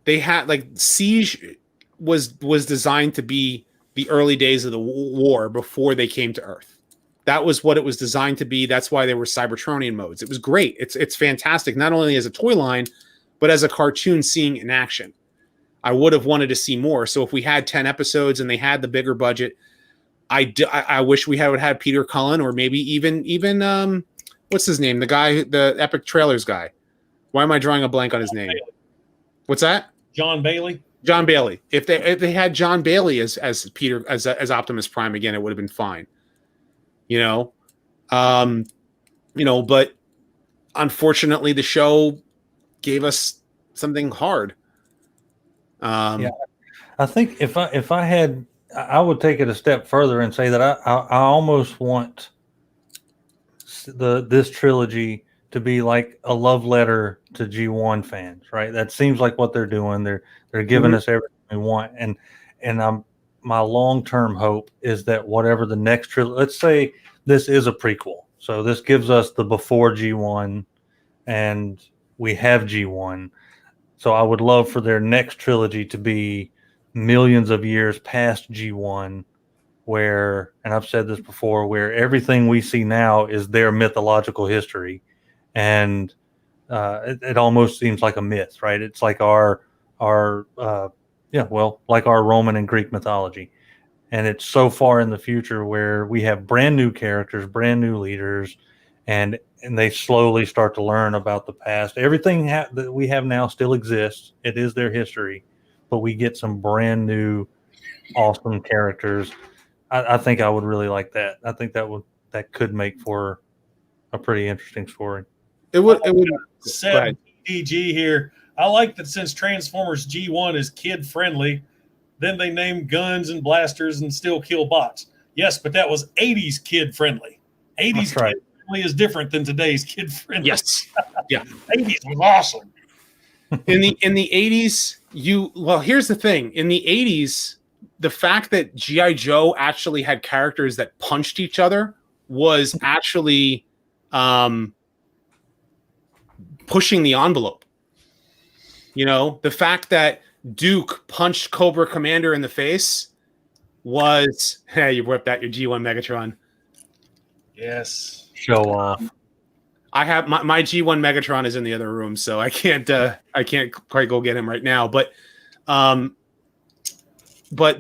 they had like Siege was designed to be the early days of the war before they came to Earth. That was what it was designed to be. That's why there were Cybertronian modes. It was great. It's fantastic, not only as a toy line, but as a cartoon seeing in action. I would have wanted to see more. So if we had 10 episodes and they had the bigger budget, I wish we would have Peter Cullen, or maybe even what's his name? The guy, the Epic Trailers guy. Why am I drawing a blank on his name? What's that? John Bailey. John Bailey. If they had John Bailey as Peter as Optimus Prime again, it would have been fine. You know, but unfortunately, the show gave us something hard. I think if I had, I would take it a step further and say that I almost want this trilogy to be like a love letter to G1 fans, right? That seems like what they're doing. They're giving us everything we want, and my long-term hope is that whatever the next trilogy, let's say this is a prequel, so this gives us the before G1, and we have G1. So I would love for their next trilogy to be millions of years past G1, where, and I've said this before, where everything we see now is their mythological history. And it almost seems like a myth, right? It's like our like our Roman and Greek mythology. And it's so far in the future where we have brand new characters, brand new leaders, and they slowly start to learn about the past. Everything that we have now still exists. It is their history, but we get some brand new, awesome characters. I think I would really like that. I think that could make for a pretty interesting story. It would. Seb DG here. I like that since Transformers G1 is kid friendly, then they named guns and blasters and still kill bots. Yes, but that was 80s kid friendly. 80s right. Kid friendly is different than today's kid friendly. Yes. Yeah. 80s was awesome. In the 80s, here's the thing. In the 80s, the fact that G.I. Joe actually had characters that punched each other was actually pushing the envelope. You know, the fact that Duke punched Cobra Commander in the face was, hey, you whipped out your G1 Megatron. Yes. Show off. I have my G1 Megatron is in the other room, so I can't quite go get him right now. But the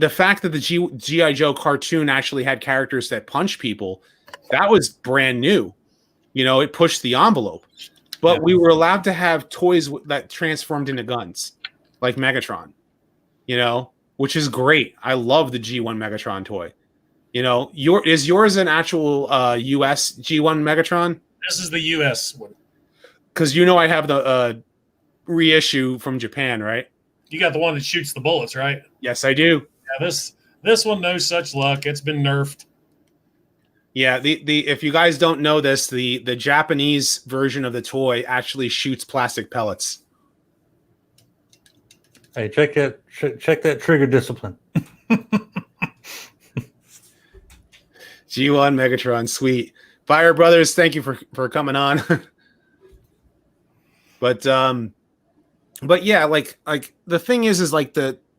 fact that the G.I. Joe cartoon actually had characters that punch people, that was brand new. You know, it pushed the envelope. But we were allowed to have toys that transformed into guns, like Megatron, you know, which is great. I love the G1 Megatron toy. You know, is yours an actual US G1 Megatron? This is the US one. Because you know I have the reissue from Japan, right? You got the one that shoots the bullets, right? Yes, I do. Yeah, this one, no such luck. It's been nerfed. Yeah, the if you guys don't know this, the Japanese version of the toy actually shoots plastic pellets. Hey, check that trigger discipline. G1 Megatron, sweet. Fire Brothers, thank you for coming on. But yeah, like the thing is like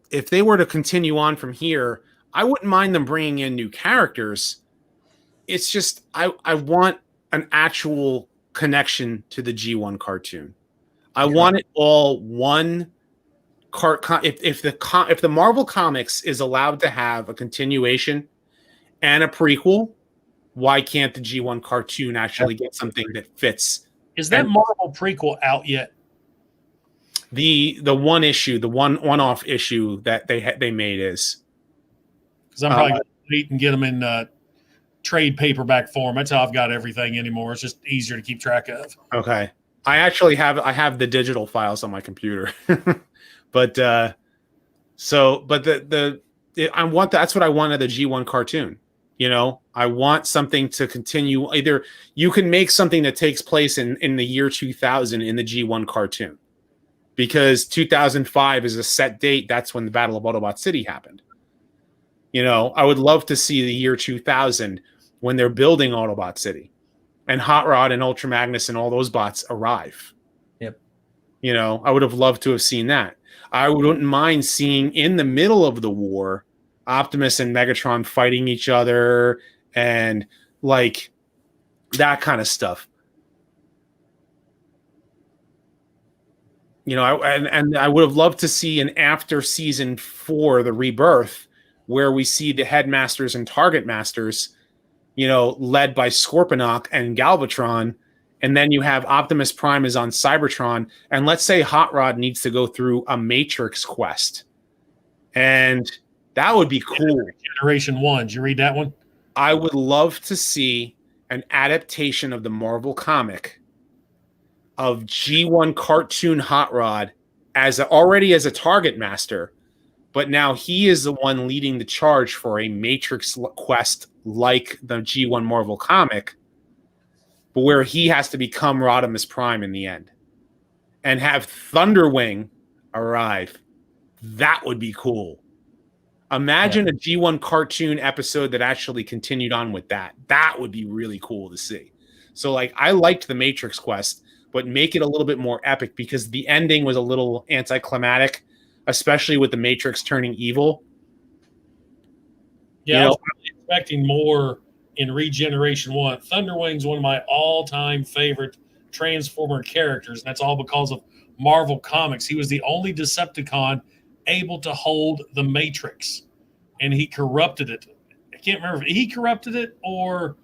if they were to continue on from here, I wouldn't mind them bringing in new characters. It's just I want an actual connection to the G1 cartoon. I want it all one if the Marvel Comics is allowed to have a continuation and a prequel, why can't the G1 cartoon actually get something that fits? Is that Marvel prequel out yet? The one issue, the one-off issue that they made is. Because I'm probably going to wait and get them in trade paperback form. That's how I've got everything anymore. It's just easier to keep track of. Okay. I actually have the digital files on my computer. But I want that's what I want of the G1 cartoon. I want something to continue. Either you can make something that takes place in the year 2000 in the G1 cartoon, because 2005 is a set date. That's when the Battle of Autobot City happened. I would love to see the year 2000 when they're building Autobot City and Hot Rod and Ultra Magnus and all those bots arrive. Yep. I would have loved to have seen that. I wouldn't mind seeing in the middle of the war Optimus and Megatron fighting each other and like that kind of stuff. I would have loved to see an after season 4, the Rebirth, where we see the Headmasters and Target Masters, led by Scorponok and Galbatron, and then you have Optimus Prime is on Cybertron, and let's say Hot Rod needs to go through a Matrix quest, and that would be cool. Generation 1. Did you read that one? I would love to see an adaptation of the Marvel comic of G1 cartoon Hot Rod already as a Target Master, but now he is the one leading the charge for a Matrix quest like the G1 Marvel comic, but where he has to become Rodimus Prime in the end and have Thunderwing arrive. That would be cool. Imagine a G1 cartoon episode that actually continued on with that. That would be really cool to see. So, I liked the Matrix quest, but make it a little bit more epic, because the ending was a little anticlimactic, especially with the Matrix turning evil. Yeah, I was really expecting more in Regeneration 1. Thunderwing's one of my all-time favorite Transformer characters, and that's all because of Marvel Comics. He was the only Decepticon able to hold the Matrix, and he corrupted it. I can't remember if he corrupted it or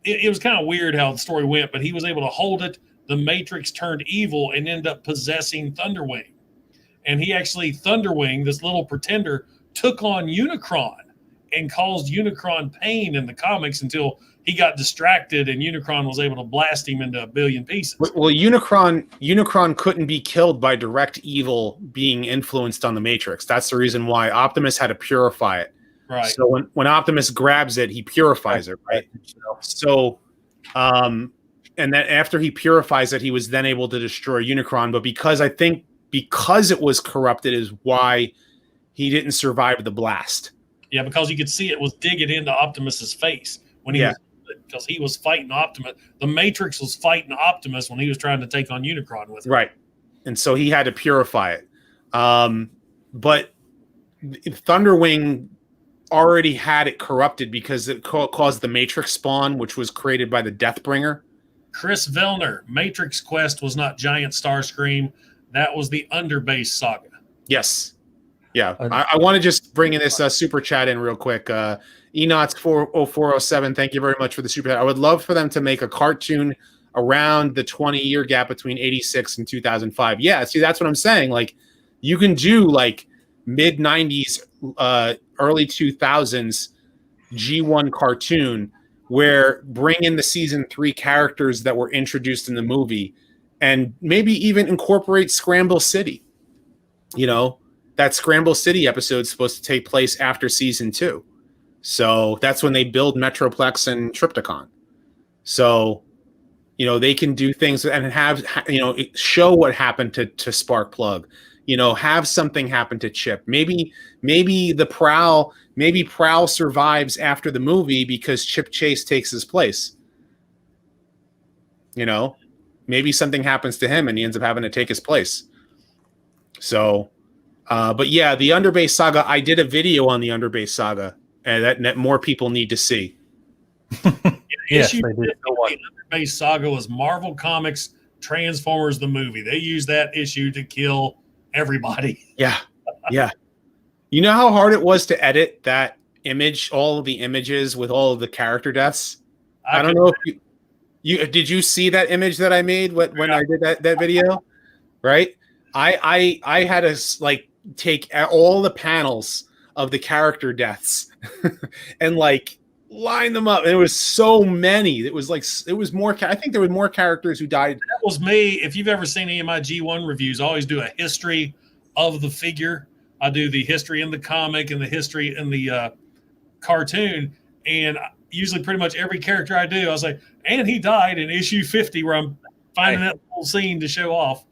it was kind of weird how the story went, but he was able to hold it. The Matrix turned evil and ended up possessing Thunderwing. And he actually, Thunderwing, this little pretender, took on Unicron and caused Unicron pain in the comics until he got distracted and Unicron was able to blast him into a billion pieces. Well, Unicron couldn't be killed by direct evil being influenced on the Matrix. That's the reason why Optimus had to purify it. Right. So when Optimus grabs it, he purifies it, right? So, and then after he purifies it, he was then able to destroy Unicron. But because it was corrupted is why he didn't survive the blast. Yeah, because you could see it was digging into Optimus's face when he was, because he was fighting Optimus. The Matrix was fighting Optimus when he was trying to take on Unicron with it. Right. And so he had to purify it. But Thunderwing already had it corrupted because it caused the Matrix spawn, which was created by the Deathbringer. Chris Vellner, Matrix Quest was not Giant Starscream. That was the Underbase saga. Yes. Yeah. I want to just bring in this super chat in real quick. Enots 40407, thank you very much for the super chat. I would love for them to make a cartoon around the 20-year gap between 86 and 2005. Yeah, see, that's what I'm saying. You can do mid-90s, early 2000s G1 cartoon where bring in the season 3 characters that were introduced in the movie and maybe even incorporate Scramble City. That Scramble City episode is supposed to take place after season 2. So that's when they build Metroplex and Trypticon. So, they can do things and have, show what happened to Sparkplug. Have something happen to Chip. Maybe Prowl survives after the movie because Chip Chase takes his place. Maybe something happens to him and he ends up having to take his place. So, but yeah, the Underbase saga, I did a video on the Underbase saga and that more people need to see. Yes, they did. The Underbase saga was Marvel Comics Transformers the movie. They used that issue to kill everybody. Yeah. Yeah. You know how hard it was to edit that image, all of the images with all of the character deaths? I don't know if you did you see that image that I made when I did that video? Right? I had to take all the panels of the character deaths and line them up. And it was so many. It was more. I think there were more characters who died. That was me. If you've ever seen any of my G1 reviews, I always do a history of the figure. I do the history in the comic and the history in the cartoon. And usually pretty much every character I do, I was like, and he died in issue 50, where I'm finding that whole scene to show off.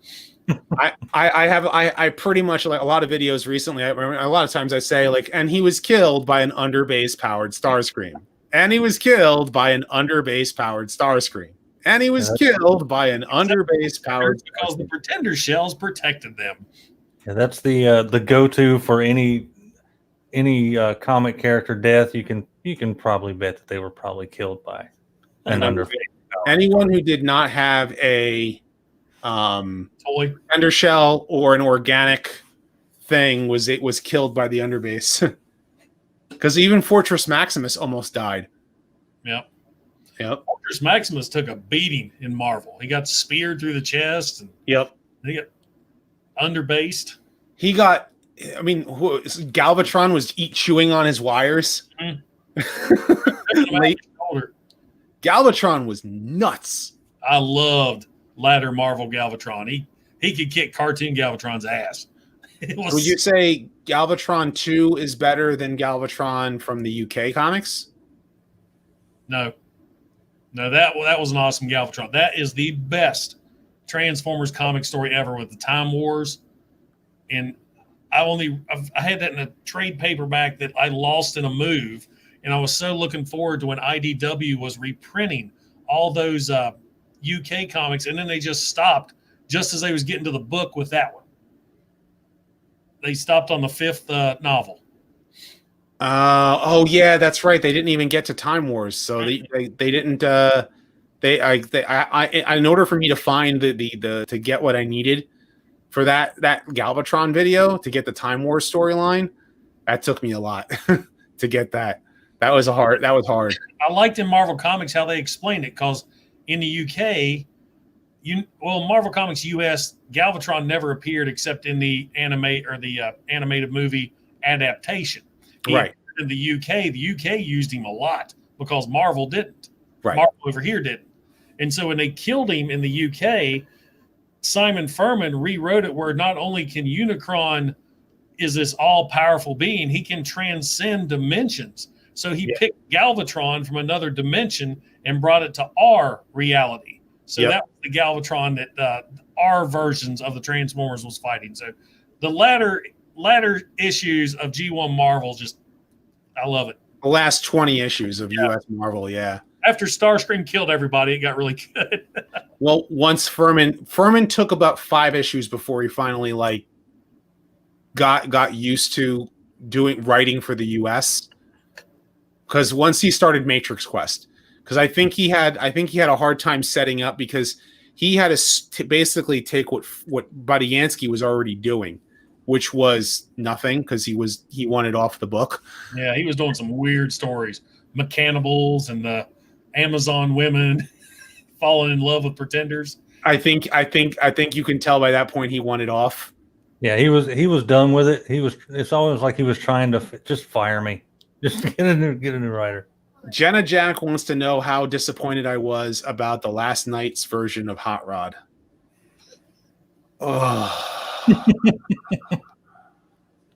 I pretty much, like, a lot of videos recently, a lot of times I say, like, and he was killed by an underbase powered Starscream. And he was killed by an underbase powered Starscream. And he was killed by an underbase powered, because the Pretender shells protected them. Yeah, that's the go-to for any comic character death. You can probably bet that they were probably killed by an underbase. Anyone who did not have a toy Pretender shell or an organic thing was killed by the underbase. Because even Fortress Maximus almost died. Yep. Fortress Maximus took a beating in Marvel. He got speared through the chest. And he got underbased. He got, I mean, Galbatron was chewing on his wires. Galbatron was nuts. I loved latter Marvel Galvatron. He could kick cartoon Galvatron's ass. Would you say Galvatron 2 is better than Galvatron from the UK comics? No, that was an awesome Galvatron. That is the best Transformers comic story ever, with the Time Wars. And I had that in a trade paperback that I lost in a move, and I was so looking forward to when IDW was reprinting all those UK comics, and then they just stopped just as they was getting to the book with that one. They stopped on the 5th novel. Oh yeah, that's right. They didn't even get to Time Wars, so they didn't. In order for me to find the to get what I needed for that Galvatron video, to get the Time Wars storyline, that took me a lot to get that. That was hard. I liked in Marvel Comics how they explained it, because in the UK, Marvel Comics US, Galvatron never appeared except in the animated movie adaptation. Right. In the UK used him a lot because Marvel didn't. Right. Marvel over here didn't. And so when they killed him in the UK, Simon Furman rewrote it where not only can Unicron is this all-powerful being, he can transcend dimensions. So he picked Galvatron from another dimension and brought it to our reality. So that was the Galvatron that our versions of the Transformers was fighting. So the latter issues of G1 Marvel, I love it. The last 20 issues of US Marvel, After Starscream killed everybody, it got really good. Well, once Furman took about 5 issues before he finally got used to writing for the US. Because once he started Matrix Quest, because I think he had a hard time setting up, because he had to basically take what Buddy Yansky was already doing, which was nothing, because he wanted off the book. Yeah, he was doing some weird stories, Mechanibals and the Amazon women falling in love with pretenders. I think you can tell by that point he wanted off. Yeah, he was done with it. It's always like he was trying to just fire me. Just get a new writer. Jenna Jack wants to know how disappointed I was about the last night's version of Hot Rod. Oh.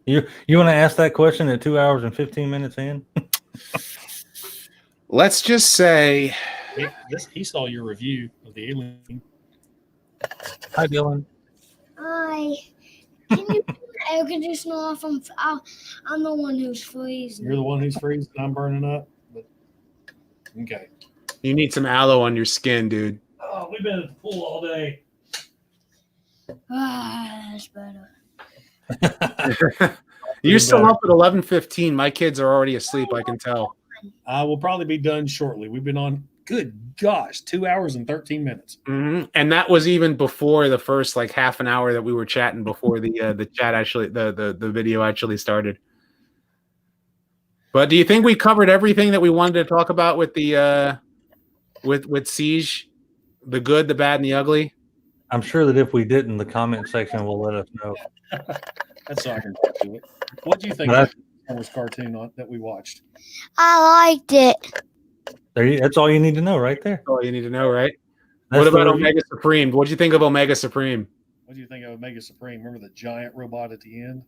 You want to ask that question at 2 hours and 15 minutes in? Let's just say he saw your review of the Alien. Hi, Dylan. Hi. Can you put the air conditioner off? I'm the one who's freezing. You're the one who's freezing. I'm burning up. But okay. You need some aloe on your skin, dude. Oh, we've been at the pool all day. That's better. You're still up at 11:15. My kids are already asleep, I can tell. I will probably be done shortly. We've been on, good gosh, 2 hours and 13 minutes. Mm-hmm. And that was even before the first half an hour that we were chatting before the chat actually the video actually started. But do you think we covered everything that we wanted to talk about with the with Siege? The good, the bad, and the ugly? I'm sure that if we didn't, the comment section will let us know. That's all I can do. What do you think? Transformers cartoon that we watched. I liked it. That's all you need to know right there. All you need to know, right? That's What about the review. Omega Supreme? What'd you think of Omega Supreme? What do you think of Omega Supreme? Remember the giant robot at the end?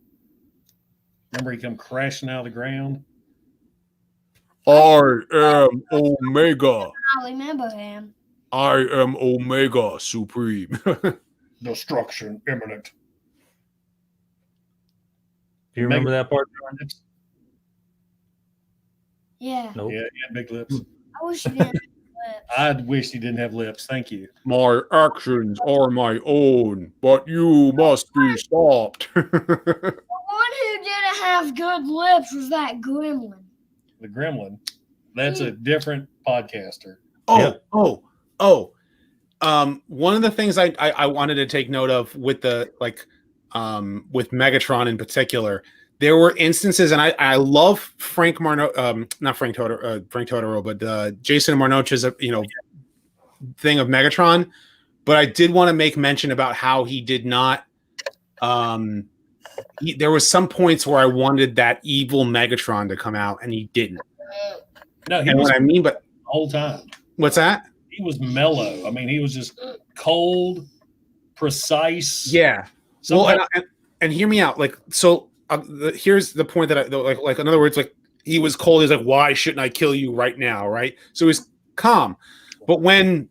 Remember he come crashing out of the ground? I am Omega. I remember him. I am Omega Supreme. Destruction imminent. Do you remember that part? Yeah. Nope. Yeah, he had big lips. I wish he didn't have lips. I wish he didn't have lips. Thank you. My actions are my own, but you must be stopped. The one who didn't have good lips was that gremlin. The Gremlin. That's a different podcaster. One of the things I wanted to take note of with the with Megatron in particular, there were instances, and I love Frank Totoro, but Jason Marnocha's thing of Megatron, but I did want to make mention about how he did not. There was some points where I wanted that evil Megatron to come out, and he didn't. No, he And was what I mean, but the whole time. what's that? He was mellow. I mean, he was just cold, precise. Yeah. Somebody- Well, and hear me out. Here's the point that I in other words, he was cold. He's like, why shouldn't I kill you right now? Right. So he's calm. But when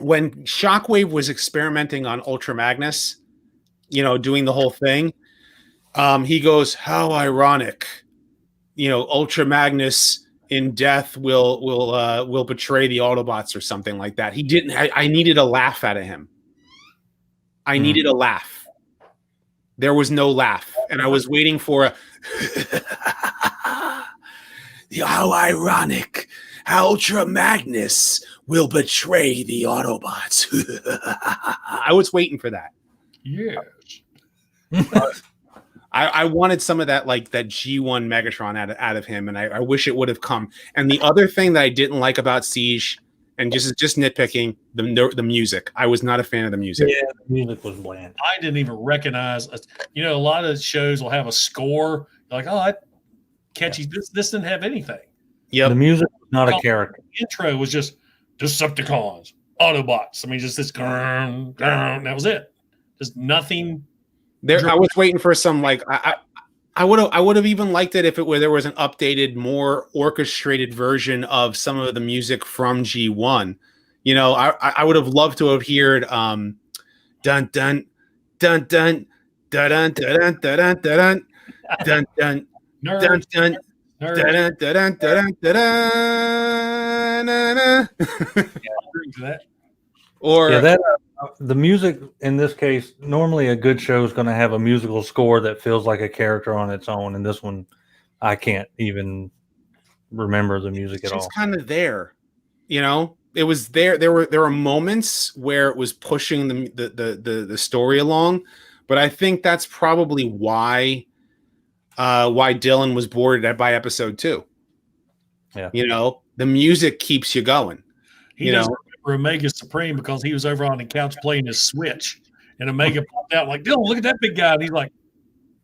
Shockwave was experimenting on Ultra Magnus, doing the whole thing, he goes, how ironic, Ultra Magnus in death will betray the Autobots or something like that. He didn't. I needed a laugh out of him. I needed a laugh. There was no laugh, and I was waiting for a. How ironic! How Ultra Magnus will betray the Autobots. I was waiting for that. Yes. I wanted some of that, that G1 Megatron out of him, and I wish it would have come. And the other thing that I didn't like about Siege, and just nitpicking, the music. I was not a fan of the music. Yeah, the music was bland. I didn't even recognize. A lot of shows will have a score. You're like, oh, catchy. This didn't have anything. The music was not a character. The intro was just Decepticons, Autobots. I mean, just this. That was it. Just nothing. I was waiting for some I would have even liked it if there was an updated, more orchestrated version of some of the music from G1. I would have loved to have heard dun dun dun dun dun dun dun dun dun dun dun dun Nerds. dun dun dun dun dun. Or the music in this case, normally a good show is going to have a musical score that feels like a character on its own, and this one, I can't even remember the music at all. It's kind of there, It was there. There were moments where it was pushing the story along, but I think that's probably why Dylan was bored by episode 2. Yeah, the music keeps you going. He doesn't remember Omega Supreme because he was over on the couch playing his Switch, and Omega popped out like, Dylan, look at that big guy. And he's like,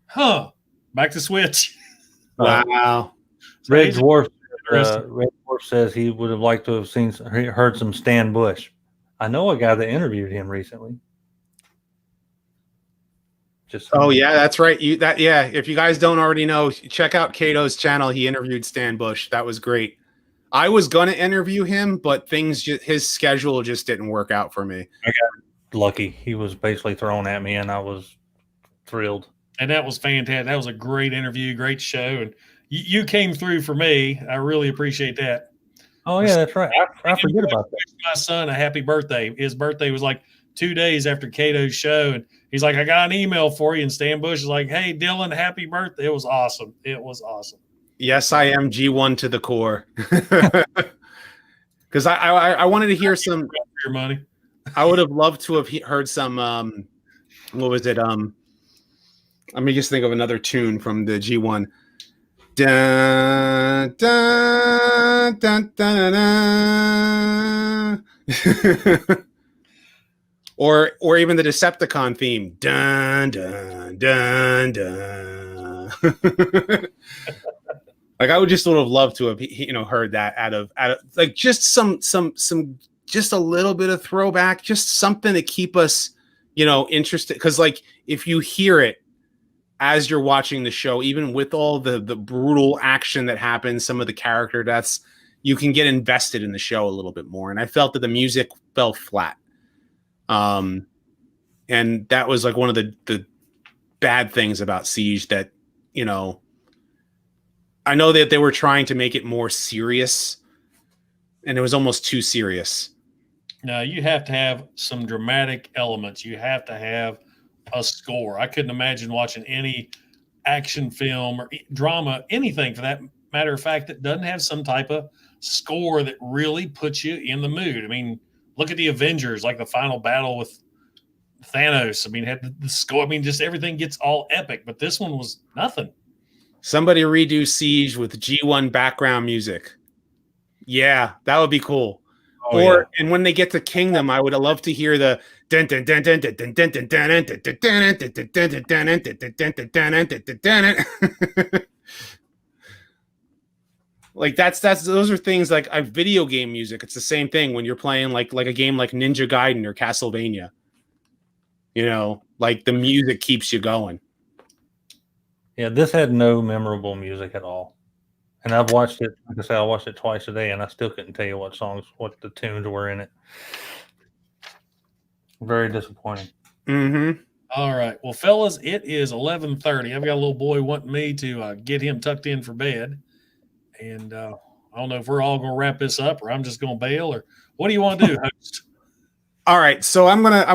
huh, back to Switch. Wow. Red Dwarf says he would have liked to have heard some Stan Bush. I know a guy that interviewed him recently. Yeah, that's right. If you guys don't already know, check out Kato's channel. He interviewed Stan Bush. That was great. I was going to interview him, but his schedule just didn't work out for me. I got lucky. He was basically thrown at me, and I was thrilled. And that was fantastic. That was a great interview, great show. And you came through for me. I really appreciate that. Oh, yeah, that's right. I forget about that. My son a happy birthday. His birthday was 2 days after Kato's show. And he's like, I got an email for you. And Stan Bush is like, hey, Dylan, happy birthday. It was awesome. It was awesome. Yes, I am G1 to the core. Because I wanted to hear some your money. I would have loved to have heard some what was it? Let me just think of another tune from the G1. Dun, dun, dun, dun, dun. Or even the Decepticon theme. Dun dun dun dun Like I would just sort of love to have heard that out of like just some just a little bit of throwback, just something to keep us interested, because like if you hear it as you're watching the show, even with all the brutal action that happens, some of the character deaths, you can get invested in the show a little bit more. And I felt that the music fell flat. And that was like one of the bad things about Siege, that, I know that they were trying to make it more serious, and it was almost too serious. No, you have to have some dramatic elements. You have to have a score. I couldn't imagine watching any action film or drama, anything for that matter of fact, that doesn't have some type of score that really puts you in the mood. I mean, look at the Avengers, like the final battle with Thanos. I mean, had the score. I mean, just everything gets all epic, but this one was nothing. Somebody redo Siege with G1 background music. Yeah, that would be cool. And when they get to Kingdom, I would love to hear the like those are things like video game music. It's the same thing when you're playing like a game like Ninja Gaiden or Castlevania. Like the music keeps you going. Yeah, this had no memorable music at all. And I've watched it, like I said, I watched it twice a day, and I still couldn't tell you what the tunes were in it. Very disappointing. Mm-hmm. All right. Well, fellas, it is 11:30. I've got a little boy wanting me to get him tucked in for bed. And I don't know if we're all going to wrap this up, or I'm just going to bail, or what do you want to do, host? All right. So I'm going to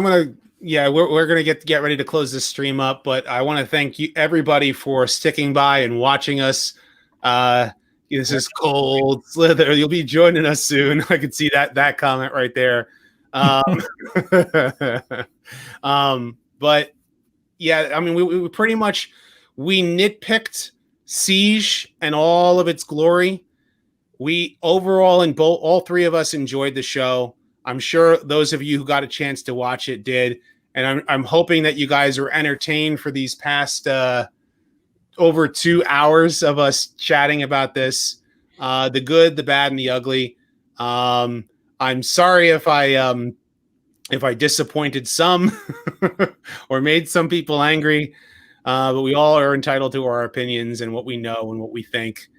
we're going to get ready to close this stream up, but I want to thank you everybody for sticking by and watching us. This is Cold Slither. You'll be joining us soon. I can see that comment right there. But yeah, I mean, we pretty much nitpicked Siege and all of its glory. We overall, in all three of us enjoyed the show. I'm sure those of you who got a chance to watch it did, and I'm hoping that you guys were entertained for these past over 2 hours of us chatting about this, the good, the bad, and the ugly. I'm sorry if I disappointed some or made some people angry, but we all are entitled to our opinions and what we know and what we think.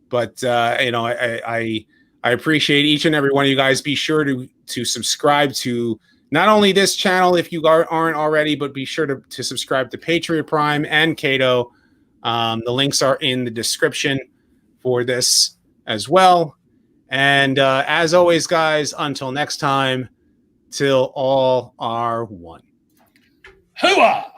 But I appreciate each and every one of you guys. Be sure to subscribe to not only this channel if you aren't already, but be sure to subscribe to Patriot Prime and Kato. The links are in the description for this as well. And as always, guys, until next time, till all are one. Hooah!